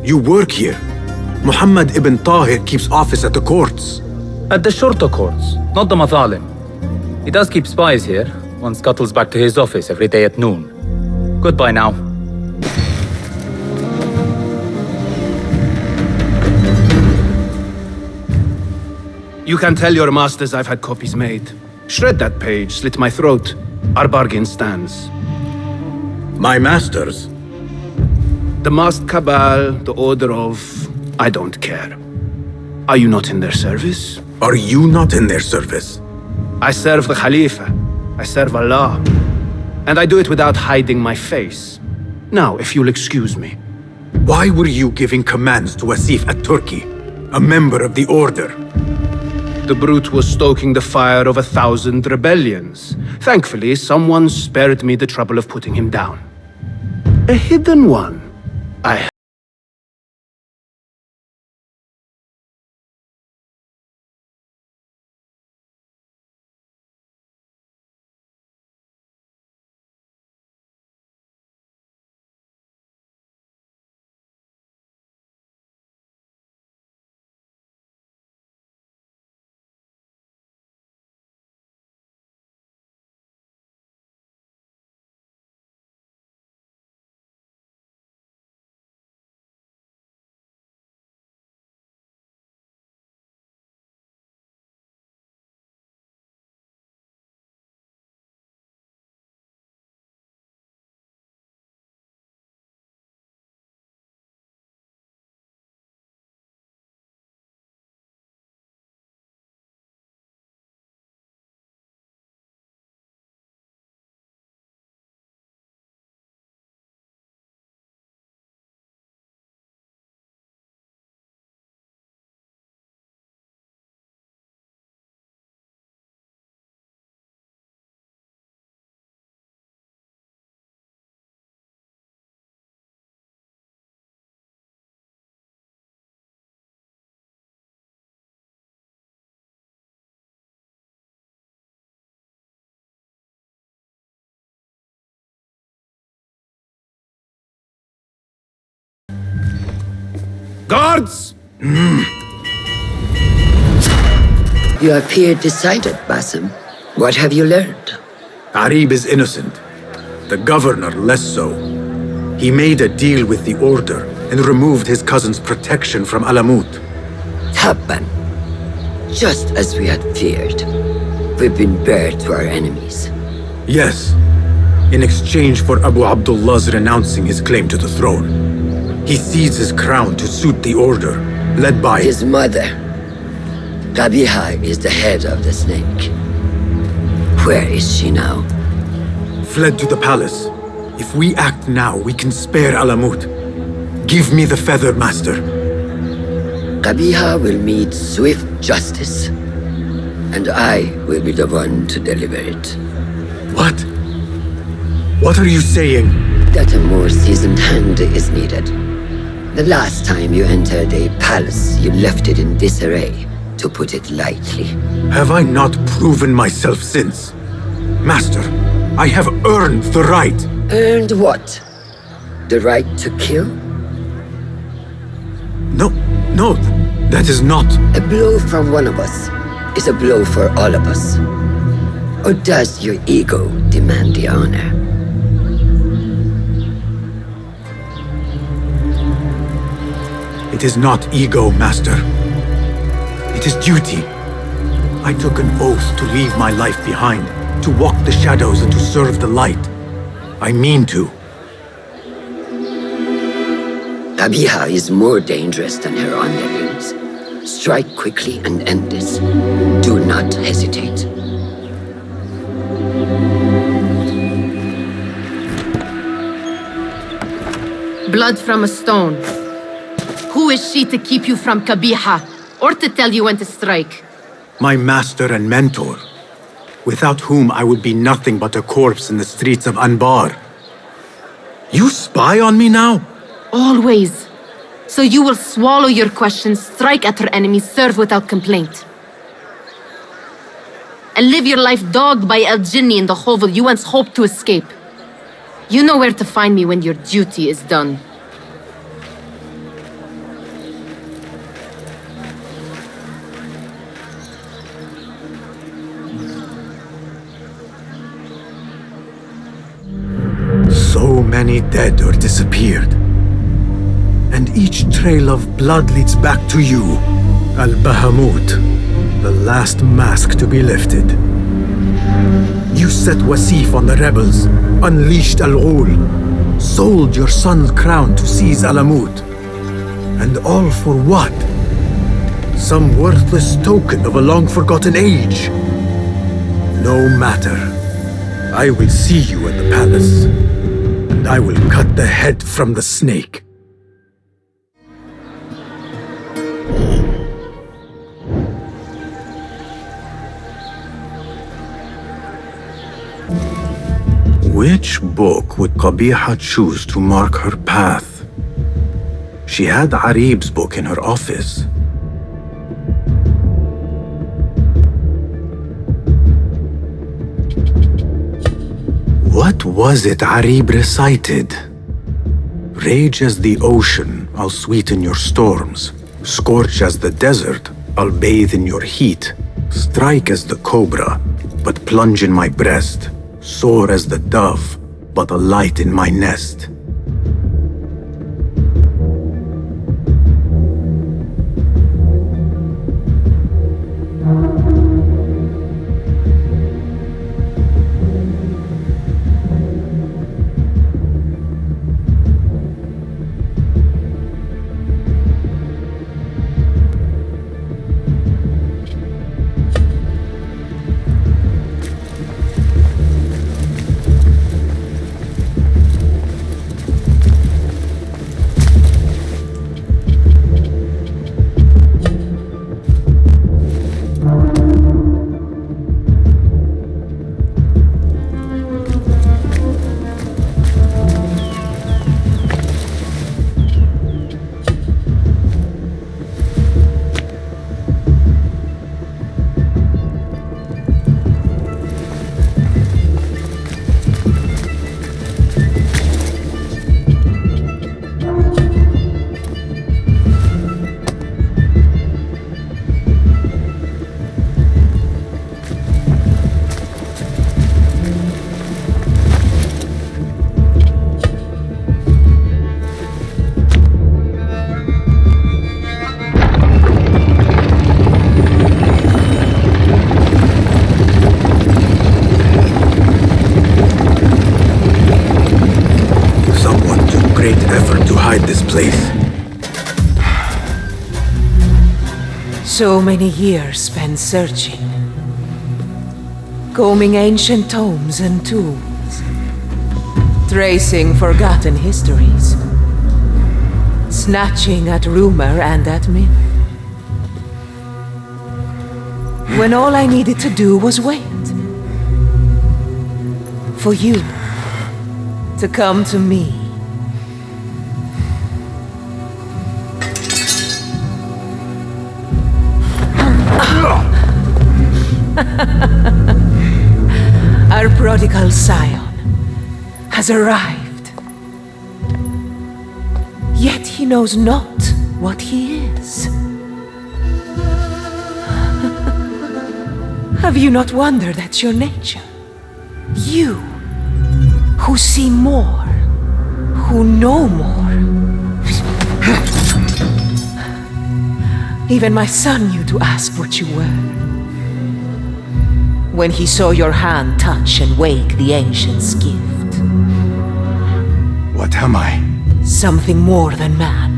You work here. Muhammad ibn Tahir keeps office at the courts. At the shorter courts, not the Mathalim. He does keep spies here. One scuttles back to his office every day at noon. Goodbye now. You can tell your masters I've had copies made. Shred that page, slit my throat. Our bargain stands. My masters? The masked cabal, the order of... I don't care. Are you not in their service? Are you not in their service? I serve the Khalifa. I serve Allah. And I do it without hiding my face. Now, if you'll excuse me. Why were you giving commands to Asif at Turkey, a member of the order? The brute was stoking the fire of 1,000 rebellions. Thankfully, someone spared me the trouble of putting him down. A hidden one. I Guards! You appear decided, Basim. What have you learned? Arib is innocent. The governor less so. He made a deal with the Order and removed his cousin's protection from Alamut. Tabban. Just as we had feared. We've been bared to our enemies. Yes. In exchange for Abu Abdullah's renouncing his claim to the throne. He cedes his crown to suit the Order, led by his mother. Qabiha is the head of the snake. Where is she now? Fled to the palace. If we act now, we can spare Alamut. Give me the feather, Master. Qabiha will meet swift justice, and I will be the one to deliver it. What? What are you saying? That a more seasoned hand is needed. The last time you entered a palace, you left it in disarray, to put it lightly. Have I not proven myself since? Master, I have earned the right. Earned what? The right to kill? No, that is not. A blow from one of us is a blow for all of us. Or does your ego demand the honor? It is not ego, Master. It is duty. I took an oath to leave my life behind, to walk the shadows and to serve the light. I mean to. Qabiha is more dangerous than her underlings. Strike quickly and end this. Do not hesitate. Blood from a stone. Who is she to keep you from Qabiha, or to tell you when to strike? My master and mentor, without whom I would be nothing but a corpse in the streets of Anbar. You spy on me now? Always. So you will swallow your questions, strike at her enemies, serve without complaint. And live your life dogged by El Jinni in the hovel you once hoped to escape. You know where to find me when your duty is done. So many dead or disappeared. And each trail of blood leads back to you, Al-Bahamut, the last mask to be lifted. You set Wasif on the rebels, unleashed Al-Ghul, sold your son's crown to seize Alamut. And all for what? Some worthless token of a long-forgotten age. No matter. I will see you at the palace, and I will cut the head from the snake. Which book would Qabiha choose to mark her path? She had Arib's book in her office. What was it Arib recited? Rage as the ocean, I'll sweeten your storms. Scorch as the desert, I'll bathe in your heat. Strike as the cobra, but plunge in my breast. Soar as the dove, but alight in my nest. So many years spent searching, combing ancient tomes and tombs, tracing forgotten histories, snatching at rumor and at myth. When all I needed to do was wait for you to come to me. Our prodigal scion has arrived. Yet he knows not what he is. Have you not wondered at your nature? You, who see more, who know more. Even my son knew to ask what you were. When he saw your hand touch and wake the ancient's gift. What am I? Something more than man.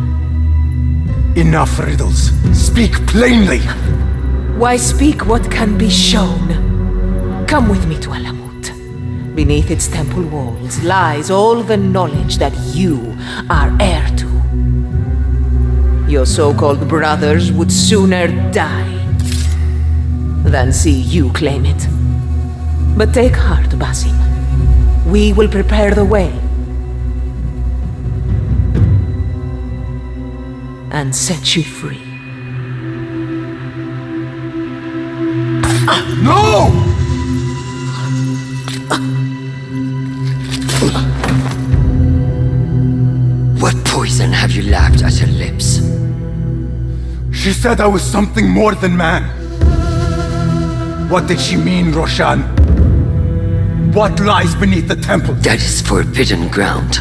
Enough riddles. Speak plainly. Why speak what can be shown? Come with me to Alamut. Beneath its temple walls lies all the knowledge that you are heir to. Your so-called brothers would sooner die than see you claim it. But take heart, Basim. We will prepare the way and set you free. No! What poison have you lapped at her lips? She said I was something more than man. What did she mean, Roshan? What lies beneath the temple? That is forbidden ground.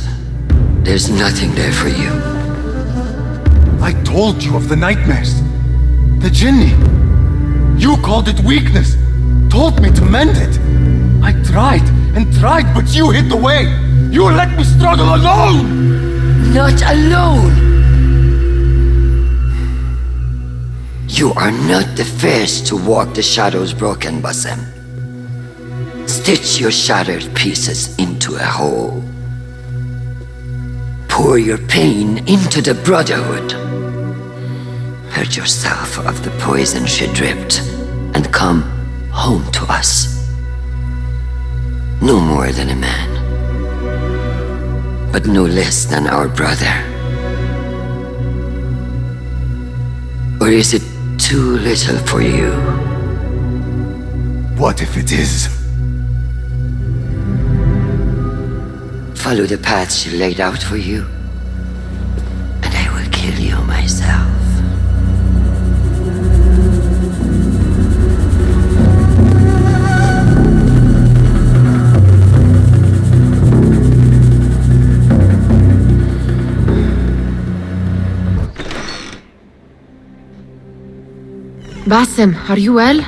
There's nothing there for you. I told you of the nightmares. The jinni. You called it weakness. Told me to mend it. I tried and tried, but you hid the way. You let me struggle alone! Not alone! You are not the first to walk the shadows broken, Basim. Stitch your shattered pieces into a whole. Pour your pain into the Brotherhood. Purge yourself of the poison she dripped, and come home to us. No more than a man. but no less than our brother. Or is it too little for you? What if it is? Follow the path she laid out for you, and I will kill you myself. Basim, are you well?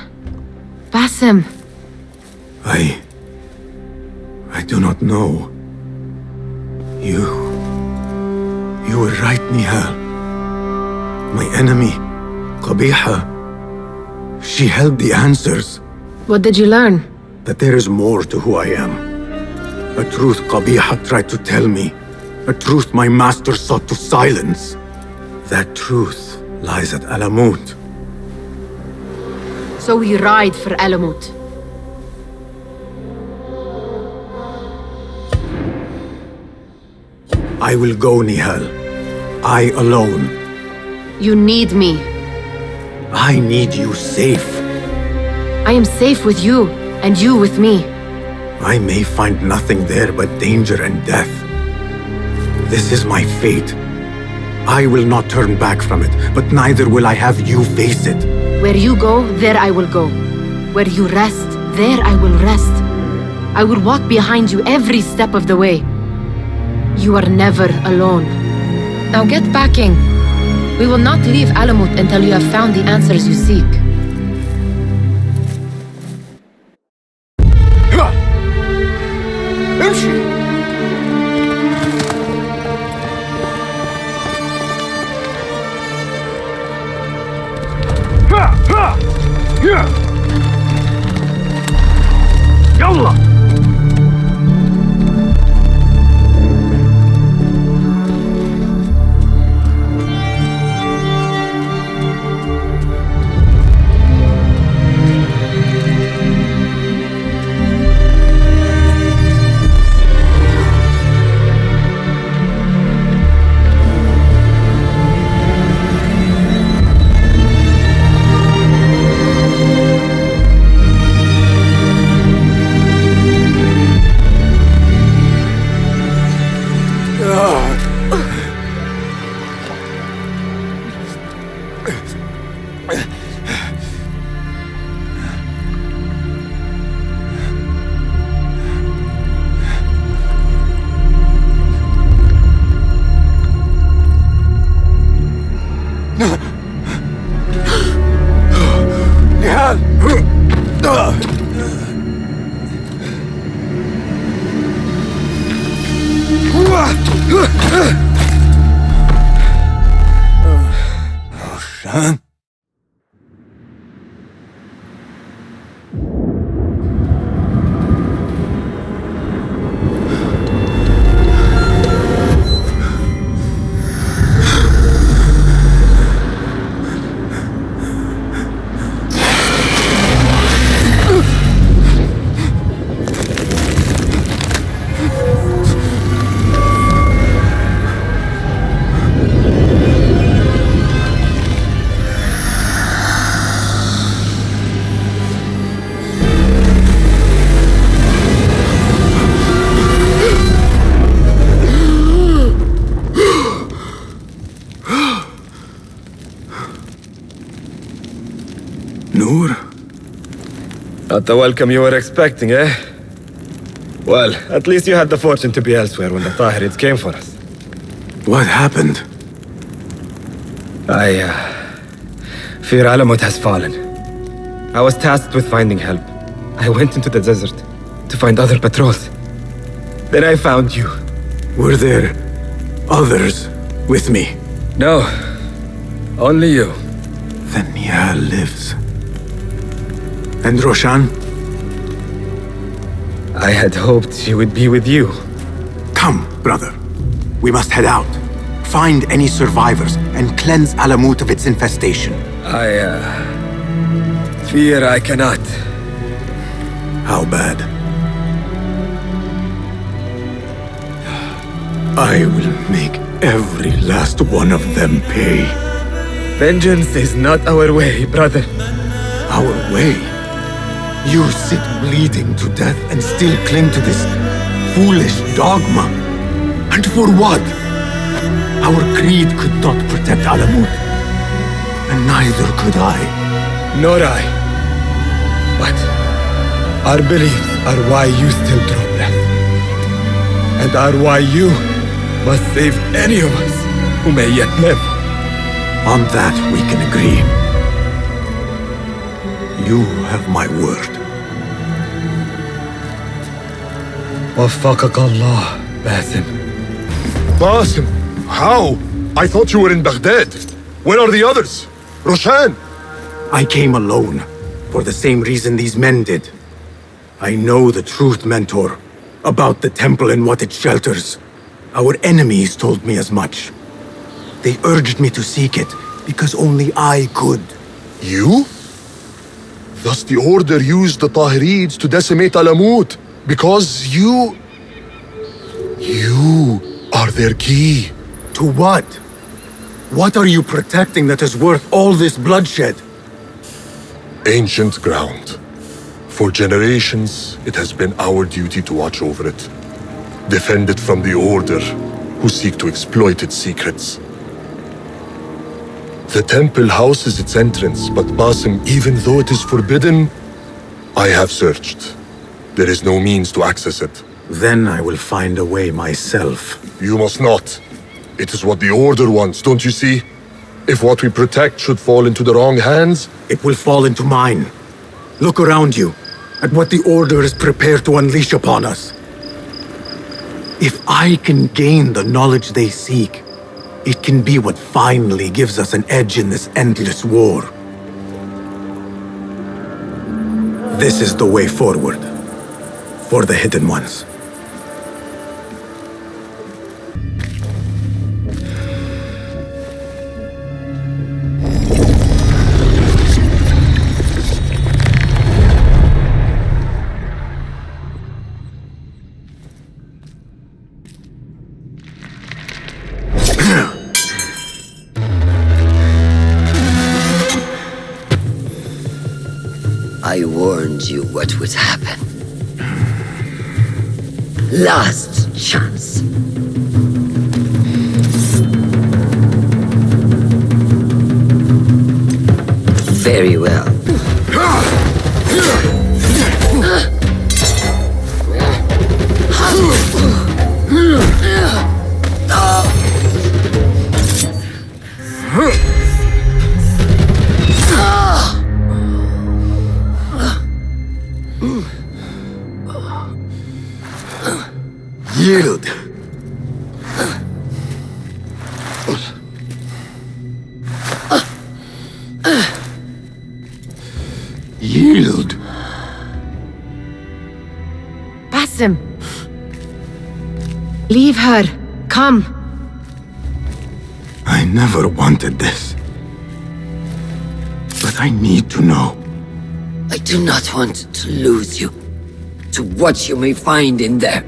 Basim. I do not know. You were right, Nihal. My enemy, Qabiha. She held the answers. What did you learn? That there is more to who I am. A truth Qabiha tried to tell me. A truth my master sought to silence. That truth lies at Alamut. So we ride for Alamut. I will go, Nihal. I alone. You need me. I need you safe. I am safe with you, and you with me. I may find nothing there but danger and death. This is my fate. I will not turn back from it, but neither will I have you face it. Where you go, there I will go. Where you rest, there I will rest. I will walk behind you every step of the way. You are never alone. Now get packing. We will not leave Alamut until you have found the answers you seek. يلا Roshan? Not the welcome you were expecting, eh? Well, at least you had the fortune to be elsewhere when the Tahirids came for us. What happened? I fear Alamut has fallen. I was tasked with finding help. I went into the desert to find other patrols. Then I found you. Were there others with me? No, only you. Then Nia lives. And Roshan? I had hoped she would be with you. Come, brother. We must head out. Find any survivors and cleanse Alamut of its infestation. I fear I cannot. How bad? I will make every last one of them pay. Vengeance is not our way, brother. Our way? You sit bleeding to death and still cling to this foolish dogma. And for what? Our creed could not protect Alamut. And neither could I. Nor I. But our beliefs are why you still draw breath. And are why you must save any of us who may yet live. On that we can agree. You have my word. وفقك الله, Basim. Basim? How? I thought you were in Baghdad. Where are the others? Roshan? I came alone, for the same reason these men did. I know the truth, Mentor, about the temple and what it shelters. Our enemies told me as much. They urged me to seek it, because only I could. You? Thus the Order used the Tahirids to decimate Alamut, because you are their key. To what? What are you protecting that is worth all this bloodshed? Ancient ground. For generations, it has been our duty to watch over it. Defend it from the Order, who seek to exploit its secrets. The temple houses its entrance, but Basim, even though it is forbidden, I have searched. There is no means to access it. Then I will find a way myself. You must not. It is what the Order wants, don't you see? If what we protect should fall into the wrong hands, it will fall into mine. Look around you, at what the Order is prepared to unleash upon us. If I can gain the knowledge they seek, it can be what finally gives us an edge in this endless war. This is the way forward, for the Hidden Ones. I warned you what would happen. Last chance. Very well. Yield. Yield. Basim. Leave her. Come. I never wanted this. But I need to know. I do not want to lose you to what you may find in there.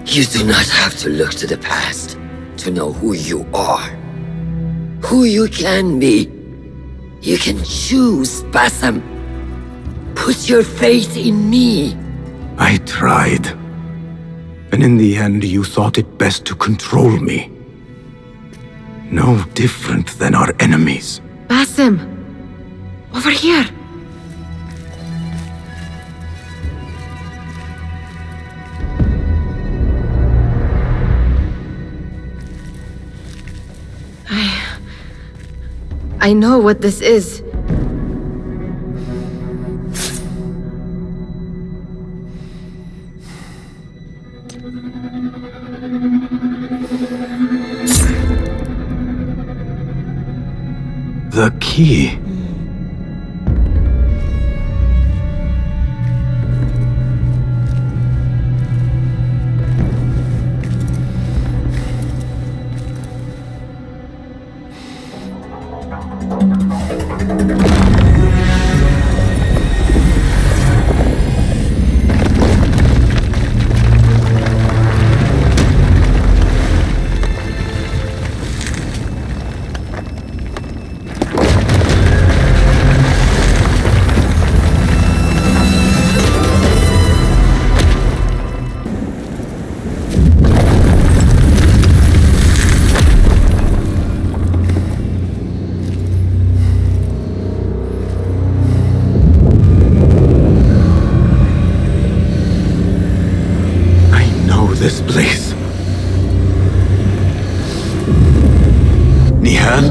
You do not have to look to the past to know who you are, who you can be. You can choose, Basim. Put your faith in me. I tried. And in the end, you thought it best to control me. No different than our enemies. Basim. Over here. I know what this is. The key. this place. Nihal?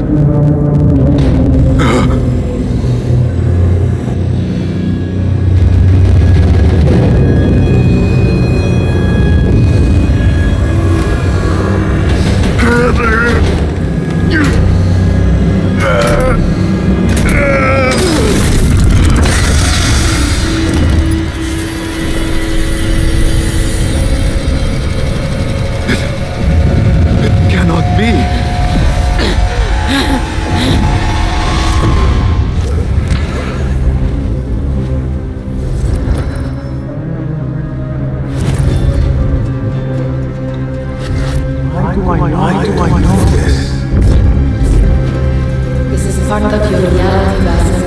Part of your reality, Basil.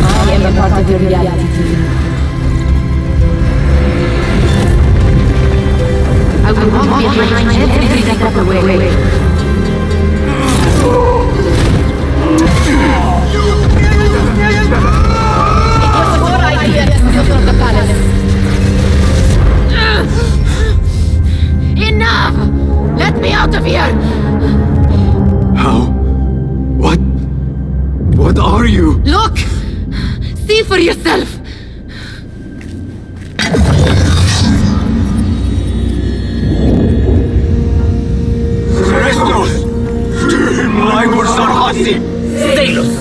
I am a part of your reality too. I will walk behind every step of the way. It was a good idea to steal from the palace. Enough! Let me out of here! How? What are you? Look! See for yourself! Restos! Laibur Sarhasi! Stalos!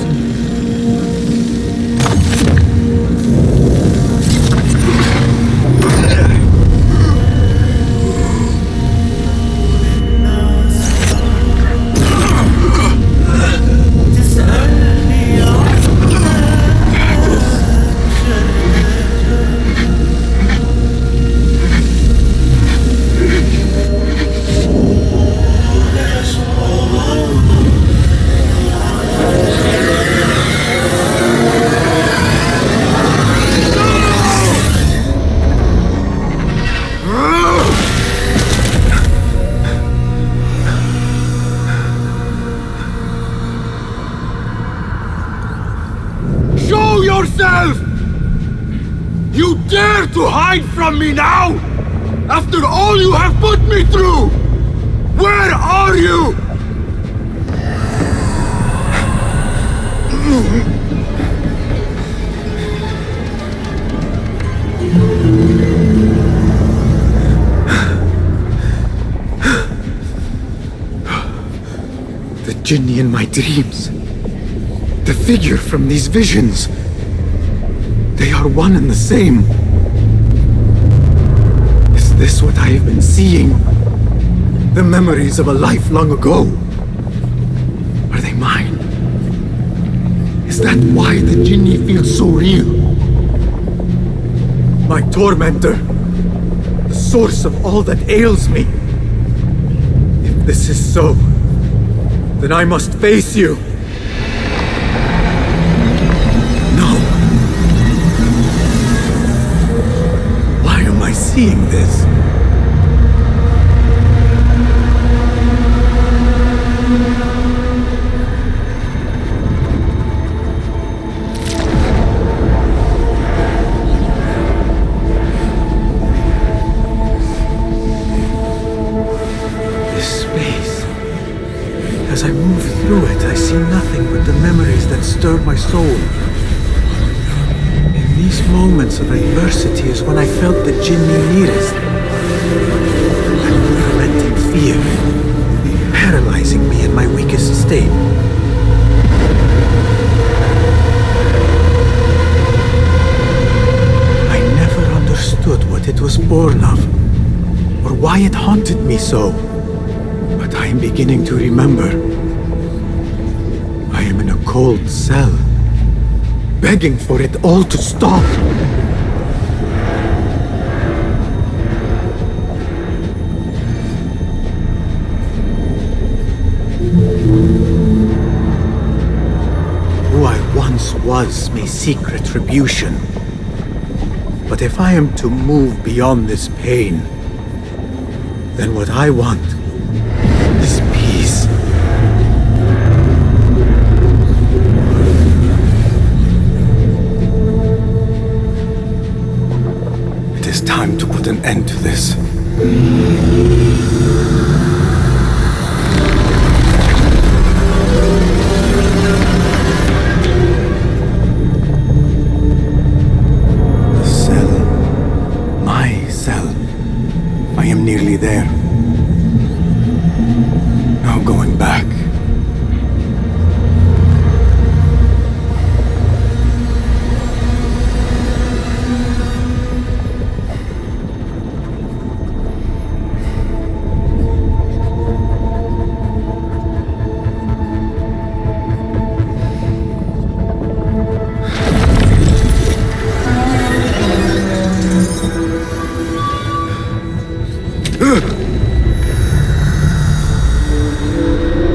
Show yourself! You dare to hide from me now? After all you have put me through! Where are you? The Jinni in my dreams. The figure from these visions. They are one and the same. Is this what I have been seeing? The memories of a life long ago? Are they mine? Is that why the Jinni feels so real? My tormentor, the source of all that ails me. If this is so, then I must face you. No. Why am I seeing this? As I move through it, I see nothing but the memories that stir my soul. In these moments of adversity is when I felt the Jinni nearest. That unrelenting fear, paralyzing me in my weakest state. I never understood what it was born of, or why it haunted me so. But I am beginning to remember. I am in a cold cell, begging for it all to stop. Who I once was may seek retribution. But if I am to move beyond this pain, then what I want is peace. It is time. time to put an end to this. The cell. My cell. I am nearly there. No going back.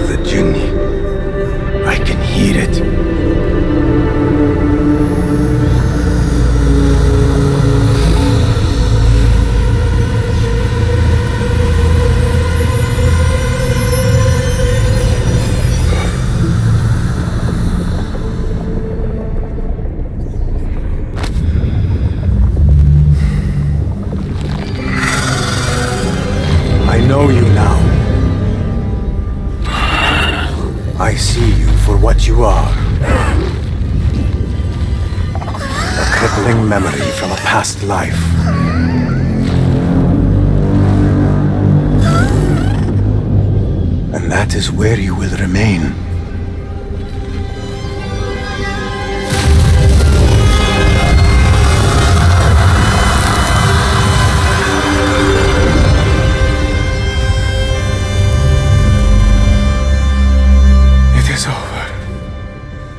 The Jinni. I can hear it. I know you now. I see you for what you are. A crippling memory from a past life. And that is where you will remain.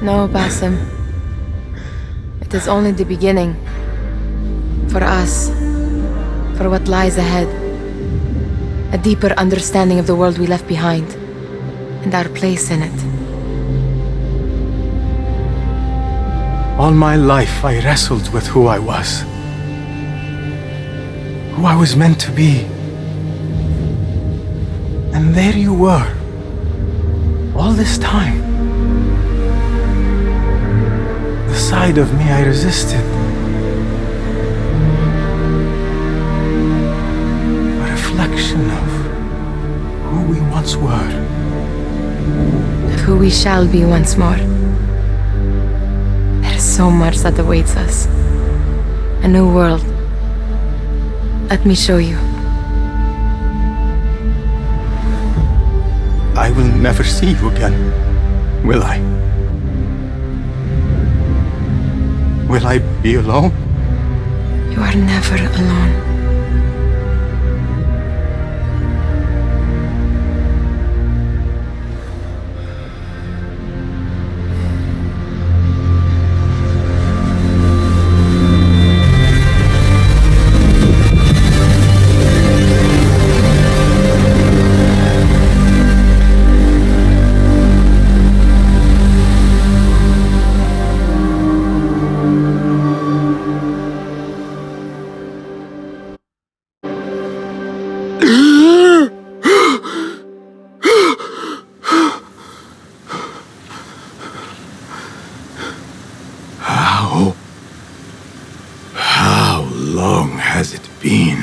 No, Basim. It is only the beginning. For us. For what lies ahead. A deeper understanding of the world we left behind. And our place in it. All my life I wrestled with who I was. Who I was meant to be. And there you were. All this time. The side of me I resisted. A reflection of who we once were. Of who we shall be once more. There is so much that awaits us. A new world. Let me show you. I will never see you again, will I? Will I be alone? You are never alone. How long has it been?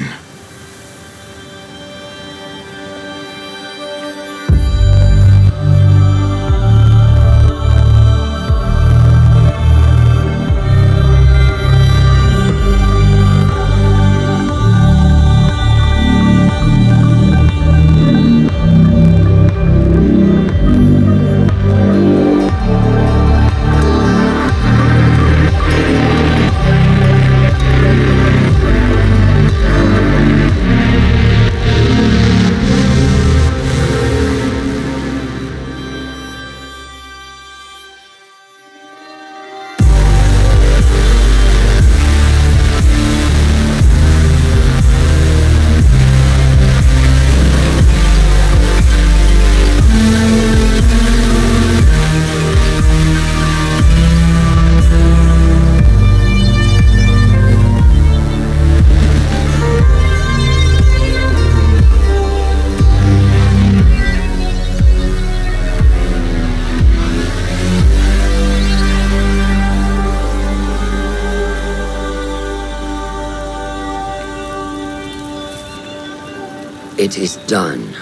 It is done.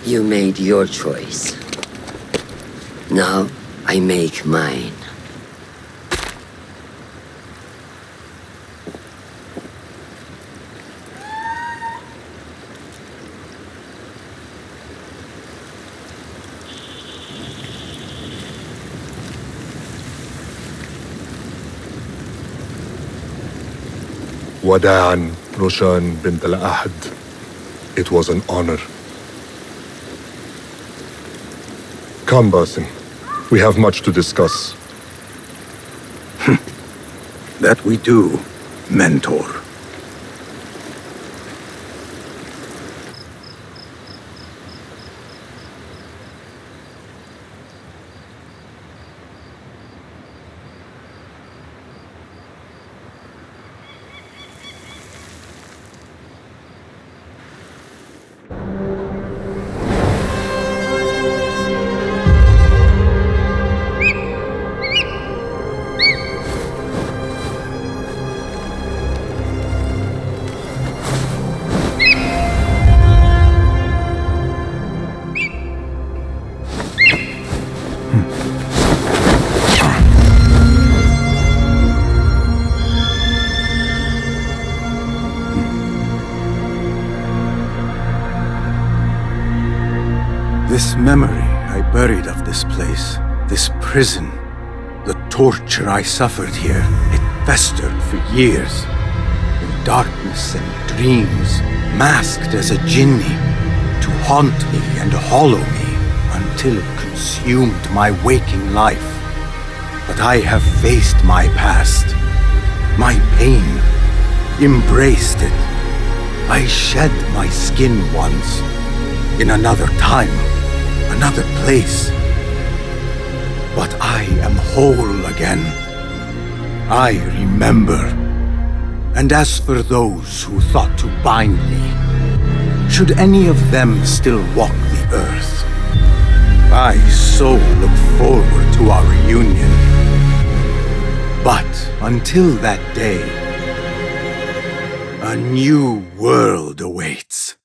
You made your choice. Now, I make mine. Wada'an, Roshan bint al-Ahad. It was an honor. Come, Basim. We have much to discuss. That we do, Mentor. This memory I buried of this place, this prison, the torture I suffered here, it festered for years. In darkness and dreams, masked as a jinni, to haunt me and hollow me until it consumed my waking life. But I have faced my past, my pain, embraced it. I shed my skin once, in another time, another place. But I am whole again. I remember. And as for those who thought to bind me, should any of them still walk the earth, I so look forward to our reunion. But until that day, a new world awaits.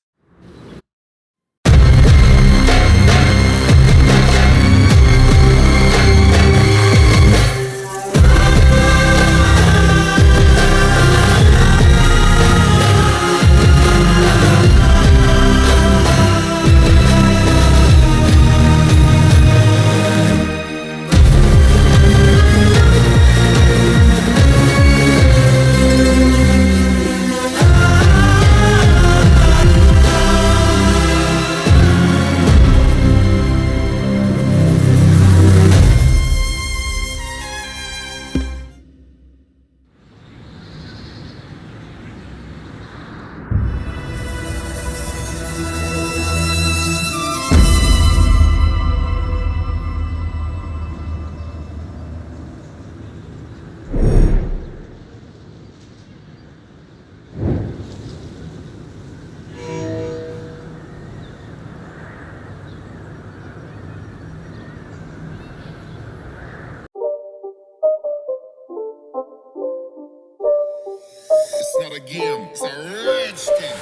It's not a game, it's a rage thing.